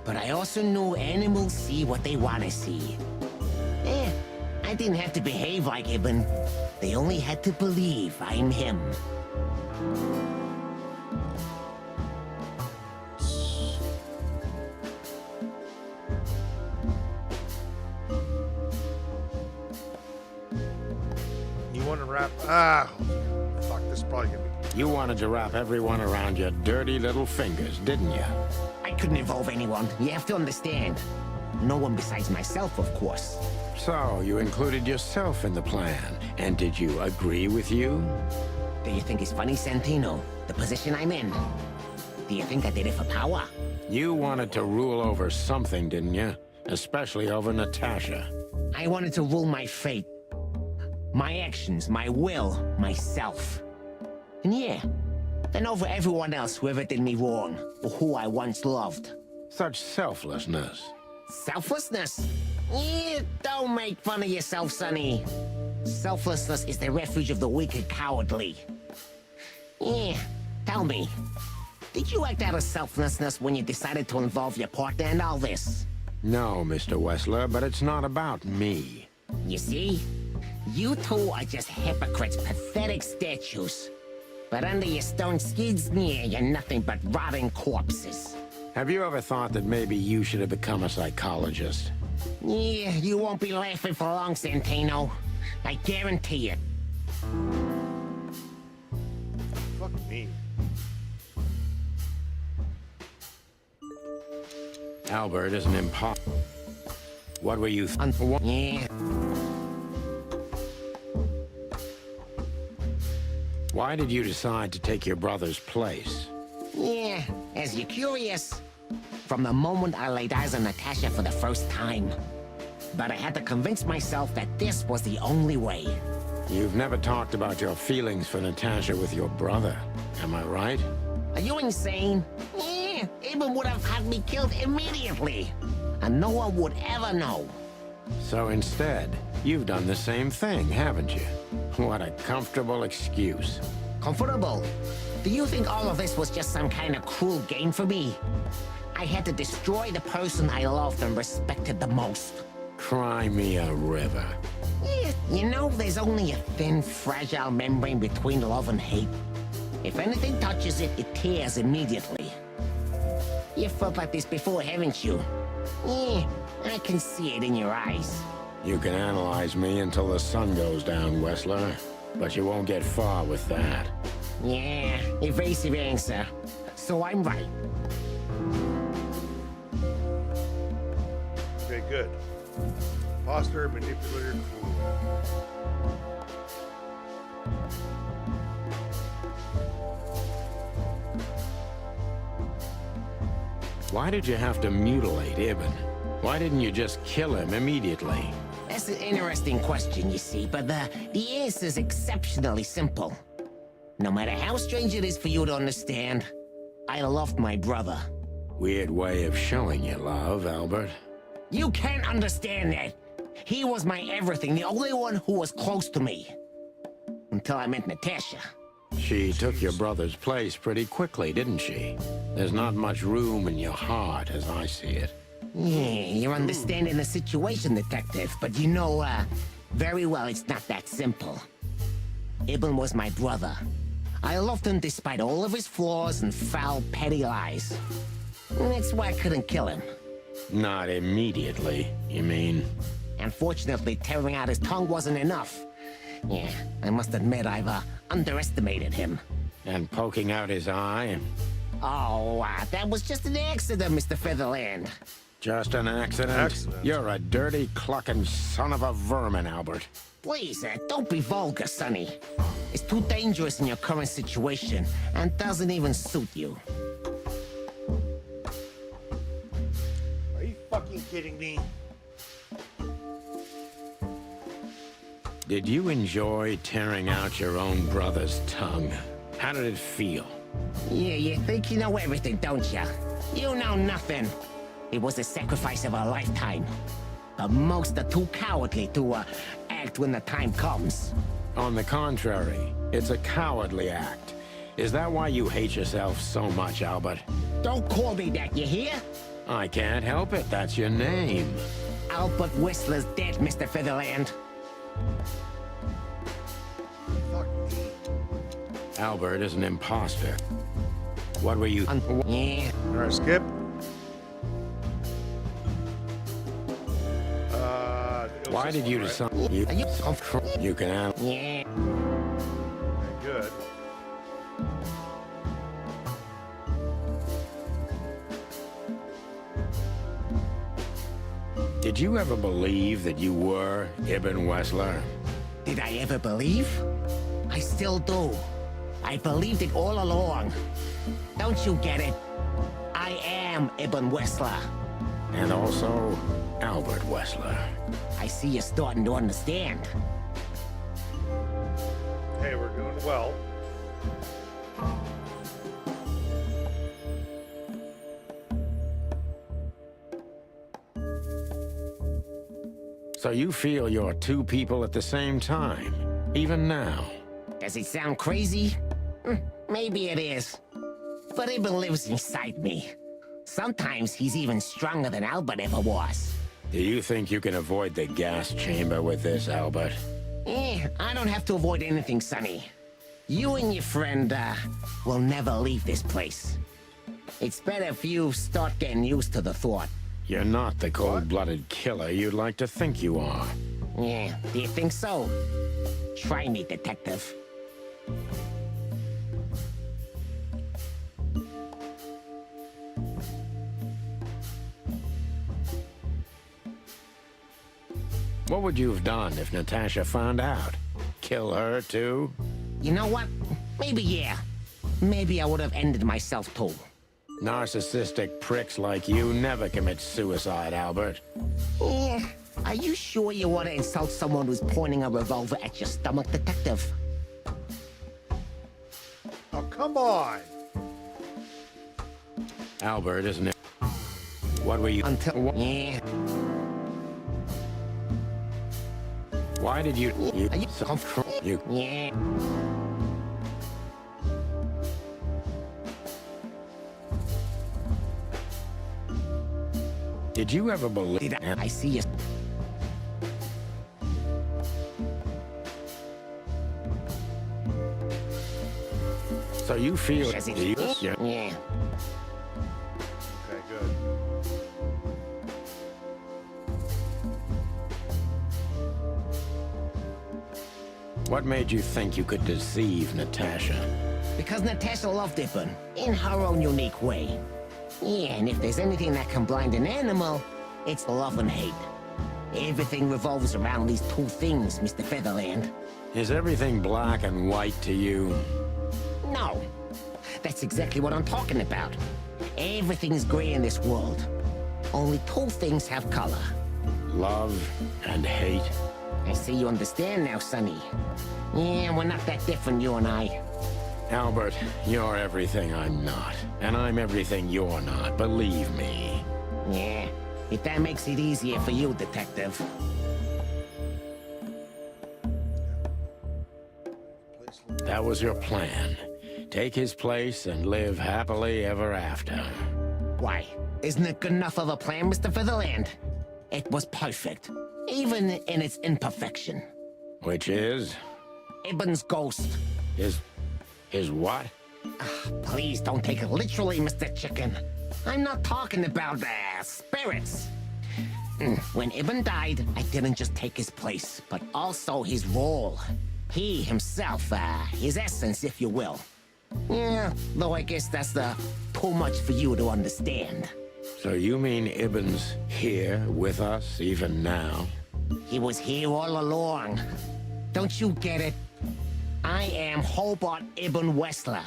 But I also knew animals see what they want to see. Eh, I didn't have to behave like Ibn. They only had to believe I'm him. You want to wrap? Fuck, this is probably gonna be. You wanted to wrap everyone around your dirty little fingers, didn't you? I couldn't involve anyone. You have to understand. No one besides myself, of course. So, you included yourself in the plan, and did you agree with you? Do you think it's funny, Santino? The position I'm in? Do you think I did it for power? You wanted to rule over something, didn't you? Especially over Natasha. I wanted to rule my fate. My actions, my will, myself. And yeah, then over everyone else who ever did me wrong, or who I once loved. Such selflessness. Selflessness? Yeah, don't make fun of yourself, Sonny. Selflessness is the refuge of the weak and cowardly. Yeah, tell me, did you act out of selflessness when you decided to involve your partner in all this? No, Mr. Wessler, but it's not about me. You see? You two are just hypocrites, pathetic statues. But under your stone skids, yeah, you're nothing but rotting corpses. Have you ever thought that maybe you should have become a psychologist? Yeah, you won't be laughing for long, Santino. I guarantee it. Fuck me. Albert is an imposter. What were you... Yeah. Why did you decide to take your brother's place? Yeah, as you're curious, from the moment I laid eyes on Natasha for the first time. But I had to convince myself that this was the only way. You've never talked about your feelings for Natasha with your brother, am I right? Are you insane? Yeah, Abel would have had me killed immediately. And no one would ever know. So instead, you've done the same thing, haven't you? What a comfortable excuse. Comfortable? Do you think all of this was just some kind of cruel game for me? I had to destroy the person I loved and respected the most. Cry me a river. Yeah, you know, there's only a thin, fragile membrane between love and hate. If anything touches it, it tears immediately. You felt like this before, haven't you? Yeah, I can see it in your eyes. You can analyze me until the sun goes down, Wessler. But you won't get far with that. Yeah, evasive answer. So I'm right. Okay, good. Foster, manipulator, cool. Why did you have to mutilate Ibn? Why didn't you just kill him immediately? That's an interesting question, you see, but the answer is exceptionally simple. No matter how strange it is for you to understand, I loved my brother. Weird way of showing your love, Albert. You can't understand that. He was my everything, the only one who was close to me. Until I met Natasha. She took your brother's place pretty quickly, didn't she? There's not much room in your heart, as I see it. Yeah, you're understanding the situation, Detective, but you know, very well it's not that simple. Ibn was my brother. I loved him despite all of his flaws and foul, petty lies. And that's why I couldn't kill him. Not immediately, you mean? Unfortunately, tearing out his tongue wasn't enough. Yeah, I must admit I've underestimated him. And poking out his eye? Oh, that was just an accident, Mr. Featherland. Just an accident? You're a dirty, clucking son of a vermin, Albert. Please, don't be vulgar, Sonny. It's too dangerous in your current situation, and doesn't even suit you. Are you fucking kidding me? Did you enjoy tearing out your own brother's tongue? How did it feel? Yeah, you think you know everything, don't you? You know nothing. It was the sacrifice of a lifetime. But most are too cowardly to act when the time comes. On the contrary, it's a cowardly act. Is that why you hate yourself so much, Albert? Don't call me that, you hear? I can't help it. That's your name. Albert Whistler's dead, Mr. Featherland. Albert is an imposter. What were you... Yeah. Alright, skip. Why did you decide... You can... Yeah. Okay, good. Did you ever believe that you were Ibn Wessler? Did I ever believe? I still do. I believed it all along. Don't you get it? I am Ibn Wessler. And also, Albert Wessler. I see you're starting to understand. Hey, we're doing well. So you feel you're two people at the same time, even now? Does it sound crazy? Maybe it is. But Ibn lives inside me. Sometimes he's even stronger than Albert ever was. Do you think you can avoid the gas chamber with this, Albert? I don't have to avoid anything, Sonny. You and your friend, will never leave this place. It's better if you start getting used to the thought. You're not the cold-blooded killer you'd like to think you are. Yeah, do you think so? Try me, Detective. What would you have done if Natasha found out? Kill her, too? You know what? Maybe yeah. Maybe I would have ended myself too. Narcissistic pricks like you never commit suicide, Albert. Yeah. Are you sure you want to insult someone who's pointing a revolver at your stomach, Detective? Oh, come on! Albert, isn't it? What were you... Until... Yeah. Why did you... Are you comfortable? You... Yeah. Did you ever believe... I see you... So you feel... Yeah. Okay, good. What made you think you could deceive Natasha? Because Natasha loved Ibn, in her own unique way. Yeah, and if there's anything that can blind an animal, it's love and hate. Everything revolves around these two things, Mr. Featherland. Is everything black and white to you? No. That's exactly what I'm talking about. Everything's gray in this world. Only two things have color. Love and hate. I see you understand now, Sonny. Yeah, we're not that different, you and I. Albert, you're everything I'm not. And I'm everything you're not, believe me. Yeah, if that makes it easier for you, Detective. That was your plan. Take his place and live happily ever after. Why? Isn't it good enough of a plan, Mr. Featherland? It was perfect, even in its imperfection. Which is? Ibn's ghost. His what? Please don't take it literally, Mr. Chicken. I'm not talking about spirits. When Ibn died, I didn't just take his place, but also his role. He himself, his essence, if you will. Yeah, though I guess that's too much for you to understand. So you mean Ibn's here with us even now? He was here all along. Don't you get it? I am Hobart Ibn Wessler.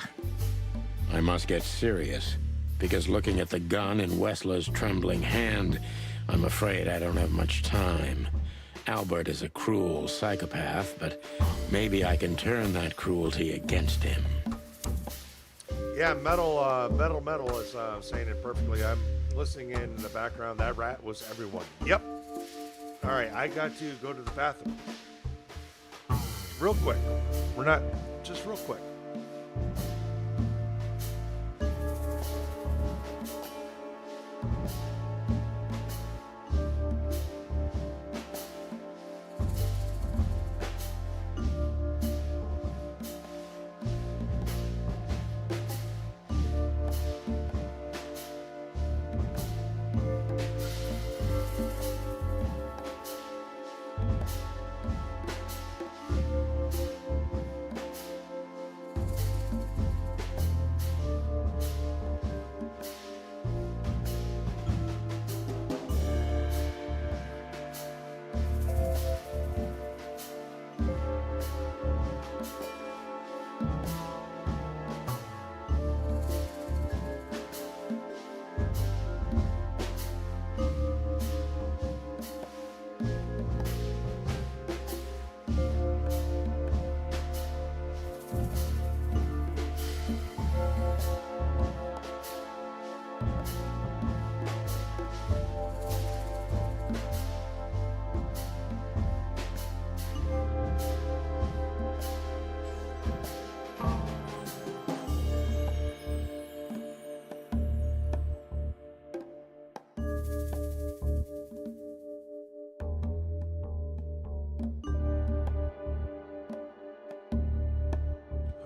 I must get serious, because looking at the gun in Wessler's trembling hand, I'm afraid I don't have much time. Albert is a cruel psychopath, but maybe I can turn that cruelty against him. Yeah, Metal is saying it perfectly. I'm listening in the background. That rat was everyone. Yep. All right, I got to go to the bathroom. Real quick. We're not... Just real quick.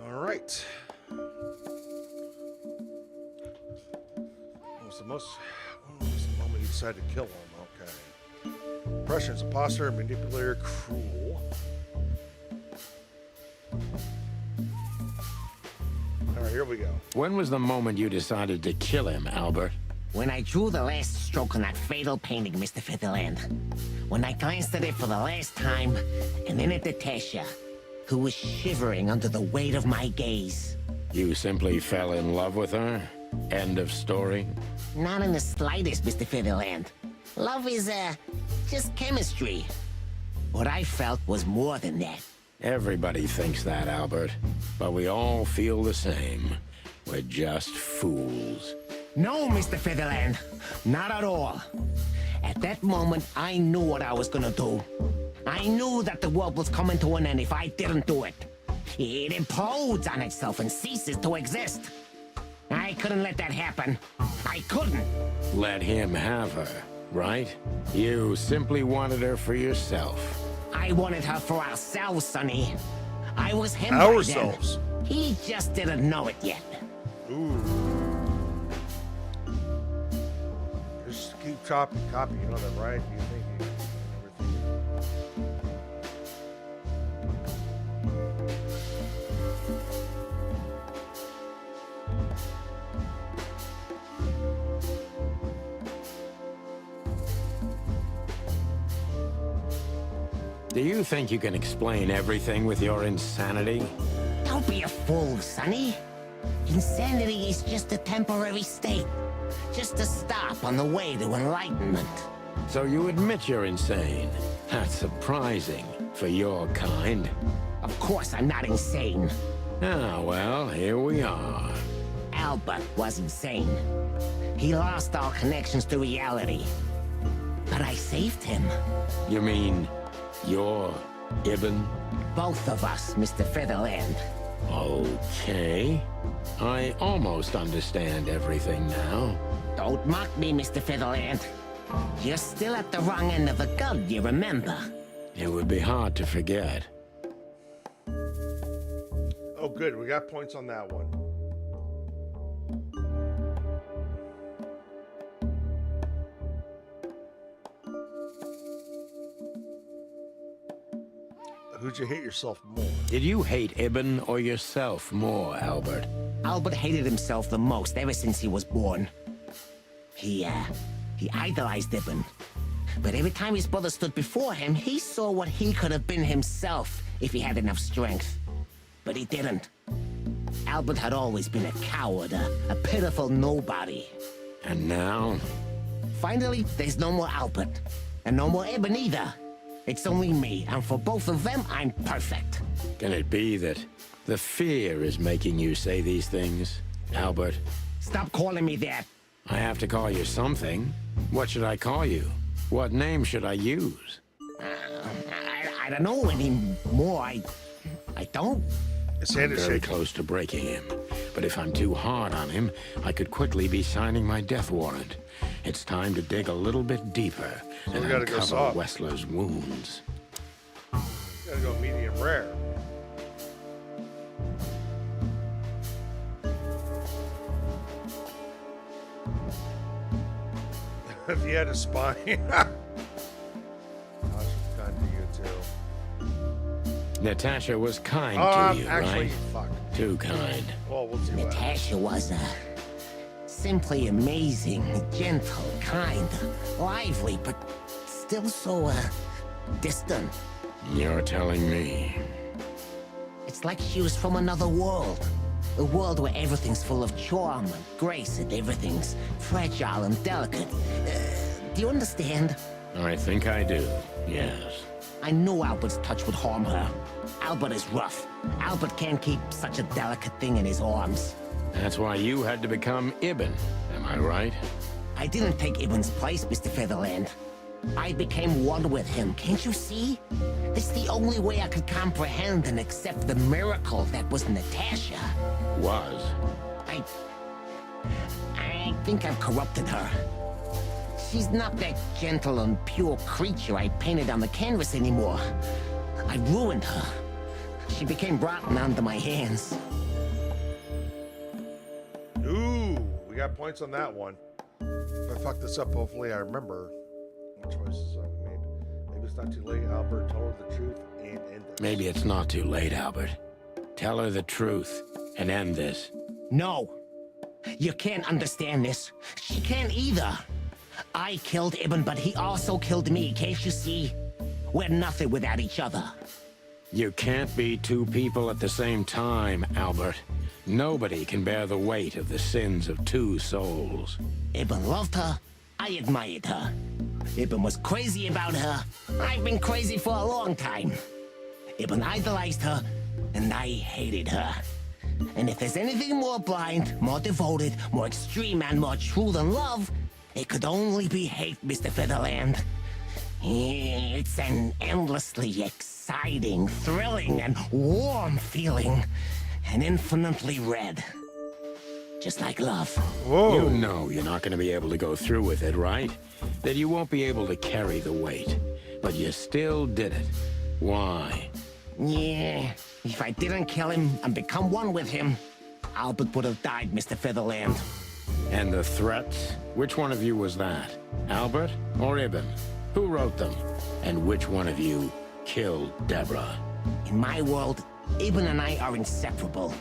Right. What was the moment you decided to kill him? Okay. Impressions, imposter, manipulator, cruel. All right, here we go. When was the moment you decided to kill him, Albert? When I drew the last stroke on that fatal painting, Mr. Featherland. When I glanced at it for the last time, and then at Natasha, who was shivering under the weight of my gaze. You simply fell in love with her? End of story? Not in the slightest, Mr. Featherland. Love is, just chemistry. What I felt was more than that. Everybody thinks that, Albert. But we all feel the same. We're just fools. No, Mr. Featherland. Not at all. At that moment, I knew what I was gonna do. I knew that the world was coming to an end if I didn't do it. It implodes on itself and ceases to exist. I couldn't let that happen. I couldn't. Let him have her, right? You simply wanted her for yourself. I wanted her for ourselves, Sonny. I was him Ourselves. by then. He just didn't know it yet. Ooh. Just keep copying, you know that, right? You think you everything. Do you think you can explain everything with your insanity? Don't be a fool, Sonny. Insanity is just a temporary state. Just a stop on the way to enlightenment. So you admit you're insane. That's surprising for your kind. Of course I'm not insane. Ah, well, here we are. Albert was insane. He lost all connections to reality. But I saved him. You mean you're Ibn? Both of us, Mr. Featherland. Okay. I almost understand everything now. Don't mock me, Mr. Featherland. You're still at the wrong end of the gun, you remember? It would be hard to forget. Oh, good. We got points on that one. Who'd you hate yourself more? Did you hate Ibn or yourself more, Albert? Albert hated himself the most ever since he was born. He idolized Ibn. But every time his brother stood before him, he saw what he could have been himself if he had enough strength. But he didn't. Albert had always been a coward, a pitiful nobody. And now? Finally, there's no more Albert. And no more Ibn either. It's only me, and for both of them, I'm perfect. Can it be that the fear is making you say these things, Albert? Stop calling me that. I have to call you something. What should I call you? What name should I use? I don't know anymore. I don't. His hand I'm is very shaking. close to breaking him. But if I'm too hard on him, I could quickly be signing my death warrant. It's time to dig a little bit deeper and we gotta go uncover soft. Wessler's wounds. Gotta go medium rare. If you had a spine. I was kind to you too. Natasha was kind Oh, to you, actually, right? fuck. Too kind. Well, we'll do that. Natasha was simply amazing, gentle, kind, lively, but still so distant. You're telling me. It's like she was from another world. A world where everything's full of charm and grace and everything's fragile and delicate. Do you understand? I think I do, yes. I knew Albert's touch would harm her. Albert is rough. Albert can't keep such a delicate thing in his arms. That's why you had to become Ibn, am I right? I didn't take Ibn's place, Mr. Featherland. I became one with him, can't you see? It's the only way I could comprehend and accept the miracle that was Natasha. Was. I think I've corrupted her. She's not that gentle and pure creature I painted on the canvas anymore. I ruined her. She became rotten under my hands. Ooh, we got points on that one. If I fuck this up, hopefully I remember what choices I've made. Maybe it's not too late, Albert. Tell her the truth and end this. Maybe it's not too late, Albert. Tell her the truth and end this. No. You can't understand this. She can't either. I killed Ibn, but he also killed me. Can't you see? We're nothing without each other. You can't be two people at the same time, Albert. Nobody can bear the weight of the sins of two souls. Ibn loved her. I admired her. Ibn was crazy about her. I've been crazy for a long time. Ibn idolized her, and I hated her. And if there's anything more blind, more devoted, more extreme, and more true than love, it could only be hate, Mr. Featherland. It's an endlessly exciting, thrilling, and warm feeling. And infinitely red. Just like love. Whoa. You know you're not going to be able to go through with it, right? That you won't be able to carry the weight. But you still did it. Why? Yeah, if I didn't kill him and become one with him, Albert would have died, Mr. Featherland. And the threats? Which one of you was that? Albert or Ibn? Who wrote them? And which one of you killed Deborah? In my world, Ibn and I are inseparable.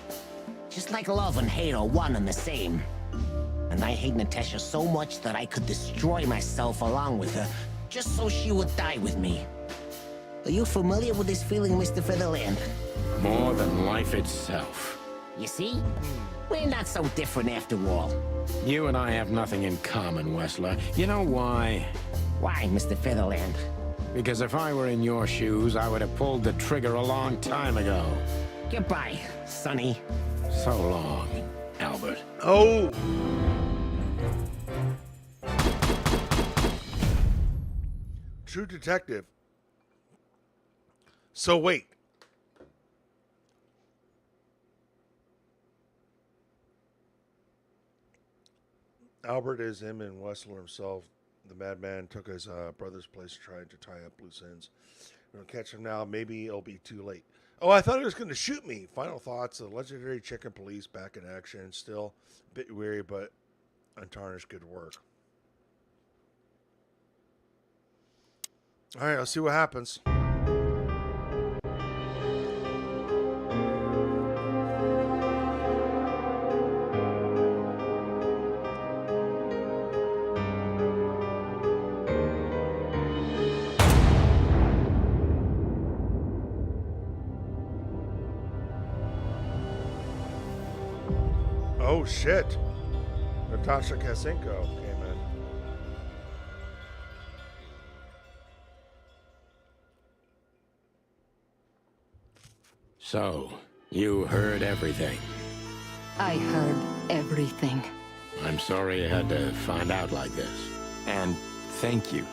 Just like love and hate are one and the same. And I hate Natasha so much that I could destroy myself along with her, just so she would die with me. Are you familiar with this feeling, Mr. Featherland? More than life itself. You see? We're not so different after all. You and I have nothing in common, Wessler. You know why? Why, Mr. Featherland? Because if I were in your shoes, I would have pulled the trigger a long time ago. Goodbye, Sonny. So long, Albert. Oh! True detective. So wait. Albert is him and Wessler himself. The madman took his brother's place trying to tie up loose ends. We're going to catch him now. Maybe it'll be too late. Oh, I thought he was going to shoot me. Final thoughts. The legendary chicken police back in action. Still a bit weary, but untarnished good work. All right, let's see what happens. Oh shit! Natasha Kasenko came in. So, you heard everything. I heard everything. I'm sorry you had to find out like this. And thank you.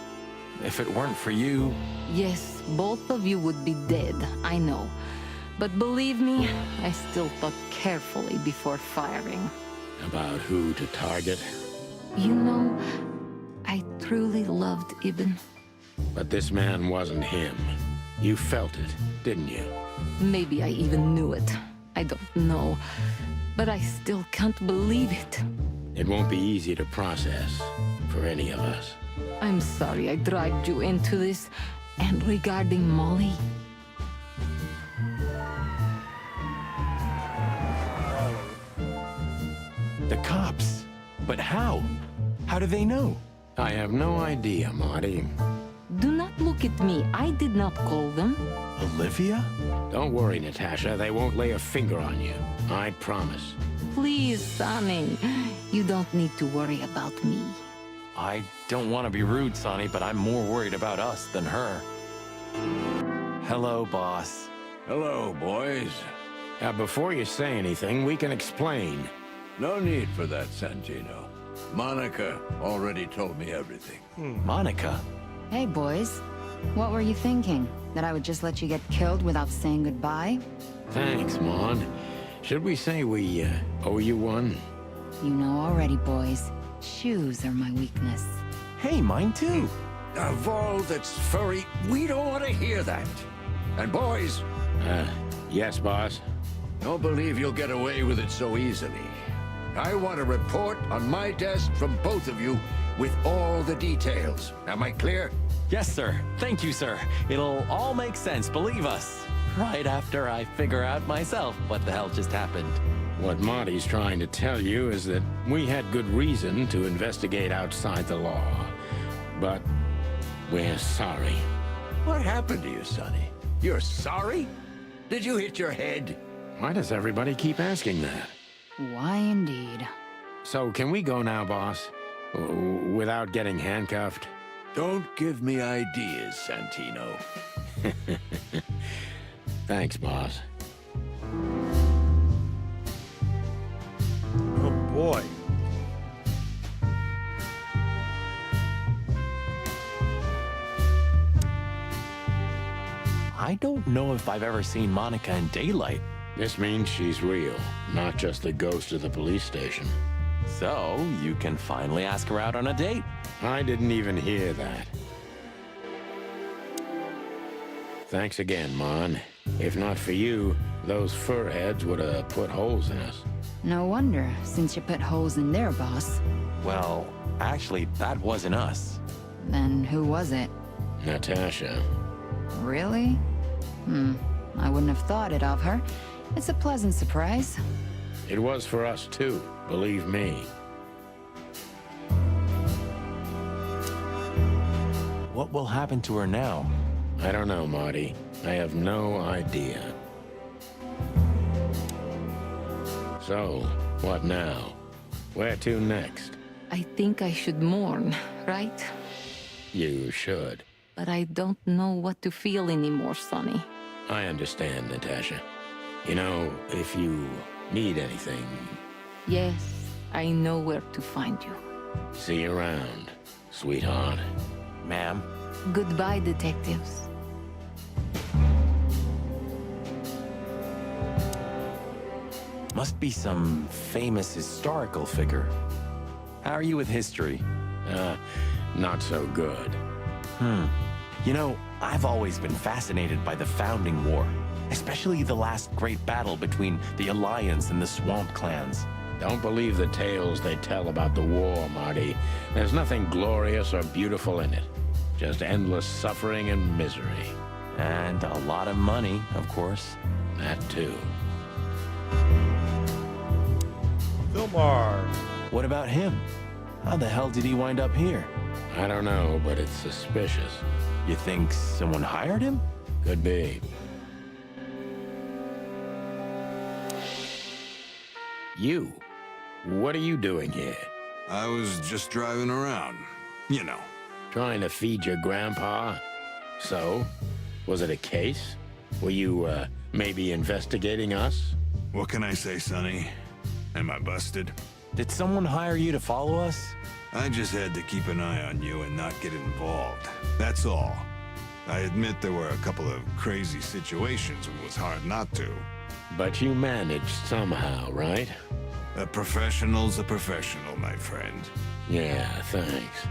If it weren't for you... Yes, both of you would be dead, I know. But believe me, I still thought carefully before firing. About who to target? You know, I truly loved Ibn. But this man wasn't him. You felt it, didn't you? Maybe I even knew it. I don't know. But I still can't believe it. It won't be easy to process for any of us. I'm sorry I dragged you into this. And regarding Molly... The cops? But how? How do they know? I have no idea, Marty. Do not look at me. I did not call them. Olivia? Don't worry, Natasha. They won't lay a finger on you. I promise. Please, Sonny. You don't need to worry about me. I don't want to be rude, Sonny, but I'm more worried about us than her. Hello, boss. Hello, boys. Now, before you say anything, we can explain. No need for that, Santino. Monica already told me everything. Monica? Hey, boys. What were you thinking? That I would just let you get killed without saying goodbye? Thanks, Mon. Should we say we owe you one? You know already, boys. Shoes are my weakness. Hey, mine too. Of all that's furry, we don't want to hear that. And boys... Yes, boss? Don't believe you'll get away with it so easily. I want a report on my desk from both of you with all the details. Am I clear? Yes, sir. Thank you, sir. It'll all make sense, believe us. Right after I figure out myself what the hell just happened. What Marty's trying to tell you is that we had good reason to investigate outside the law. But we're sorry. What happened to you, Sonny? You're sorry? Did you hit your head? Why does everybody keep asking that? Why indeed? So can we go now, boss? Without getting handcuffed? Don't give me ideas, Santino. Thanks, boss. Oh boy. I don't know if I've ever seen Monica in daylight. This means she's real, not just the ghost of the police station. So, you can finally ask her out on a date. I didn't even hear that. Thanks again, Mon. If not for you, those fur heads would have put holes in us. No wonder, since you put holes in their boss. Well, actually, that wasn't us. Then who was it? Natasha. Really? I wouldn't have thought it of her. It's a pleasant surprise. It was for us too, believe me. What will happen to her now? I don't know, Marty. I have no idea. So, what now? Where to next? I think I should mourn, right? You should. But I don't know what to feel anymore, Sonny. I understand, Natasha. You know, if you need anything... Yes, I know where to find you. See you around, sweetheart. Ma'am. Goodbye, detectives. Must be some famous historical figure. How are you with history? Not so good. You know, I've always been fascinated by the Founding War, especially the last great battle between the Alliance and the Swamp Clans. Don't believe the tales they tell about the war, Marty. There's nothing glorious or beautiful in it. Just endless suffering and misery. And a lot of money, of course. That too. Filmar. What about him? How the hell did he wind up here? I don't know, but it's suspicious. You think someone hired him? Could be. You? What are you doing here? I was just driving around. You know. Trying to feed your grandpa? So? Was it a case? Were you, maybe investigating us? What can I say, Sonny? Am I busted? Did someone hire you to follow us? I just had to keep an eye on you and not get involved. That's all. I admit there were a couple of crazy situations it was hard not to. But you managed somehow, right? A professional's a professional, my friend. Yeah, thanks.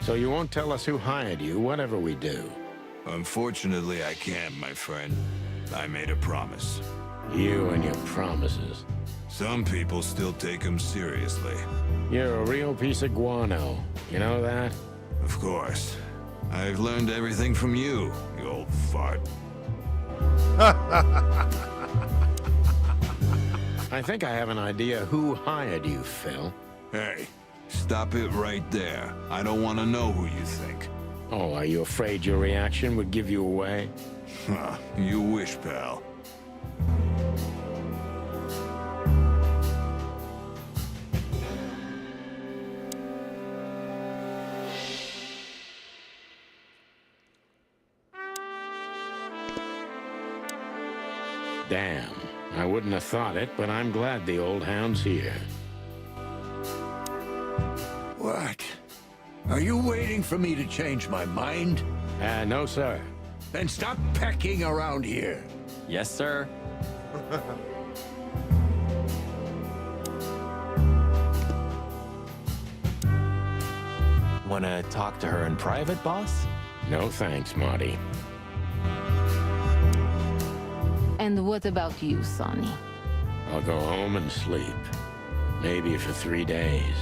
So you won't tell us who hired you, whatever we do? Unfortunately, I can't, my friend. I made a promise. You and your promises. Some people still take them seriously. You're a real piece of guano. You know that? Of course. I've learned everything from you, you old fart. I think I have an idea who hired you, Phil. Hey, stop it right there. I don't want to know who you think. Oh, are you afraid your reaction would give you away? Huh, you wish, pal. Damn, I wouldn't have thought it, but I'm glad the old hound's here. What? Are you waiting for me to change my mind? No, sir. Then stop pecking around here. Yes, sir. Wanna talk to her in private, boss? No thanks, Marty. And what about you, Sonny? I'll go home and sleep. Maybe for 3 days.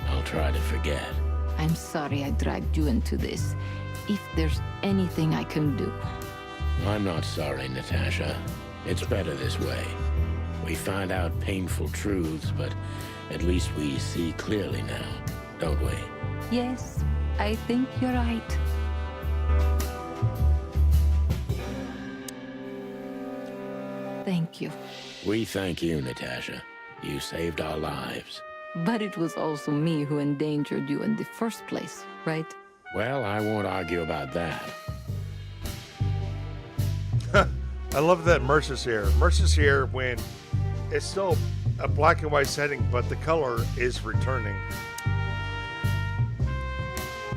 I'll try to forget. I'm sorry I dragged you into this. If there's anything I can do. I'm not sorry, Natasha. It's better this way. We find out painful truths, but at least we see clearly now, don't we? Yes, I think you're right. Thank you. We thank you, Natasha. You saved our lives. But it was also me who endangered you in the first place, right? Well, I won't argue about that. I love that Merce is here. Merce is here when it's still a black and white setting, but the color is returning.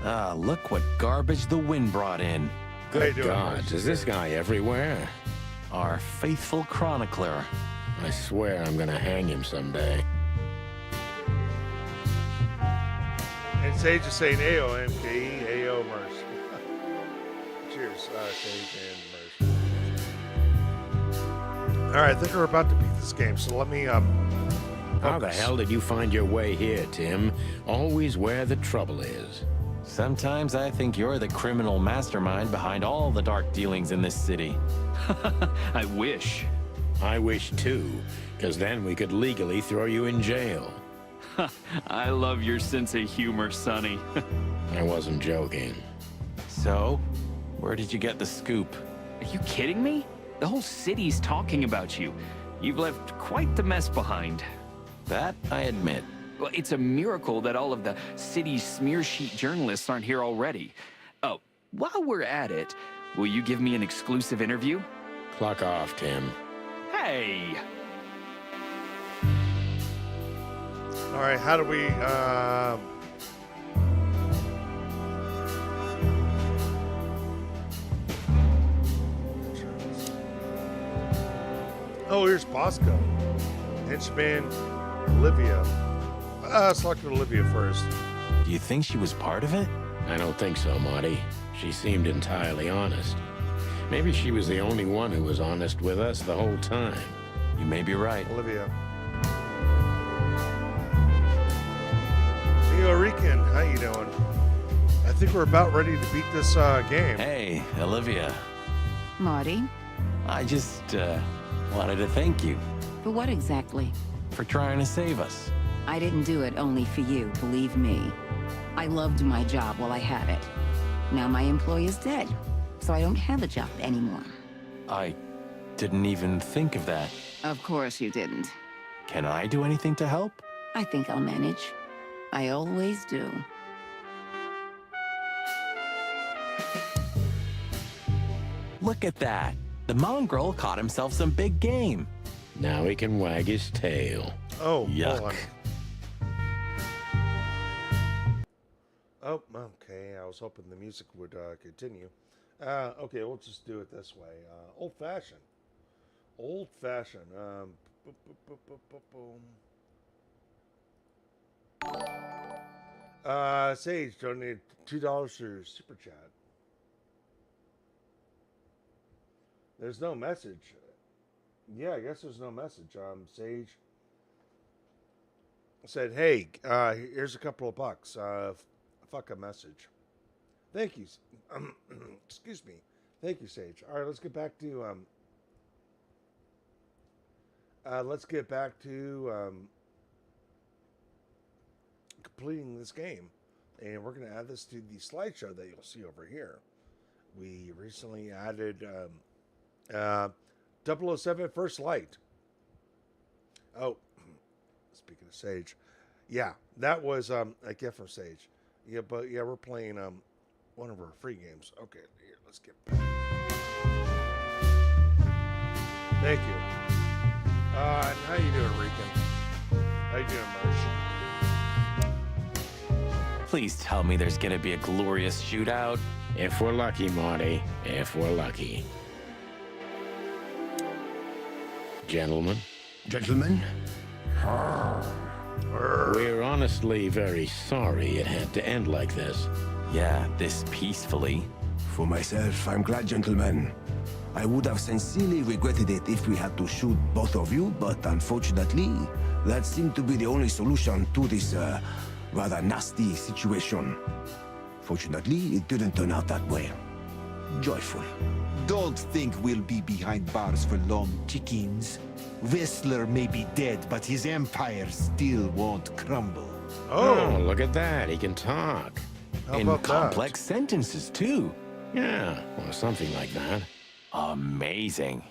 Ah, look what garbage the wind brought in. Good gods, is this guy everywhere? Our faithful chronicler. I swear I'm gonna hang him someday. And Sage is saying AO MKE, AO Merce. Cheers, Sage and Merce. Alright, I think we're about to beat this game, so let me, How the hell did you find your way here, Tim? Always where the trouble is. Sometimes I think you're the criminal mastermind behind all the dark dealings in this city. I wish. I wish too, because then we could legally throw you in jail. I love your sense of humor, Sonny. I wasn't joking. So, where did you get the scoop? Are you kidding me? The whole city's talking about you. You've left quite the mess behind. That I admit. Well, it's a miracle that all of the city's smear sheet journalists aren't here already. Oh, while we're at it, will you give me an exclusive interview? Pluck off, Tim. Hey! Alright, how do we, Oh, here's Bosco. Henchman, Olivia. Select Olivia first. Do you think she was part of it? I don't think so, Marty. She seemed entirely honest. Maybe she was the only one who was honest with us the whole time. You may be right. Olivia. Hey, Rican, how you doing? I think we're about ready to beat this game. Hey, Olivia. Marty? I just wanted to thank you. For what exactly? For trying to save us. I didn't do it only for you, believe me. I loved my job while I had it. Now my employee is dead, so I don't have a job anymore. I didn't even think of that. Of course you didn't. Can I do anything to help? I think I'll manage. I always do. Look at that. The mongrel caught himself some big game. Now he can wag his tail. Oh, yuck. hold on. Oh, okay. I was hoping the music would continue. Okay, we'll just do it this way. Old-fashioned. Old-fashioned. Sage donated $2 through Super Chat. There's no message. Yeah, I guess there's no message. Sage said, hey, here's a couple of bucks. Fuck a message. Thank you. Excuse me. Thank you, Sage. All right, let's get back to completing this game. And we're going to add this to the slideshow that you'll see over here. We recently added 007 First Light. Oh, speaking of Sage. Yeah, that was a gift from Sage. Yeah, but yeah, we're playing one of our free games. Okay, here, let's get back. Thank you. And how you doing, Rican? How you doing, Marsh? Please tell me there's gonna be a glorious shootout. If we're lucky, Marty. If we're lucky. Gentlemen? Gentlemen? We're honestly very sorry it had to end like this. Yeah, this peacefully. For myself, I'm glad, gentlemen. I would have sincerely regretted it if we had to shoot both of you, but unfortunately, that seemed to be the only solution to this rather nasty situation. Fortunately, it didn't turn out that way. Joyful. Don't think we'll be behind bars for long, chickens. Whistler may be dead, but his empire still won't crumble. Oh, look at that. He can talk. In complex sentences, too. Yeah, or something like that. Amazing.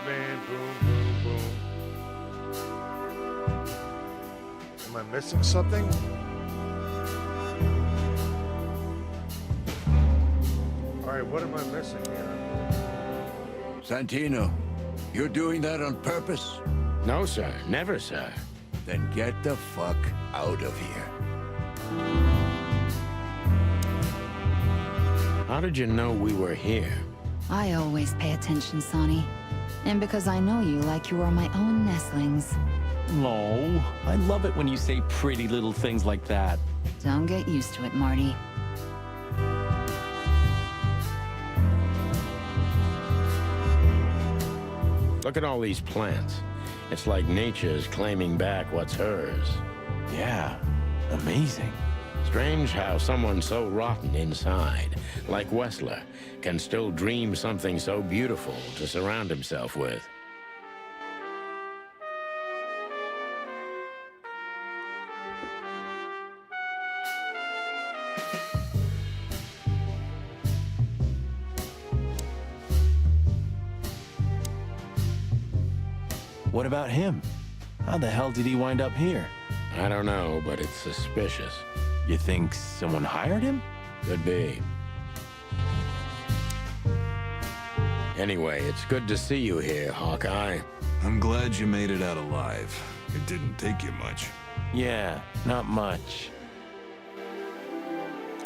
Man, boom, boom, boom. Am I missing something? Alright, what am I missing here? Santino, you're doing that on purpose? No, sir. Never, sir. Then get the fuck out of here. How did you know we were here? I always pay attention, Sonny. And because I know you like you are my own nestlings. No, I love it when you say pretty little things like that. Don't get used to it, Marty. Look at all these plants. It's like nature's claiming back what's hers. Yeah, amazing. Strange how someone so rotten inside, like Whistler, can still dream something so beautiful to surround himself with. What about him? How the hell did he wind up here? I don't know, but it's suspicious. You think someone hired him? Could be. Anyway, it's good to see you here, Hawkeye. I'm glad you made it out alive. It didn't take you much. Yeah, not much.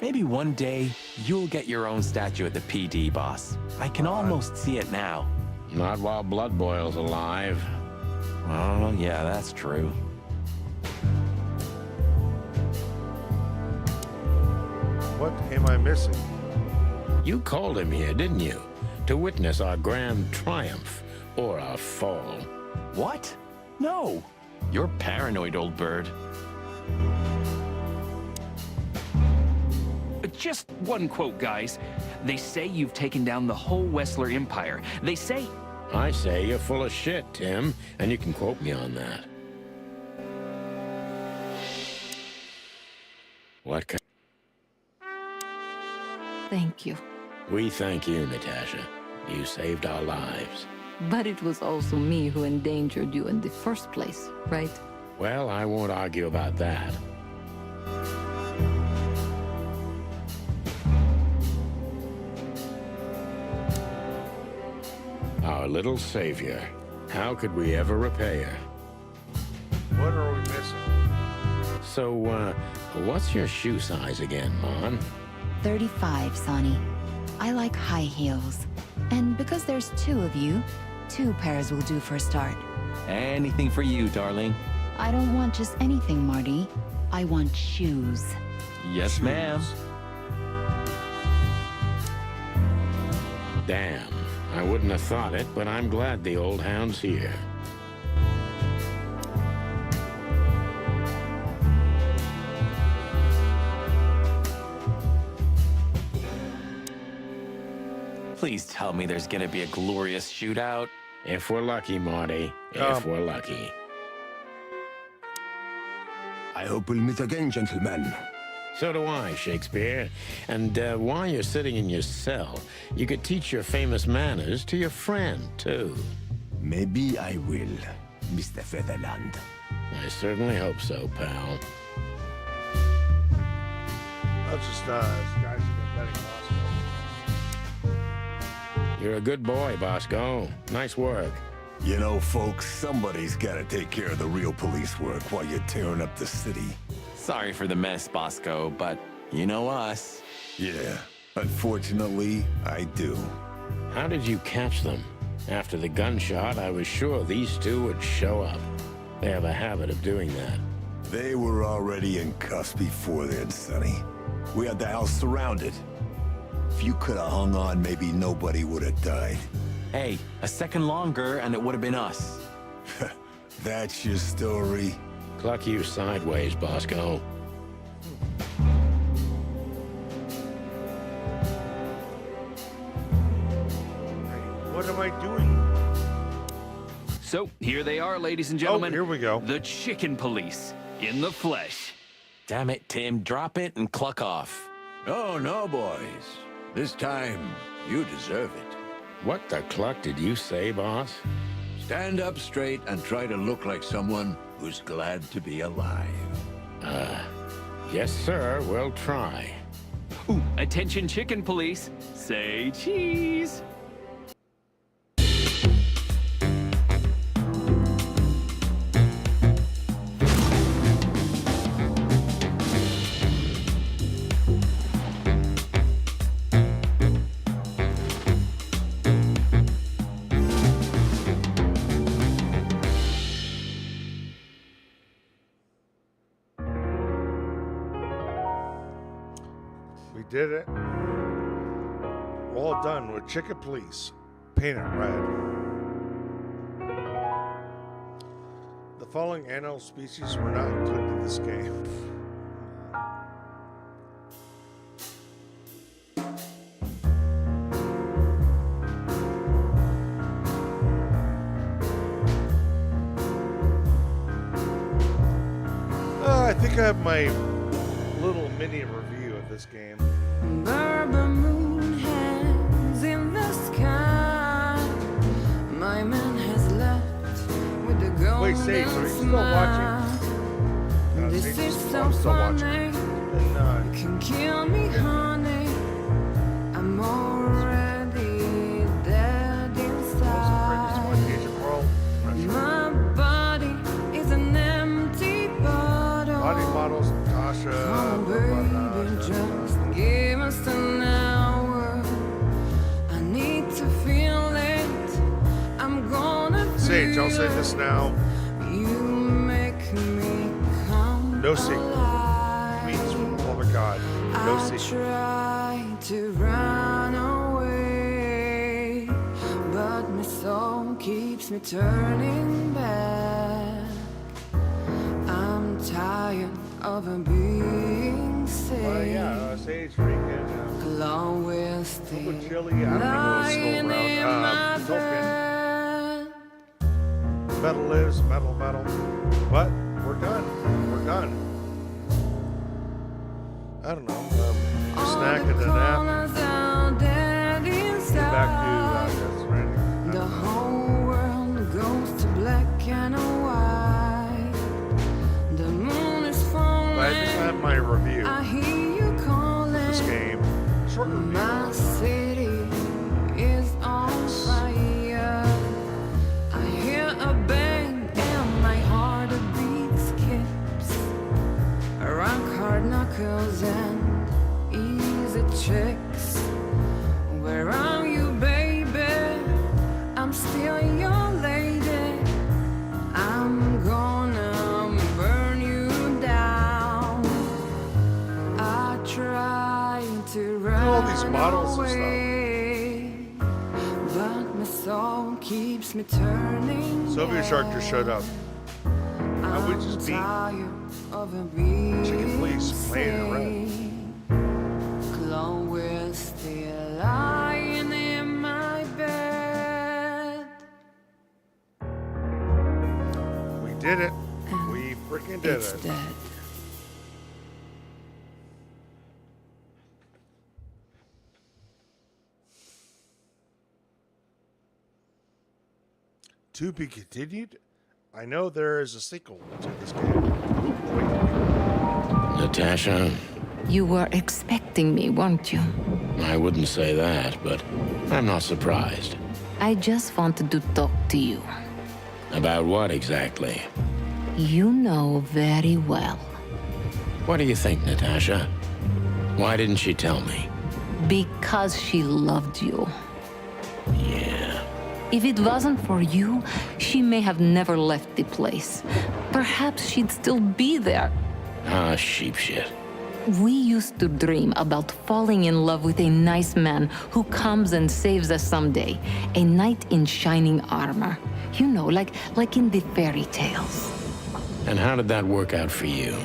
Maybe one day, you'll get your own statue at the PD, boss. I can almost see it now. Not while Blood Boil's alive. Oh, yeah, that's true. What am I missing? You called him here, didn't you? To witness our grand triumph, or our fall. What? No. You're paranoid, old bird. Just one quote, guys. They say you've taken down the whole Whistler Empire. They say... I say you're full of shit, Tim, and you can quote me on that. What kind... Thank you. We thank you, Natasha. You saved our lives. But it was also me who endangered you in the first place, right? Well, I won't argue about that. Our little savior. How could we ever repay her? What are we missing? So, what's your shoe size again, Mon? 35, Sonny. I like high heels. And because there's two of you, 2 pairs will do for a start. Anything for you, darling. I don't want just anything, Marty. I want shoes. Yes, ma'am. Damn. I wouldn't have thought it, but I'm glad the old hound's here. Please tell me there's gonna be a glorious shootout. If we're lucky, Marty. If we're lucky. I hope we'll meet again, gentlemen. So do I, Shakespeare. And while you're sitting in your cell, you could teach your famous manners to your friend, too. Maybe I will, Mr. Featherland. I certainly hope so, pal. That's just, guys have been betting Moscow. You're a good boy, Bosco. Nice work. You know, folks, somebody's gotta take care of the real police work while you're tearing up the city. Sorry for the mess, Bosco, but you know us. Yeah, unfortunately, I do. How did you catch them? After the gunshot, I was sure these two would show up. They have a habit of doing that. They were already in cuffs before then, Sonny. We had the house surrounded. If you could have hung on, maybe nobody would have died. Hey, a second longer and it would have been us. That's your story? Cluck you sideways, Bosco. What am I doing? So, here they are, ladies and gentlemen. Oh, here we go. The Chicken Police, in the flesh. Damn it, Tim. Drop it and cluck off. Oh, no, boys. This time, you deserve it. What the cluck did you say, boss? Stand up straight and try to look like someone who's glad to be alive. Yes, sir. We'll try. Ooh, attention Chicken Police. Say cheese. We did it. We're all done with Chicken Police. Painted red. The following animal species were not included in this game. I think I have my little mini review of this game. Bourbon moon hangs in the sky. My man has left with the golden Wait, Sage, are you still watching? This Sage is is so still watching. funny. And, You can kill me, honey. I'm already dead inside. My body is an empty bottle. Body models, Natasha. Oh, baby, just give us an hour. I need to feel it. I'm gonna feel Sage, I'll say this now. You make me come No secret. Means from the love of God. No I secret. try to run away, but my soul keeps me turning back. I'm tired of being safe. Well, yeah, Sage freaking. Alone with still Chili, I don't know what's still around. Tolkien. Metal lives, metal. But we're done. We're done. I don't know. Snack and a nap. Get back to Death Stranding. The whole world goes to black and white. The moon is falling. But I think I have my review I hear you calling. of this game. Short review. My city is on fire. I hear a bang and my heartbeat skips. Rock hard knuckles and easy checks. Where are you, baby? I'm still your lady. I'm gonna burn you down. I try to run all these models and away, but my soul keeps me turning. Soviet Shark just showed up. I would just be Chicken Police playing it red. Chloe's still lying in my bed. We did it. We freaking did It's it. dead. To be continued. I know there is a sequel to this game. Natasha, You were expecting me, weren't you? I wouldn't say that, but I'm not surprised. I just wanted to talk to you. About what exactly? You know very well. What do you think, Natasha? Why didn't she tell me? Because she loved you. Yeah. If it wasn't for you, she may have never left the place. Perhaps she'd still be there. Ah, sheep shit. We used to dream about falling in love with a nice man who comes and saves us someday. A knight in shining armor. You know, like in the fairy tales. And how did that work out for you?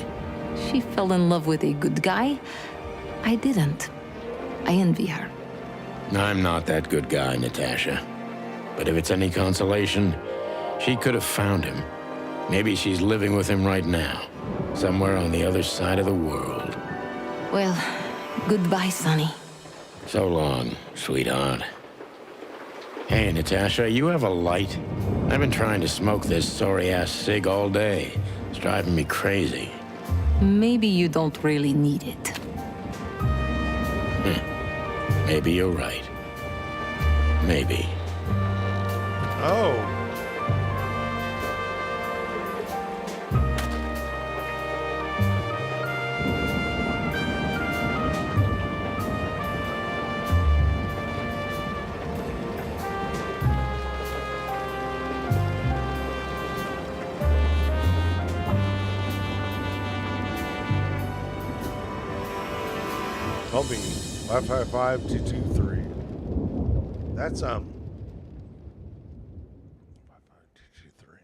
She fell in love with a good guy. I didn't. I envy her. I'm not that good guy, Natasha. But if it's any consolation, she could have found him. Maybe she's living with him right now, somewhere on the other side of the world. Well, goodbye, Sonny. So long, sweetheart. Hey, Natasha, you have a light? I've been trying to smoke this sorry-ass cig all day. It's driving me crazy. Maybe you don't really need it. Maybe you're right. Maybe. Oh. Call me 555-223. That's 55223.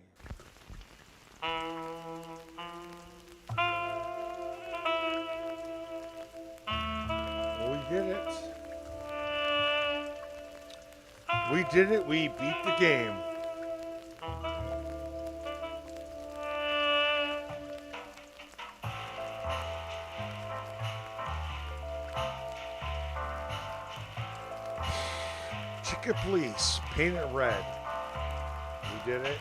We did it. We did it. We beat the game. Chica Police, paint it red. We did it.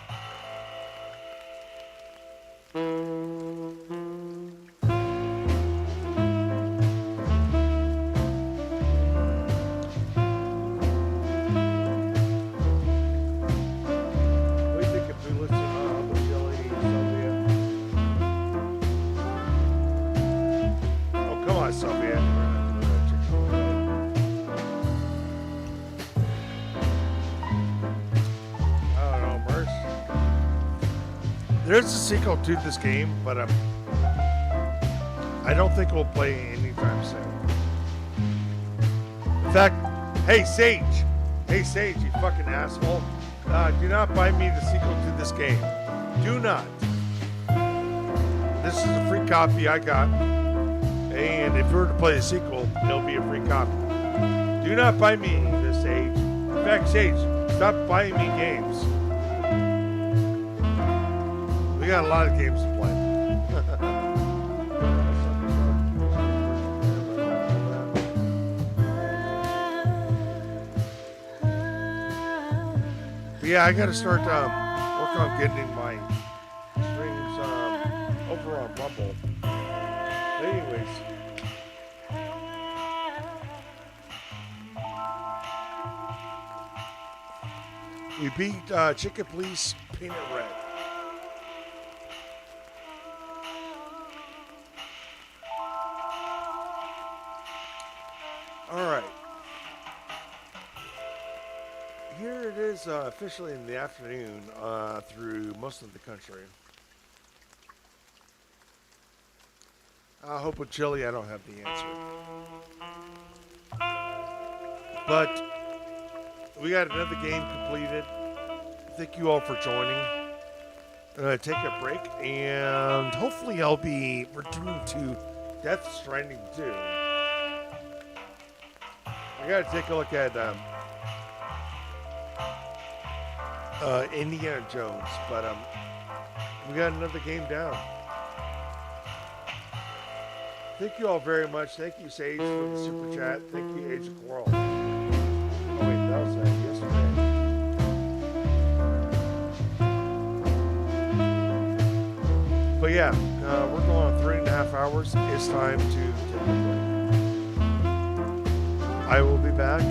What do you think if we listen to Chili, Sylvia? Oh, come on, Sylvia. There's a sequel to this game, but I don't think we'll play anytime soon. In fact, hey Sage, you fucking asshole, do not buy me the sequel to this game. Do not. This is a free copy I got, and if we were to play the sequel, it'll be a free copy. Do not buy me this, Sage. In fact, Sage, stop buying me games. We got a lot of games to play. But yeah, I got to start work on getting my streams over on Rumble. But anyways. We beat Chicken Police, paint it red. All right. Here it is officially in the afternoon through most of the country. I hope with Chile I don't have the answer. But we got another game completed. Thank you all for joining. I'm going to take a break and hopefully I'll be returning to Death Stranding 2. I got to take a look at Indiana Jones, but we got another game down. Thank you all very much. Thank you, Sage, for the super chat. Thank you, Age of Quarrel. Oh wait, that was yesterday. But yeah, we're going on 3.5 hours. It's time to take a break. I will be back.